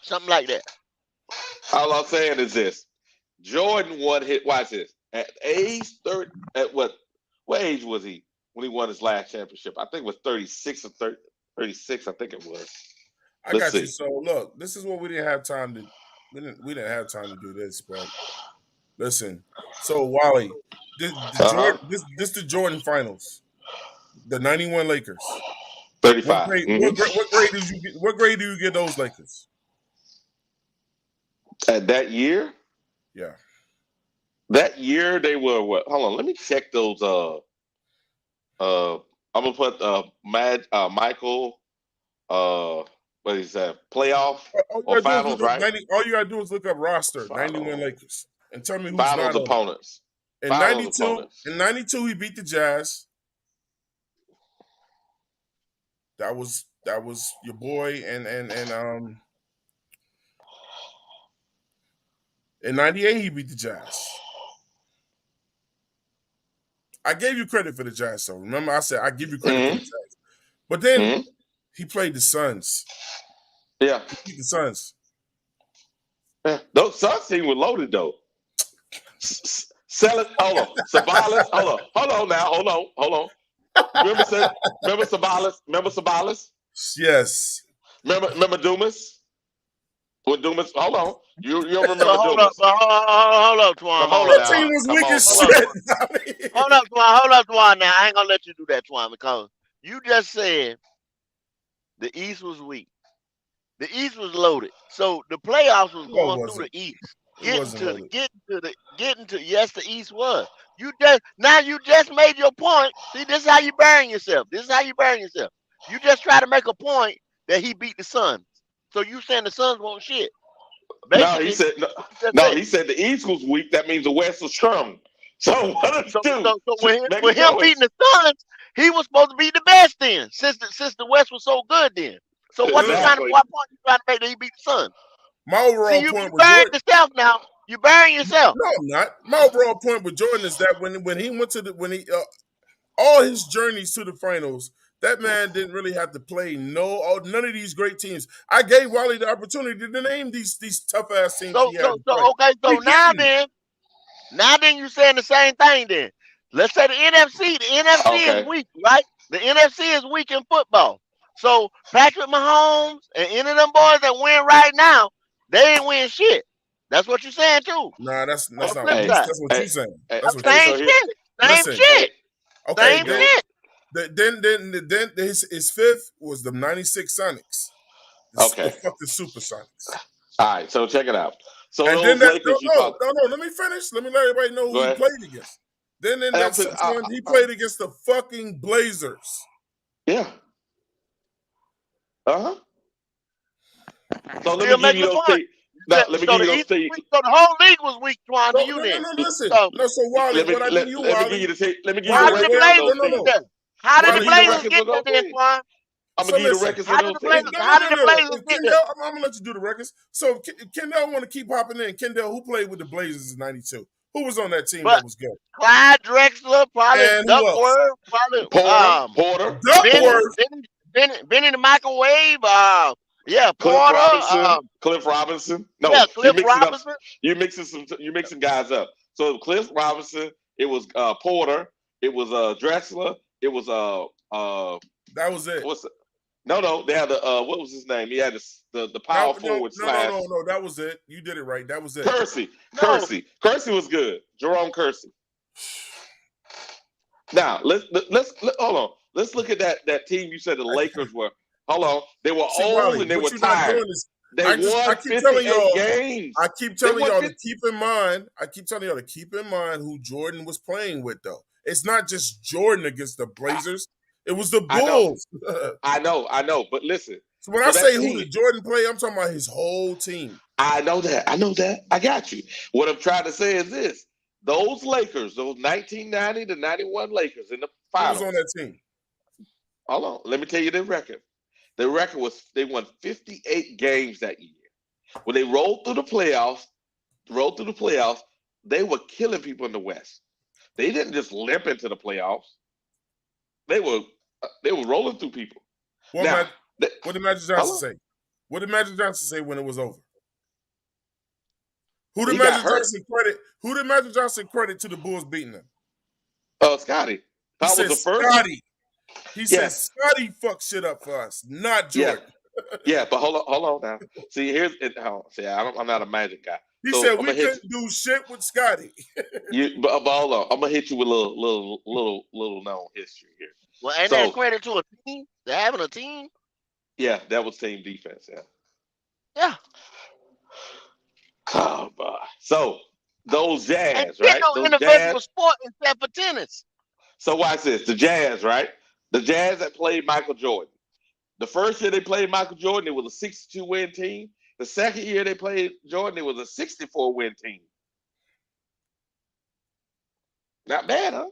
something like that. All I'm saying is this: Jordan won hit. Watch this. At age 30, at what age was he when he won his last championship? I think it was 36 or 30, 36. I think it was. I Let's got you. see. So look, this is what we didn't have time to. We didn't have time to do this, but listen. So Wally, Uh-huh. this the Jordan finals, the '91 Lakers. What 35. grade? Mhm. What grade did you get? What grade do you get those Lakers? At that year, Yeah. they were what? Hold on, let me check those. I'm gonna put Michael. What is that? Playoff All you or gotta do is finals, look up right? 90. All you gotta do is look up roster '91 Finals, Lakers and tell me who's finals not on it. opponents. In Finals '92, opponents. he beat the Jazz. That was your boy, and in '98 he beat the Jazz. I gave you credit for the Jazz, so remember I said I give you credit for the Hmm. Jazz. But then Hmm. he played the Suns. Yeah. He beat the Suns. Yeah. Those Suns team were loaded though. Sell it. Hold on. Sabalas. Hold on now. Hold on. Remember, remember Sabalas? Remember Sabalas? Yes. Remember Dumas? When Dumas, hold on. You don't But remember hold up, Dumas? hold up, Twan, Come hold on up, That now. team Twan, was Come weak on. as Come hold up, on. shit. hold up, Twan. Now I ain't gonna let you do that, Twan, because you just said the East was weak. The East was loaded. So the playoffs was No, it going through wasn't. the East. It wasn't loaded. Getting to yes, the East was. You just made your point. See, this is how you burying yourself. You just try to make a point that he beat the Suns. So you saying the Suns won't shit. No, he Basically, said no, what you just no, said. he said the East was weak. That means the West was strong. So what does So, he do? so with Make a him beating choice. the Suns, he was supposed to be the best then, since the West was so good then. So what Exactly. point you trying to make that he beat the Suns? My See, overall you point with burying Jordan. yourself now. You burying yourself. No, I'm not. My overall point with Jordan is that when he went to all his journeys to the finals, that man didn't really have to play none of these great teams. I gave Wally the opportunity to name these tough ass teams he had to play. Okay. He So didn't. now then, you saying the same thing. Then let's say the NFC. The NFC is Okay. weak, right? The NFC is weak in football. So Patrick Mahomes and any of them boys that win right now, they ain't win shit. That's what you're saying too. Nah, that's On the not. flip Hey, side, That's what hey, you saying. hey, That's what you hey, same so saying. here, shit. Same Listen. hey, shit. Okay, Same dude. shit. then his fifth was the '96 Sonics, the Okay. fucking Supersonics. All right. So check it out. So And then those Lakers you talk. let me finish. Let me let everybody know Go who he ahead. played against. Then in Hey, that sixth one, he played against the fucking Blazers. yeah. Uh-huh. So let me Still give making you a those point. three. No, let me So give you the those East was three. weak. So the whole league was weak, Twan, to No, you no, no, then. no. Listen. So No, so Wally, what I do you, Let me give Wally? you let me give you the how did Wally, the records wait, for no, those Blazers no, get teams. no. there? How did Let the me Wally, give you the Blazers records get for there those then, teams. Twan? I'm So gonna give you the listen. records for How did those the teams. Blazers? How did the Blazers get there? Kendall, I'm gonna let you do the records. So Kendall want to keep hopping in. Kendall, who played with the Blazers in '92? Who was on that team that But was good? Clyde Drexler, probably And who else? Duckworth, probably Porter, Benny, Duckworth. Benny the Microwave, yeah, Cliff Porter, Robinson, Cliff Robinson. No, yeah, Cliff Robinson. you're mixing guys up. So Cliff Robinson, it was Porter, it was Drexler, it was That was it. what's it? No, they had the what was his name? He had the power forward slash No. That was it. You did it right. That was it. Kersey. No. Kersey was good. Jerome Kersey. Now let's hold on. Let's look at that team. You said the Lakers were. Hold on. They were See, old Wally, and they what were you're not tired. doing is They I won keep telling 58 y'all. games. I keep telling y'all to keep in mind. I keep telling y'all to keep in mind who Jordan was playing with, though. It's not just Jordan against the Blazers. It was the Bulls. I know. But listen. So when I say who did Jordan play, I'm talking about his whole team. I know that. I got you. What I'm trying to say is this. Those Lakers, those 1990 to 91 Lakers in the finals. Who was on that team? Hold on. Let me tell you their record. Their record was they won 58 games that year. When they rolled through the playoffs, they were killing people in the West. They didn't just limp into the playoffs. They were rolling through people. What did Magic Johnson say? What did Magic Johnson say when it was over? Who did Magic Johnson credit to the Bulls beating them? Scotty. He said Scotty. He said Scotty fucked shit up for us, not Jordan. Yeah, but hold on now. See, here's it. I'm not a Magic guy. He said we couldn't do shit with Scotty. But hold on, I'm gonna hit you with a little known history here. Well, ain't that credit to a team? They're having a team. Yeah, that was team defense. Yeah. Yeah. Oh boy. So those Jazz, and right? No individual sport except for tennis. So watch this. The Jazz, right? The Jazz that played Michael Jordan. The first year they played Michael Jordan, it was a 62 win team. The second year they played Jordan, it was a 64 win team. Not bad, huh?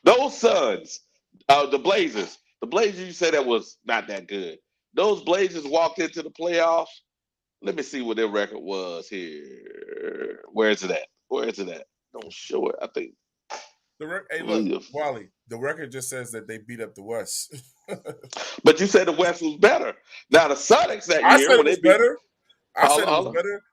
Those Suns, the Blazers, you said that was not that good. Those Blazers walked into the playoffs. Let me see what their record was here. Where is it at? Don't show it. I think. Hey, look, Wally, the record just says that they beat up the West. But you said the West was better. Now the Sonics that year, I said it was better.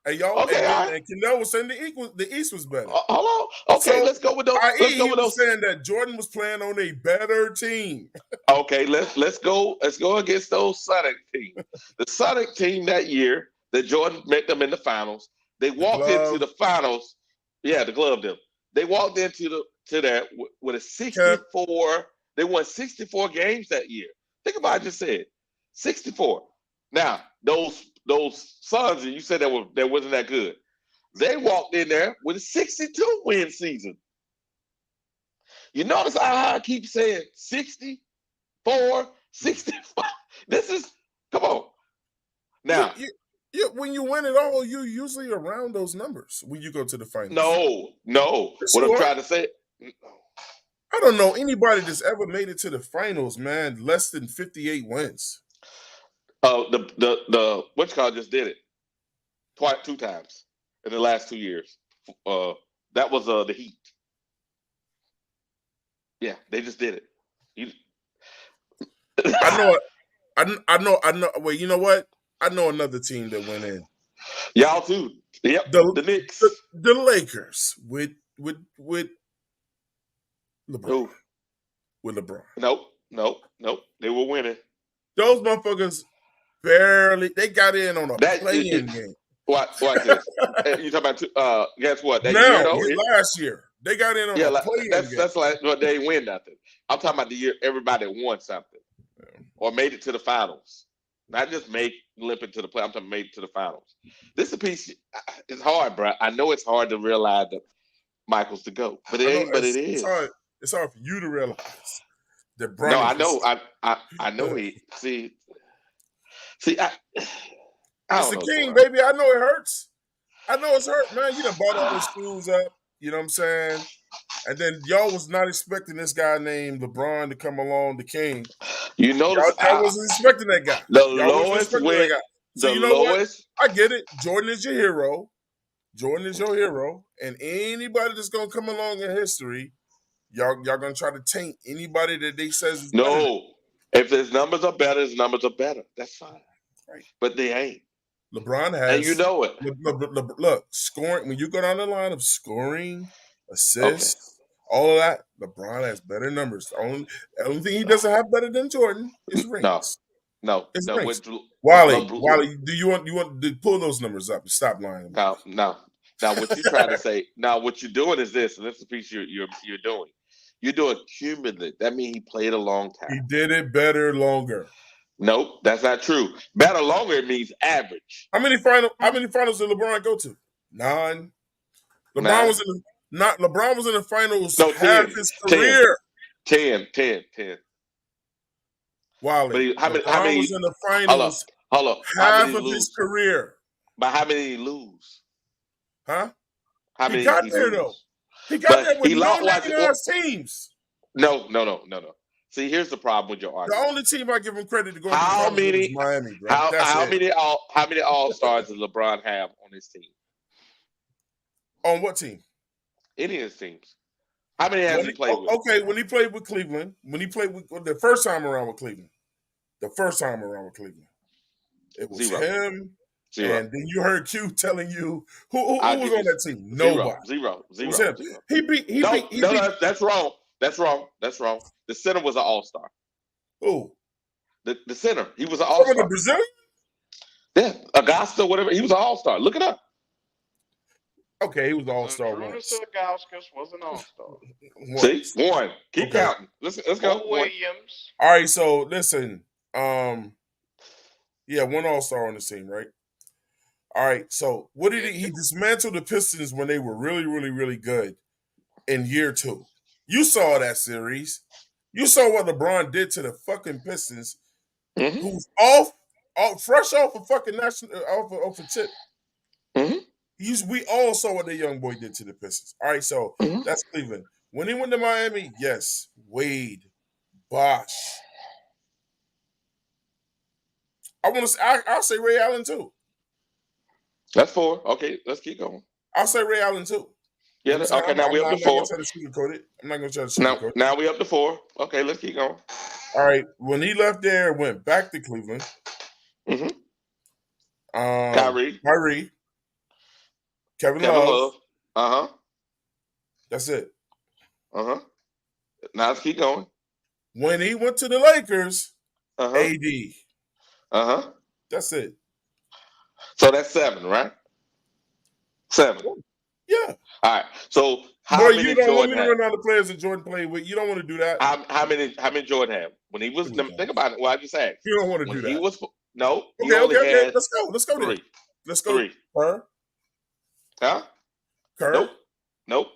Hey, y'all. Okay, and Kendall was saying the East was better. Hold on. Okay, let's go with those. He was saying that Jordan was playing on a better team. Okay, let's go against those Sonic teams. The Sonic team that year that Jordan met them in the finals. They walked into the finals. Yeah, the glove them. They walked into that with a 64. They won 64 games that year. Think about what I just said. 64. Now, those Suns, you said that wasn't that good. They walked in there with a 62 win season. You notice how I keep saying 64, 65. This is, come on. Now, when you win it all, you're usually around those numbers when you go to the finals. No. What I'm trying to say. I don't know anybody that's ever made it to the finals, man, less than 58 wins. The what's called just did it two times in the last 2 years. That was the Heat. Yeah, they just did it. I know. Well, you know what? I know another team that went in. Y'all too. Yep. The Knicks. The Lakers with LeBron. Ooh. With LeBron. Nope. They were winning. Those motherfuckers barely. They got in on a play-in game. Watch this. You talking about? Guess what? Last year they got in on a play-in game. That's like they ain't win nothing. I'm talking about the year everybody won something or made it to the finals. Not just limp into the play. I'm talking made it to the finals. This is a piece. It's hard, bro. I know it's hard to realize that Michael's the GOAT, but it ain't. But it is. It's hard for you to realize that Bron. No, I know. I know he. See. It's the king, baby. I know it hurts. I know it's hurt, man. You done bought all those shoes up. You know what I'm saying? And then y'all was not expecting this guy named LeBron to come along, the king. You know, y'all wasn't expecting that guy. The lowest win. So you know what? I get it. Jordan is your hero. And anybody that's gonna come along in history, y'all gonna try to taint anybody that they says is better. No. If his numbers are better, his numbers are better. That's fine. Right. But they ain't. LeBron has, and you know it. Look, scoring, when you go down the line of scoring, assists, all of that, LeBron has better numbers. The only thing he doesn't have better than Jordan is rings. No, It's no. rings. With Wally, do you want to pull those numbers up and stop lying? No. Now, what you're trying to say? Now, what you're doing is this, and this is the piece you're doing. You're doing cumulative. That means he played a long He time. did it better longer. Nope, that's not true. Better longer means average. How many finals did LeBron go to? 9. LeBron 9. was in LeBron was in the finals No, half 10. his 10. career. 10. Wally, But how LeBron many? was in the Hold up, finals hold up. How half many of his lose? career. But how many did he lose? Huh? How He many got did he there lose? though. He got But there with he no lost. 99 teams. No. See, here's the problem with your The argument. only team I give him credit to go to the How finals with is many? Miami, bro. That's How it. many all stars does LeBron have on his team? On what team? Any of his teams. How many has he played with? Okay, when he played with Cleveland, the first time around with Cleveland, it was 0. him. 0. And then you heard Q telling you who I'll was give on you that team. 0. Nobody. 0. It was him. 0. He beat. No, that's wrong. That's wrong. The center was an all-star. Who? The center. He was an Over the all-star. Brazilian? Yeah, Augusta, whatever. He was an all-star. Look it up. Okay, he was an all-star Intruder once. Gauskas was an all-star. See, one. Keep counting. Let's go. Bo Williams. All right, so listen. Yeah, one all-star on the team, right? All right, so what did he dismantled the Pistons when they were really, really, really good in year 2. You saw that series. You saw what LeBron did to the fucking Pistons, who's fresh off a fucking national off a chip. We all saw what the young boy did to the Pistons. All right, so that's Cleveland. When he went to Miami, yes, Wade, Bosh. I'll say Ray Allen too. That's 4. Okay, let's keep going. I'll say Ray Allen too. Yeah. Okay. Now we up to 4. I'm not going to sugarcoat it. I'm not going to try to sugarcoat it. Now we up to 4. Okay, let's keep going. All right. When he left there, went back to Cleveland. Kyrie, Kevin Love. That's it. Now let's keep going. When he went to the Lakers, AD. That's it. So that's 7, right? 7. Yeah. All right. So how many Jordan have? Run out of players that Jordan played with. You don't want to do that. How many Jordan have? When he was, think about it. Well, I just asked. You don't want to do that. He was no. Okay. Let's go. Let's go. 3. Then. Let's go. 3. Kerr. Huh? Kerr. Nope.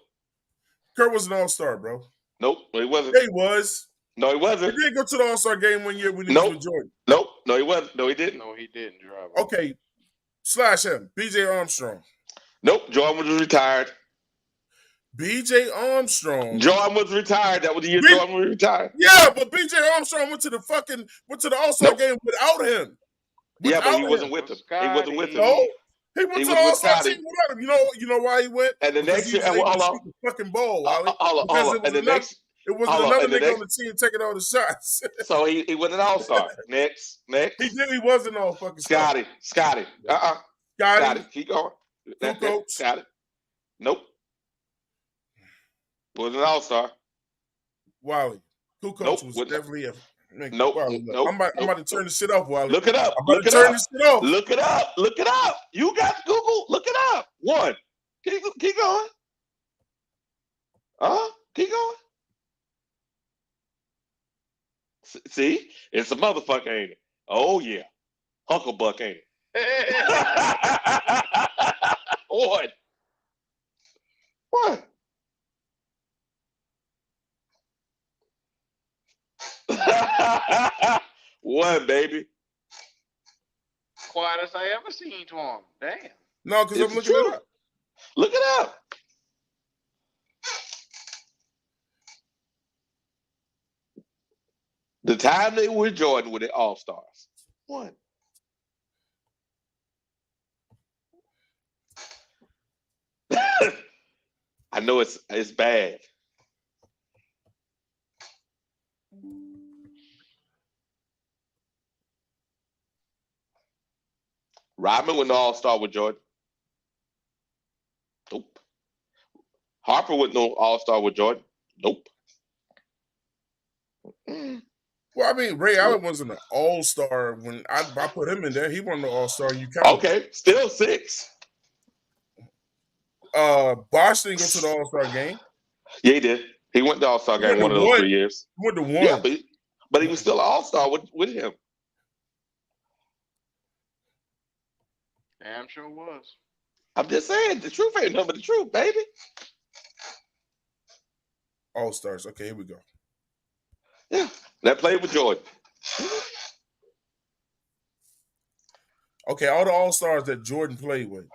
Kerr was an all-star, bro. Nope. No, he wasn't. Yeah, he was. No, he wasn't. He didn't go to the All-Star game one year when he was with Jordan. Nope. No, he wasn't. No, he didn't. No, he didn't. Okay. Slash him. B.J. Armstrong. Nope. Jordan was retired. B.J. Armstrong. Jordan was retired. That was the year Jordan was retired. Yeah, but B.J. Armstrong went to the All-Star game without him. Yeah, but he wasn't with him. He wasn't with him. No. He went to the All-Star team without him. You know why he went? And the next year, hold on. The fucking ball, Wally. Hold on. And the next. It wasn't another nigga on the team taking all the shots. So he was an all-star. Next. He wasn't all fucking Scotty. Scotty. Keep going. Coach. Scotty. Nope. Was an all-star. Wally. Who coach was definitely a Nope. I'm about to turn this shit off, Wally. Look it up. I'm about to turn this shit off. Look it up. You got Google. Look it up. 1. Keep going. Keep going. See? It's a motherfucker, ain't it? Oh, yeah. Hucklebuck, ain't it? What? 1, baby. Quietest I ever seen to him. Damn. No, because I'm looking it up. Look it up. The time they were Jordan with the All-Stars. 1. I know it's bad. Rodman was no All-Star with Jordan. Nope. Harper was no All-Star with Jordan. Nope. Well, I mean, Ray Allen wasn't an all-star when I put him in there. He wasn't an all-star. You counted. Okay, still 6. Bosh didn't go to the all-star game. Yeah, he did. He went to the All-Star game one of those 3 years. He went to one. Yeah, but he was still an All-Star with him. Damn sure was. I'm just saying, the truth ain't nothing but the truth, baby. All-Stars. Okay, here we go. Yeah, that played with Jordan. Okay, all the All-Stars that Jordan played with.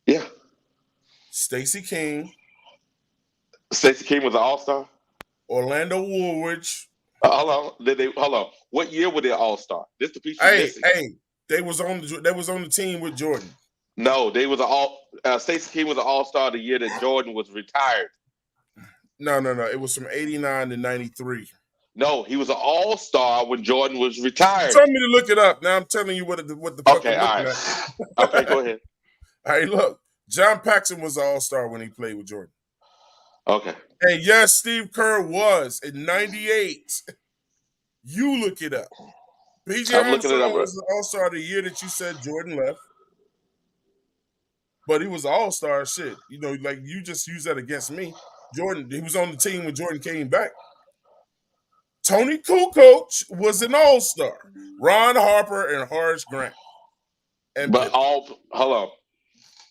Yeah. Stacey King. Stacey King was an All-Star. Orlando Woolridge. Hold on. What year were they All-Star? This the piece you're missing. Hey, they was on the team with Jordan. No, they was Stacey King was an All-Star the year that Jordan was retired. No. It was from 89 to 93. No, he was an All-Star when Jordan was retired. You told me to look it up. Now I'm telling you what the fuck okay, I'm looking at. Okay, go ahead. All right, look. John Paxson was an All-Star when he played with Jordan. Okay. And yes, Steve Kerr was in 98. You look it up. PJ Armstrong was the All-Star the year that you said Jordan left. But he was an All-Star shit. You know, like you just used that against me. Jordan, he was on the team when Jordan came back. Tony Kukoc was an All-Star. Ron Harper and Horace Grant. Hold on.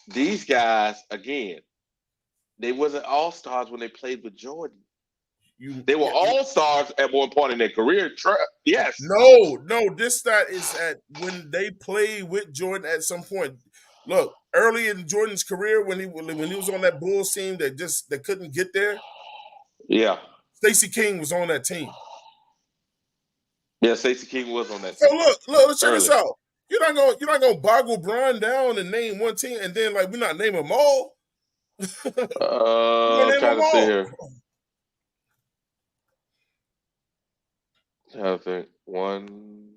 These guys, again, they wasn't All-Stars when they played with Jordan. They were All-Stars at one point in their career. Yes. No. This stat is at when they played with Jordan at some point. Look, early in Jordan's career, when he was on that Bulls team that couldn't get there. Yeah. Stacey King was on that team. Yeah, Stacey King was on that team. So look, let's check this out. You're not gonna boggle Brian down and name one team and then like we're not naming them all. I'm trying to see here. I think 1,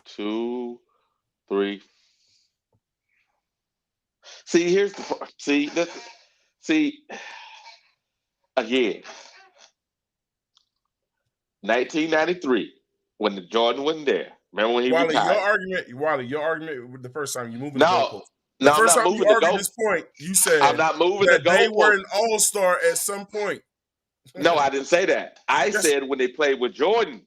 2, 3. See, here's the again. 1993, when the Jordan wasn't there. Remember when he retired? Your argument the first time you moving the goalpost. The first time you argued this point, you said I'm not moving the goalpost. They were an All-Star at some point. No, I didn't say that. I said when they played with Jordan.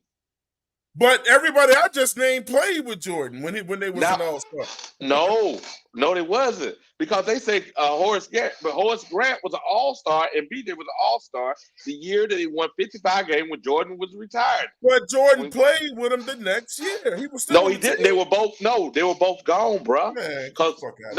But everybody I just named played with Jordan when they was an All-Star. No, they wasn't. Because they say Horace Grant was an All-Star and B.J. was an All-Star the year that he won 55 games when Jordan was retired. But Jordan played with him the next year. He was still No, he didn't. They were both gone, bro. Because Jordan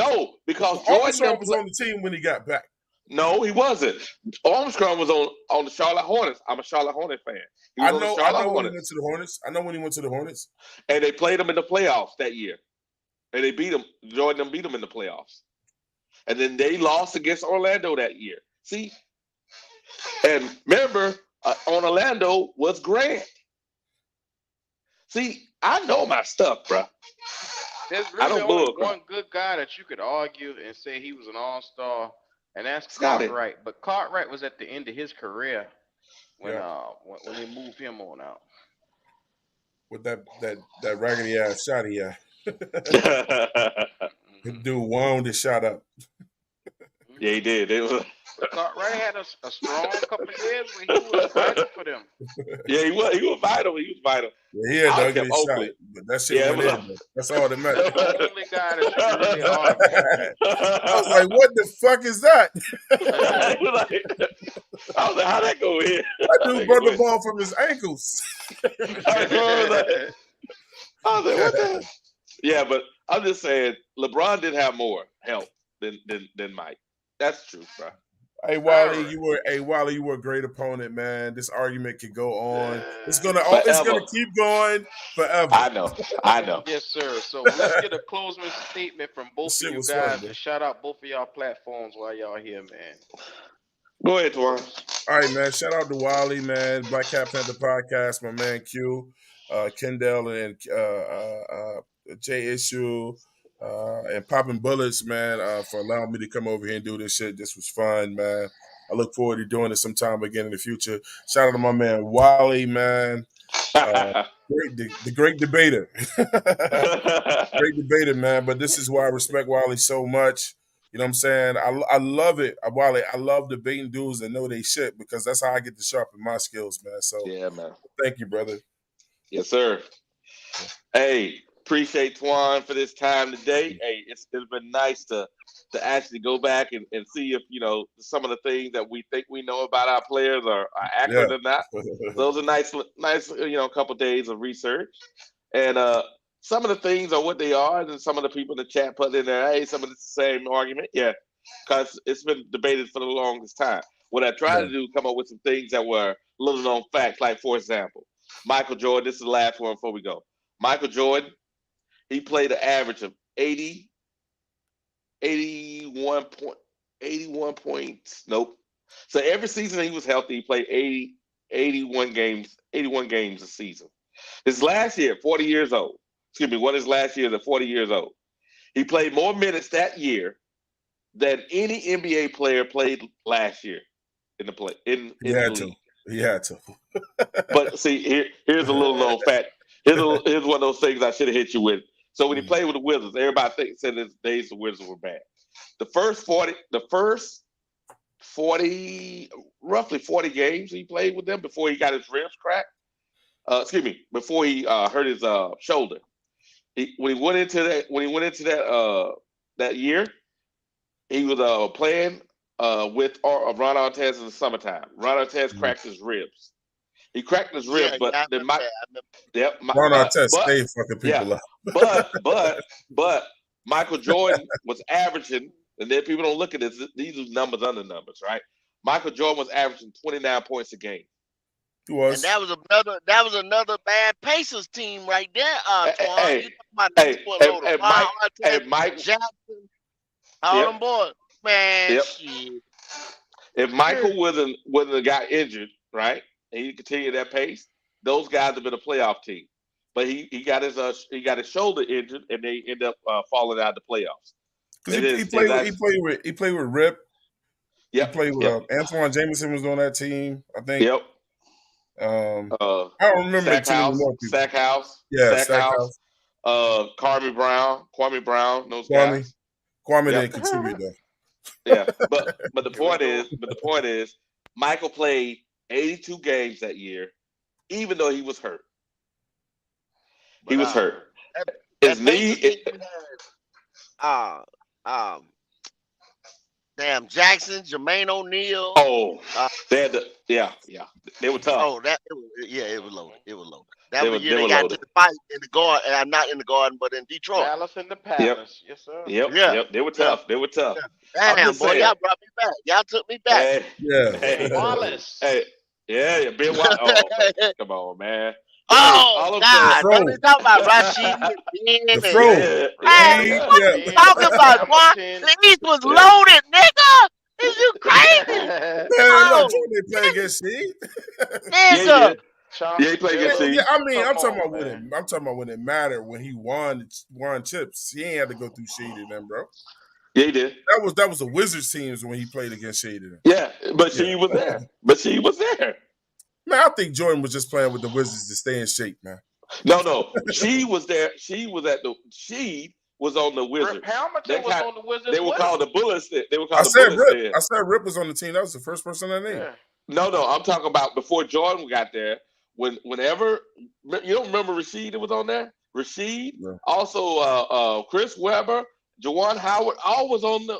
Armstrong was on the team when he got back. No, he wasn't. Armstrong was on the Charlotte Hornets. I'm a Charlotte Hornet fan. I know when he went to the Hornets. I know when he went to the Hornets. And they played him in the playoffs that year. And they beat him. Jordan beat him in the playoffs. And then they lost against Orlando that year. See? And remember, on Orlando was Grant. See, I know my stuff, bro. There's really only one good guy that you could argue and say he was an All-Star, and that's Cartwright. But Cartwright was at the end of his career when they moved him on out. With that raggedy ass shot he had. Dude wound his shot up. Yeah, he did. Cartwright had a strong couple of years when he was vital for them. Yeah, he was vital. Yeah, he had the ugly shot, but that shit went in. That's all that matters. That's the only guy that you can really argue. I was like, what the fuck is that? I was like, how'd that go in? That dude broke the ball from his ankles. I was like, what the? Yeah, but I'm just saying, LeBron did have more help than Mike. That's true, bro. Hey Wally, you were a great opponent, man. This argument could go on. It's gonna keep going forever. I know. Yes, sir. So let's get a closing statement from both of you guys and shout out both of y'all platforms while y'all here, man. Go ahead, Tuan. All right, man. Shout out to Wally, man. Black Cat Panther Podcast, my man Q, Kendall, and J Issue. And Popping Bullets, man, for allowing me to come over here and do this shit. This was fun, man. I look forward to doing it sometime again in the future. Shout out to my man Wally, man. The great debater. Great debater, man. But this is why I respect Wally so much. You know what I'm saying? I love it, Wally. I love debating dudes that know they shit because that's how I get to sharpen my skills, man. So Yeah, man. thank you, brother. Yes, sir. Hey, appreciate Twan for this time today. Hey, it's been nice to actually go back and see if, some of the things that we think we know about our players are accurate or not. Those are nice, couple days of research. And some of the things are what they are, and some of the people in the chat put in there, hey, some of it's the same argument. Yeah, because it's been debated for the longest time. What I tried to do, come up with some things that were little known facts, like, for example, Michael Jordan, this is the last one before we go. Michael Jordan, he played an average of 81 points. Nope. So every season he was healthy, he played 81 games a season. His last year, 40 years old. Excuse me, one of his last years at 40 years old. He played more minutes that year than any NBA player played last year in the league. He had to. But see, here's a little known fact. Here's one of those things I should have hit you with. So when he played with the Wizards, everybody said his days the Wizards were bad. The first roughly 40 games he played with them before he got his ribs cracked. Before he hurt his shoulder. When he went into that year, he was playing with Ron Artest in the summertime. Ron Artest cracked his ribs. He cracked his ribs, but then Ron Artest stayed fucking people up. but Michael Jordan was averaging, and then people don't look at this. These are numbers under numbers, right? Michael Jordan was averaging 29 points a game. He was. And that was another bad Pacers team right there. Twan. You talking about Mike Jackson, all them boys, man. Shit. If Michael wouldn't have got injured, right, and he continued that pace, those guys have been a playoff team. But he got his shoulder injured, and they end up falling out of the playoffs. He played with Rip. Yep. He played with Antoine Jameson was on that team, I think. Yep. I don't remember Stackhouse. Yeah, Stackhouse. Kwame Brown, those guys. Kwame didn't contribute though. Yeah, but the point is, Michael played 82 games that year, even though he was hurt. He was hurt. His knee. Damn, Jackson, Jermaine O'Neal. Oh, they had they were tough. Oh, it was loaded. It was loaded. That was the year they got into the fight in the garden, not in the garden, but in Detroit. Dallas in the Palace. Yes, sir. Yep. They were tough. They were tough. Damn, boy, y'all brought me back. Y'all took me back. Hey, Wallace. Hey, yeah, Ben Wallace. Oh, come on, man. Oh, God. Don't they talk about Rashid? Hey, talking about what? The East was loaded, nigga. Is you crazy? Man, they play against Seed. Nigga. Yeah, he played against Seed. I mean, I'm talking about when it mattered, when he won chips. He ain't had to go through Shady then, bro. Yeah, he did. That was the Wizards teams when he played against Shady then. Yeah, but she was there. Man, I think Jordan was just playing with the Wizards to stay in shape, man. No. She was there. She was on the Wizards. Rip Hamilton was on the Wizards. They were called the Bullets. I said Rip was on the team. That was the first person I named. Yeah. No. I'm talking about before Jordan got there. Whenever you don't remember Rashid that was on there? Rashid, also Chris Webber, Juwan Howard, all was on the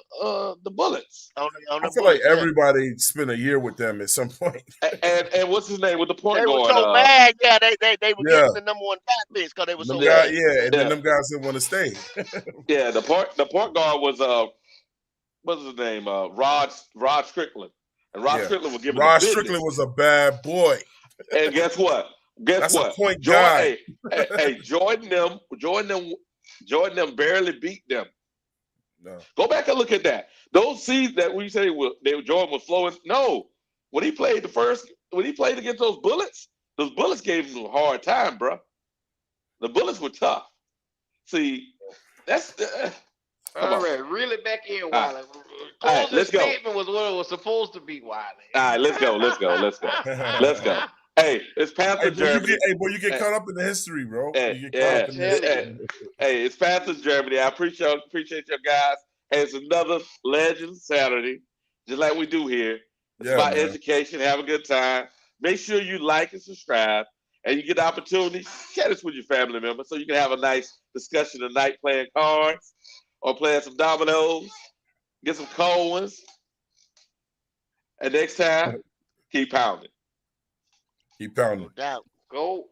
Bullets. I feel like everybody spent a year with them at some point. and what's his name with the point guard? They were so mad. Yeah, they were getting the number one draft picks because they were so mad. Yeah, and then them guys didn't want to stay. Yeah, the point guard was what's his name? Rod Strickland. And Rod Strickland was giving Rod Strickland was a bad boy. And guess what? That's a point guy. Hey, Jordan them barely beat them. No. Go back and look at that. Those seeds that we say Jordan was flowing. No, when he played against those Bullets gave him a hard time, bro. The Bullets were tough. See, that's all right. Reel it back in, Wiley. All right, let's go. Statement was what it was supposed to be, Wiley. All right, let's go. Hey, it's Hey, Panthers boy, Germany. you get Hey, caught up in the history, bro. hey, You get caught yeah. up in the Tell history. you. Hey, it's Panthers Germany. I appreciate your guys. Hey, it's another Legend Saturday, just like we do here. It's Yeah, about man. education. Have a good time. Make sure you like and subscribe, and you get the opportunity, share this with your family members so you can have a nice discussion tonight playing cards or playing some dominoes. Get some cold ones, and next time, keep pounding. Keep No pounding. doubt. Go.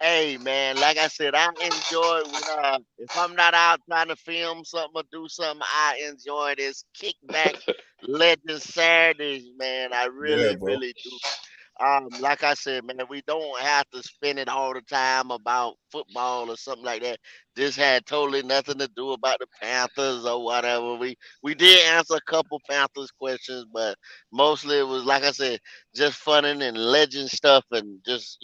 Hey man, like I said, I enjoy when if I'm not out trying to film something or do something, I enjoy this kickback Legend Saturdays, man. I Yeah, really, bro. really do. Like I said, man, we don't have to spend it all the time about football or something like that. This had totally nothing to do about the Panthers or whatever. We did answer a couple Panthers questions, but mostly it was like I said, just funning and legend stuff and just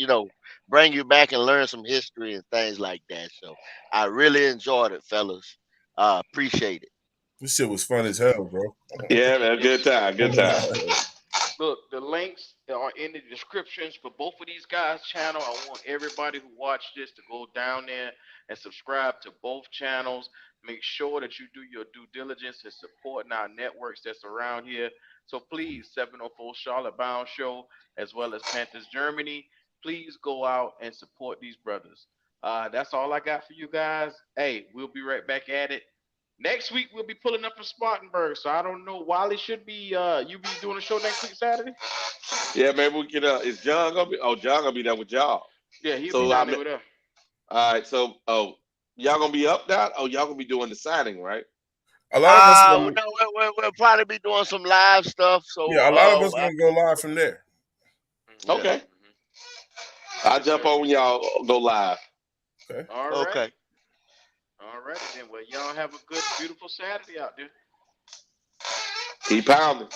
bring you back and learn some history and things like that. So I really enjoyed it, fellas. Appreciate it. This shit was fun as hell, bro. Yeah, man. Yes, Good time. sir. Good time. Look, the links are in the descriptions for both of these guys' channel. I want everybody who watched this to go down there and subscribe to both channels. Make sure that you do your due diligence in supporting our networks that's around here. So please, 704 Charlotte Bound Show, as well as Panthers Germany, please go out and support these brothers. That's all I got for you guys. Hey, we'll be right back at it. Next week we'll be pulling up in Spartanburg, so I don't know. Wally should be you be doing a show next week Saturday. Yeah, maybe we can. Is John gonna be? Oh, John gonna be there with y'all. Yeah, he'll be So down there with us. all right. So y'all gonna be up now? Oh, y'all gonna be doing the signing, right? A lot of us No, gonna we'll probably be doing some live stuff. So, yeah, a lot of us gonna go live from there. yeah, Okay. I'll Yes, jump sir. on when y'all go live. Okay. All righty. okay. All righty then. Well, y'all have a good, beautiful Saturday out there. Keep pounding.